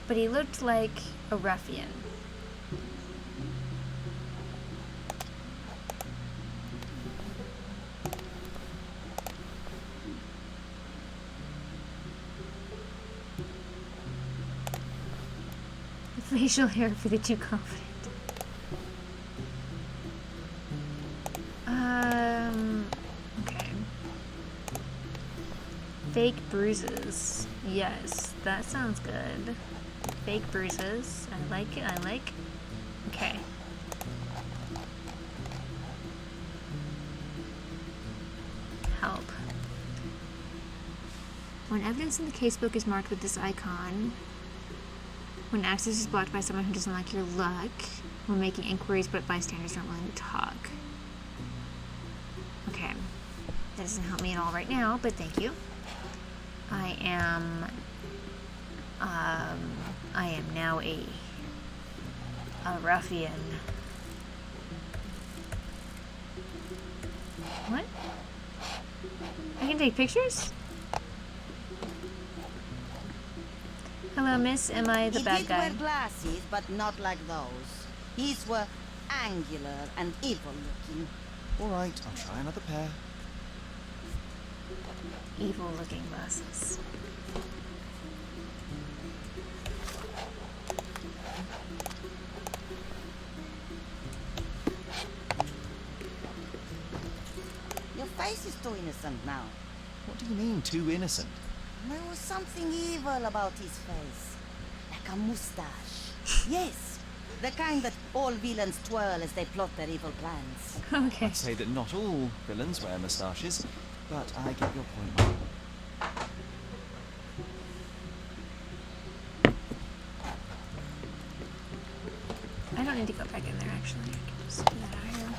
But he looked like a ruffian. The facial hair for the too confident. Okay. Fake bruises. Yes, that sounds good. Fake bruises. I like it, I like. Okay. Help. When evidence in the casebook is marked with this icon, when access is blocked by someone who doesn't like your luck, when making inquiries but bystanders aren't willing to talk. Okay. That doesn't help me at all right now, but thank you. I am now a ruffian. What? I can take pictures? Hello, miss. Am I the bad guy? He did wear glasses, but not like those. His were angular and evil-looking. All right, I'll try another pair. Evil-looking glasses. Your face is too innocent now. What do you mean, too innocent? There was something evil about his face. Like a mustache. Yes, the kind that all villains twirl as they plot their evil plans. Okay. I'd say that not all villains wear moustaches, but I get your point, Mom. I don't need to go back in there, actually. I can just do that out here.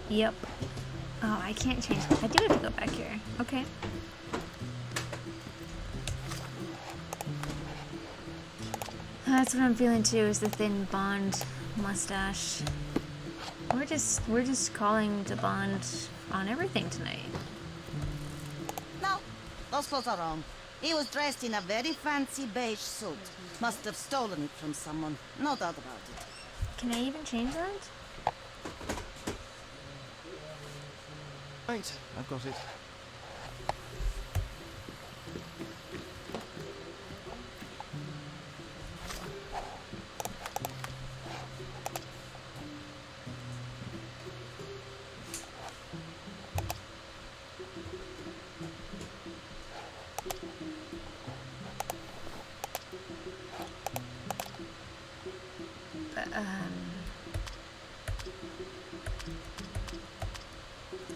Yep. Oh, I can't change that. I do have to go back here. Okay. That's what I'm feeling too, is the thin Bond mustache. We're just calling to Bond on everything tonight. No, those clothes are wrong. He was dressed in a very fancy beige suit. Must have stolen it from someone. No doubt about it. Can I even change that? Right, I've got it.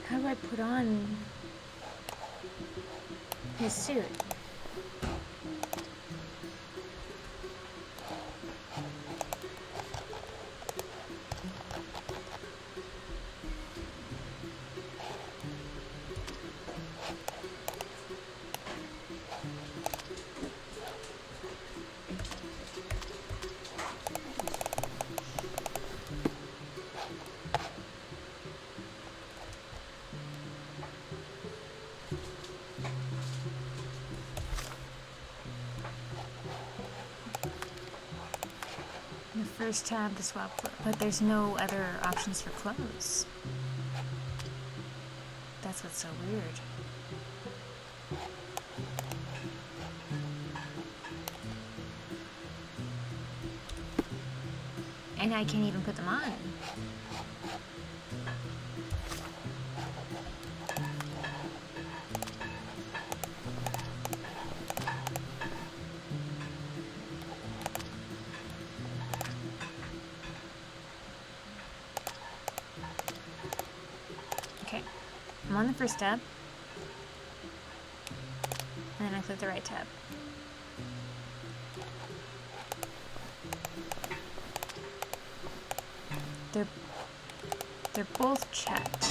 How do I put on his suit? First tab to swap, but there's no other options for clothes. That's what's so weird. And I can't even put them on. I'm on the first tab, and then I click the right tab. They're both checked.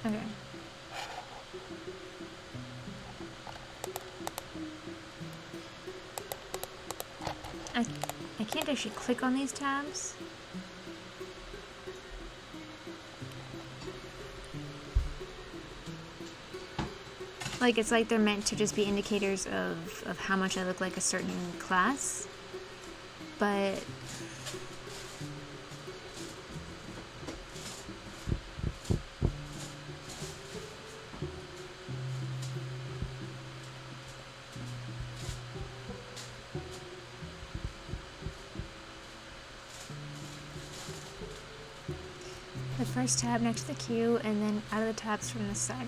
Okay. I can't actually click on these tabs. Like, it's like they're meant to just be indicators of how much I look like a certain class. But the first tab next to the queue, and then out of the tabs from the sidebar.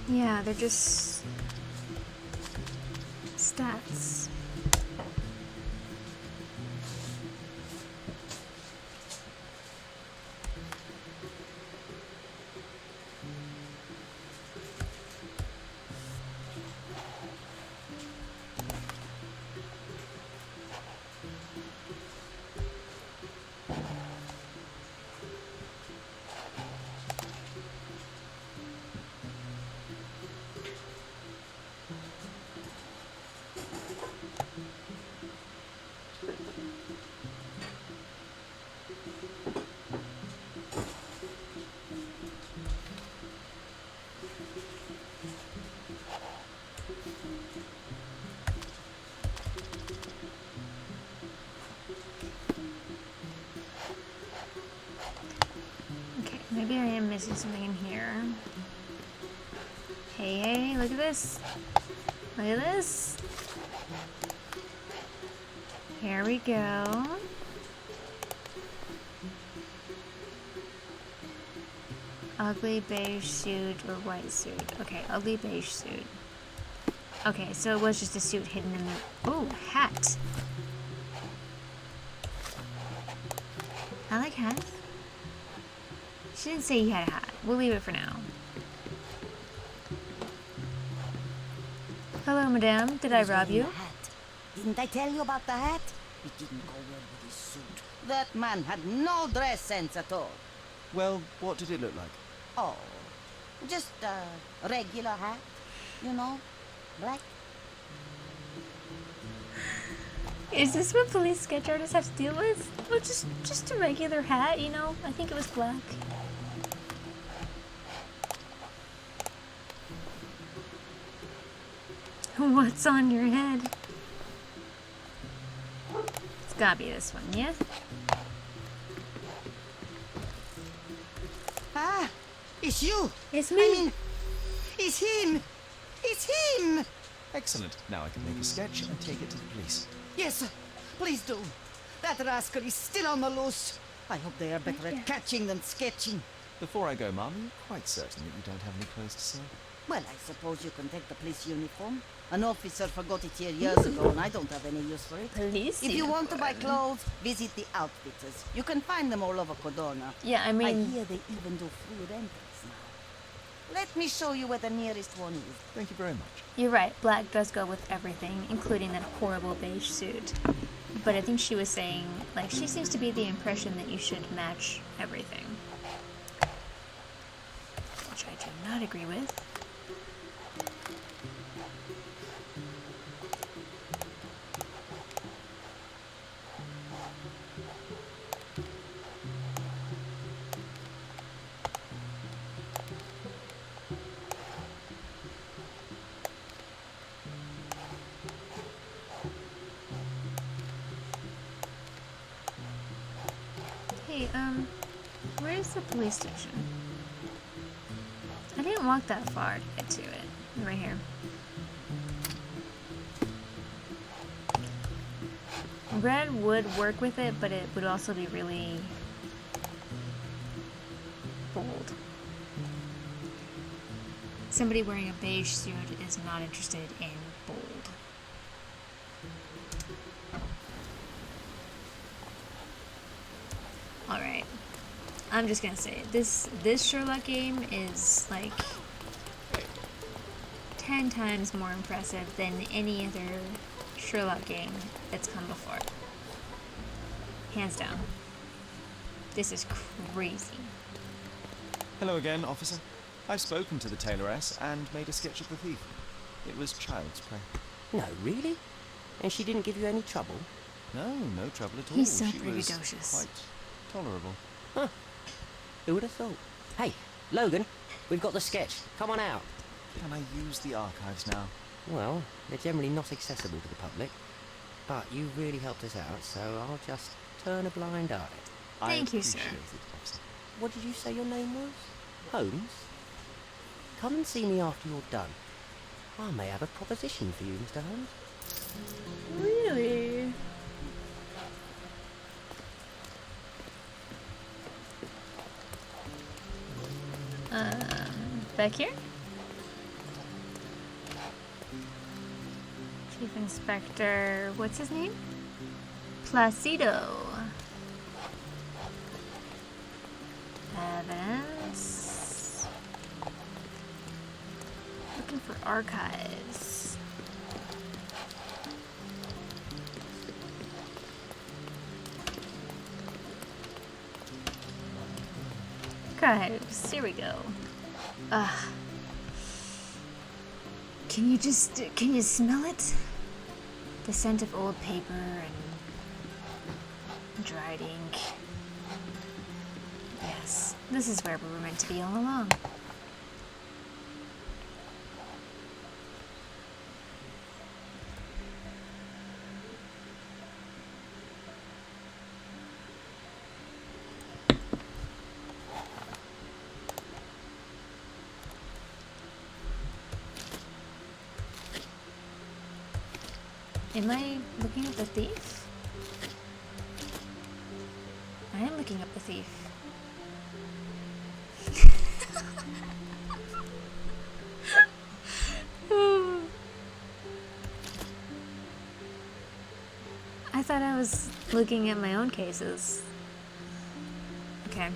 Yeah, they're just stats. Maybe I am missing something in here. Hey, look at this. Look at this. Here we go. Ugly beige suit or white suit. Okay, ugly beige suit. Okay, so it was just a suit hidden in the... Oh, hat. I like hats. She didn't say he had a hat. We'll leave it for now. Hello, madame. Did I rob you? Didn't I tell you about the hat? It didn't go well with his suit. That man had no dress sense at all. Well, what did it look like? Oh, just a regular hat, you know, black. Is this what police sketch artists have to deal with? Well, just a regular hat, you know? I think it was black. What's on your head? It's gotta be this one, yeah? Ah, it's you. It's me. I mean, it's him. It's him. Excellent. Now I can make a sketch and take it to the police. Yes, please do. That rascal is still on the loose. I hope they are better at catching than sketching. Before I go, Mum, are you quite certain that you don't have any clothes to sell? Well, I suppose you can take the police uniform. An officer forgot it here years ago, and I don't have any use for it. Police If you want to buy uniform. clothes, visit the outfitters. You can find them all over Codorna. Yeah, I mean... I hear they even do free rentals now. Let me show you where the nearest one is. Thank you very much. You're right, black does go with everything, including that horrible beige suit. But I think she was saying, like, she seems to be the impression that you should match everything. Which I do not agree with. Hey, where's the police station? I didn't walk that far to get to it. Right here. Red would work with it, but it would also be really bold. Somebody wearing a beige suit is not interested in bold. Alright. I'm just gonna say, this Sherlock game is like 10 times more impressive than any other Sherlock game that's come before. Hands down. This is crazy. Hello again, officer. I've spoken to the tailoress and made a sketch of the thief. It was child's play. No, really? And she didn't give you any trouble? No, no trouble at all. He's so She was braggadocious. quite tolerable. Huh. Who would have thought? Hey, Logan, we've got the sketch. Come on out. Can I use the archives now? Well, they're generally not accessible to the public. But you really helped us out, so I'll just turn a blind eye. Thank you, sir. What did you say your name was? Holmes? Come and see me after you're done. I may have a proposition for you, Mr. Holmes. Really? Back here? Chief Inspector, what's his name? Placido. Evidence. Looking for archives. Archives. Here we go. Can you smell it? The scent of old paper and dried ink. Yes, this is where we were meant to be all along. Am I looking up the thief? I am looking up the thief. thought I was looking at my own cases. Okay.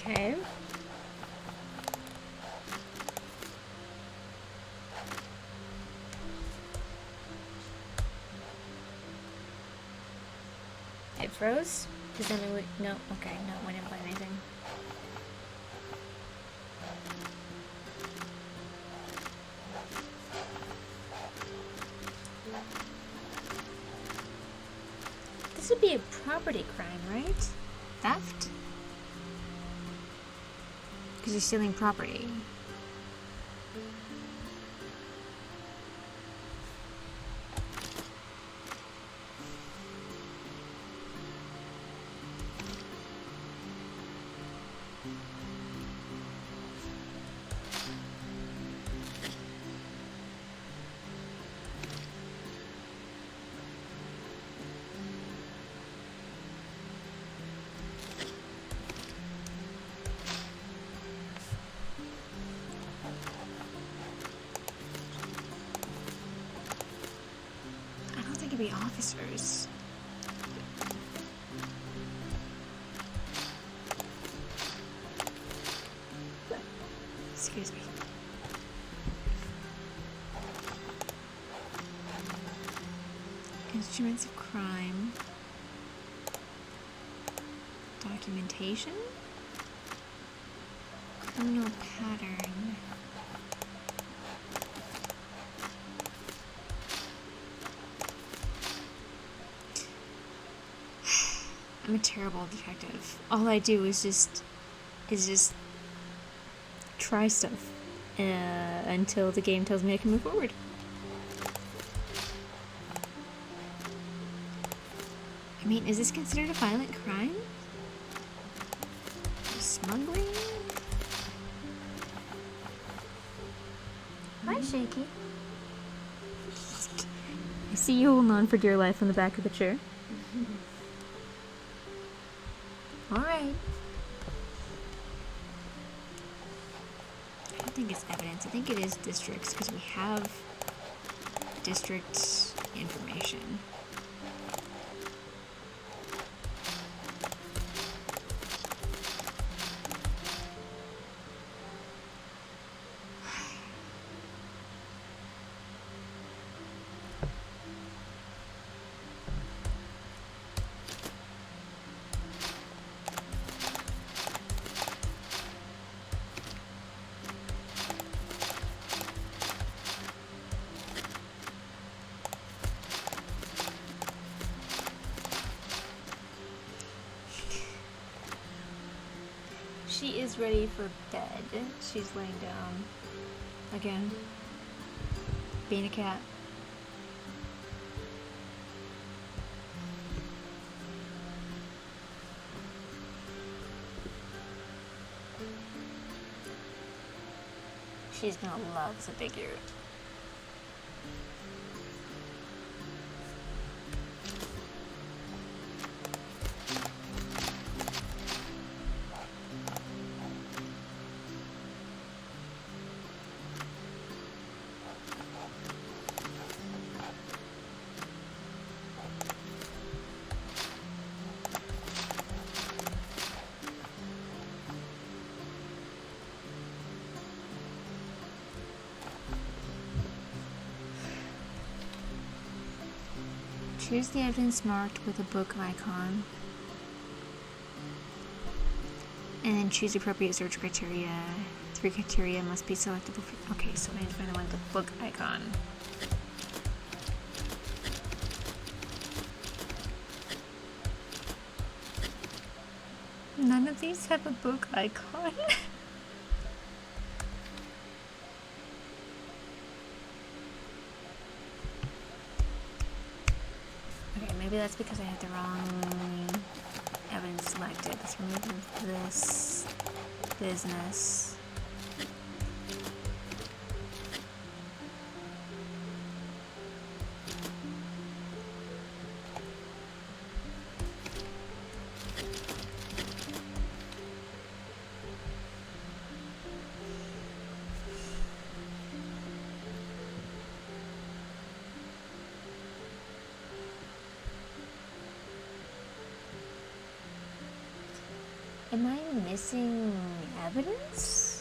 Okay. It froze? Because then it would. No, okay, no, it wouldn't play anything. This would be a property crime, right? Theft? Because you're stealing property. Be officers. Excuse me. Instruments of crime. Documentation. Criminal pattern. I'm a terrible detective. All I do is just try stuff until the game tells me I can move forward. I mean, is this considered a violent crime? Smuggling? Hi, Shaky. I see you holding on for dear life on the back of the chair. Alright. I don't think it's evidence. I think it is districts, because we have district information. She is ready for bed. She's laying down. Again. Being a cat. She's gonna love the figure. Choose the evidence marked with a book icon. And then choose appropriate search criteria. 3 criteria must be selectable for. Okay, so I need to find the one with the book icon. None of these have a book icon. maybe that's because I had the wrong evidence selected. Let's remove this business. Am I missing evidence?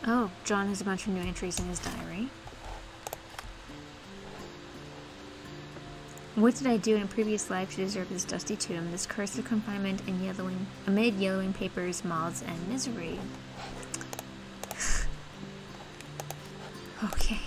Oh, John has a bunch of new entries in his diary. What did I do in a previous life to deserve this dusty tomb, this curse of confinement and yellowing, amid yellowing papers, moths, and misery? Okay.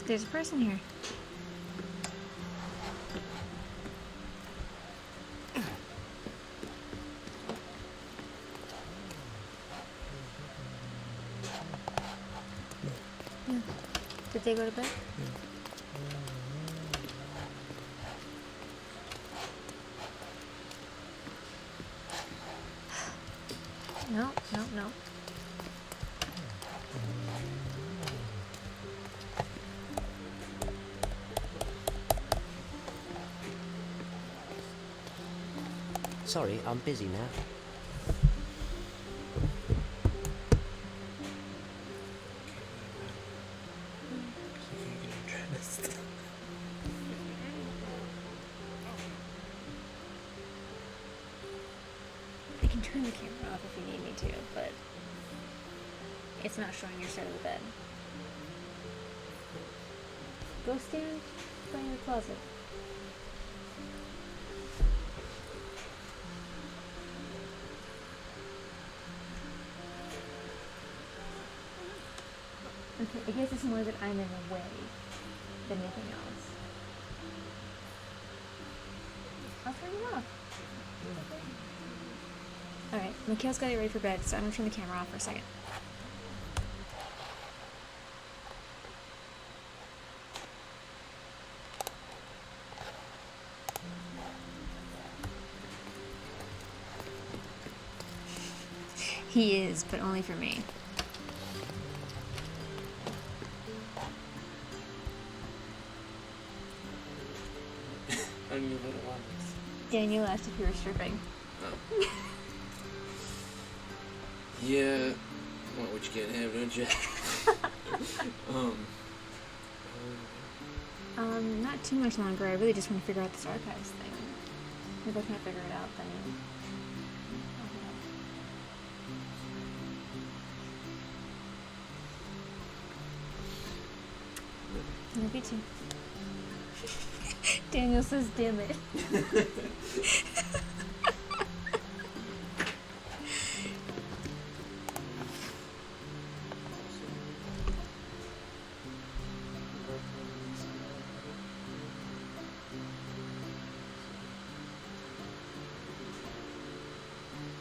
There's a person here. Yeah. Did they go to bed? No, no, no. Sorry, I'm busy now. I can turn the camera off if you need me to, but it's not showing your side of the bed. Go stand, play in the closet. Okay, I guess it's more that I'm in the way than anything else. I'll turn it off. Alright, Mikhail's got it ready for bed, so I'm gonna turn the camera off for a second. He is, but only for me. Daniel asked if you were stripping. Oh. Yeah. Want what you can't have, don't you? Not too much longer. I really just want to figure out this archives thing. If I can't figure it out, then love you too. Daniel says, damn it.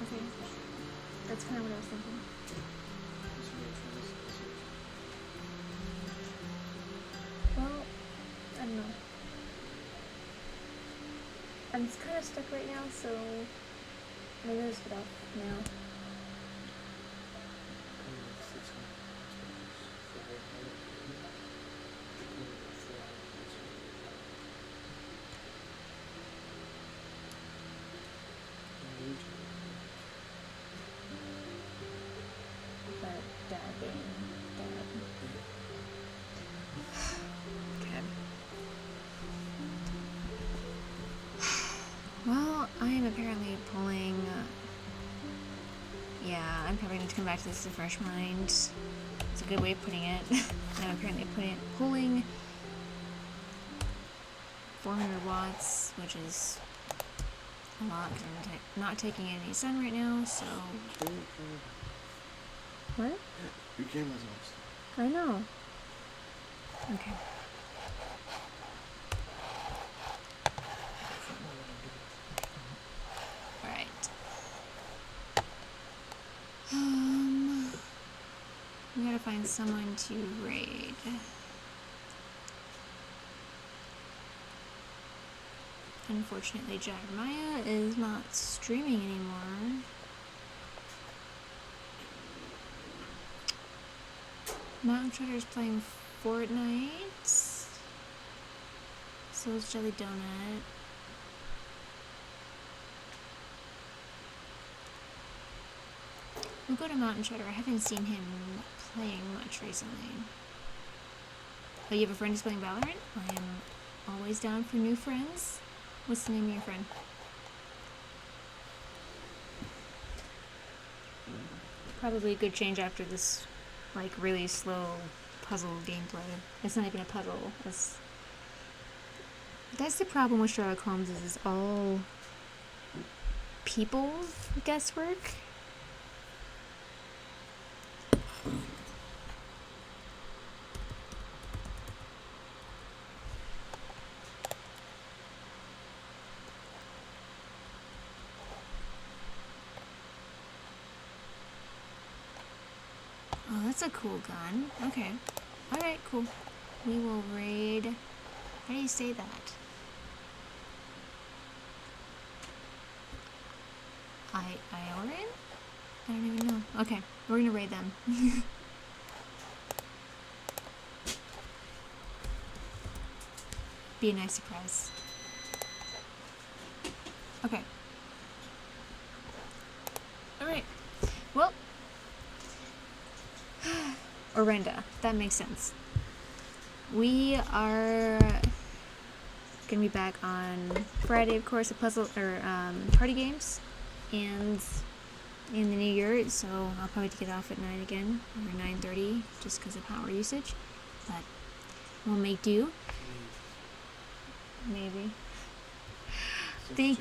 Okay. That's kind of what I was thinking. don't know. I'm kind of stuck right now, so maybe I'll just get off now. But dad being dad. Okay. Well, I am apparently pulling. Yeah, I'm probably going to come back to this with a fresh mind. It's a good way of putting it. I'm apparently pulling 400 watts, which is a lot because I'm not taking any sun right now, so. What? Your camera's off. I know. Okay. Alright. We gotta find someone to raid. Unfortunately, Jeremiah is not streaming anymore. Mountain Shredder's playing Fortnite. So is Jelly Donut. We'll go to Mountain Shredder. I haven't seen him playing much recently. Oh, you have a friend who's playing Valorant? I am always down for new friends. What's the name of your friend? Probably a good change after this, like, really slow puzzle gameplay. It's not even a puzzle. That's the problem with Sherlock Holmes, is it's all people guesswork. Oh, that's a cool gun. Okay. Alright, cool. We will raid. How do you say that? Iorin? I don't even know. Okay, we're gonna raid them. Be a nice surprise. Okay. Alright. Well. Orenda. That makes sense. We are gonna be back on Friday, of course, party games, and in the new year, so I'll probably get off at 9 again, or 9:30, just because of power usage, but we'll make do. Maybe. Okay.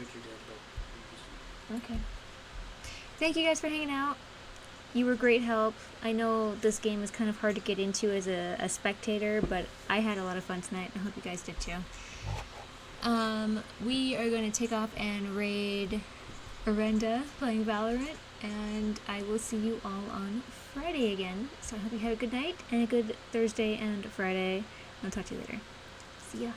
Thank you guys for hanging out. You were great help. I know this game is kind of hard to get into as a spectator, but I had a lot of fun tonight. I hope you guys did too. We are going to take off and raid Orenda playing Valorant, and I will see you all on Friday again. So I hope you have a good night and a good Thursday and Friday. I'll talk to you later. See ya.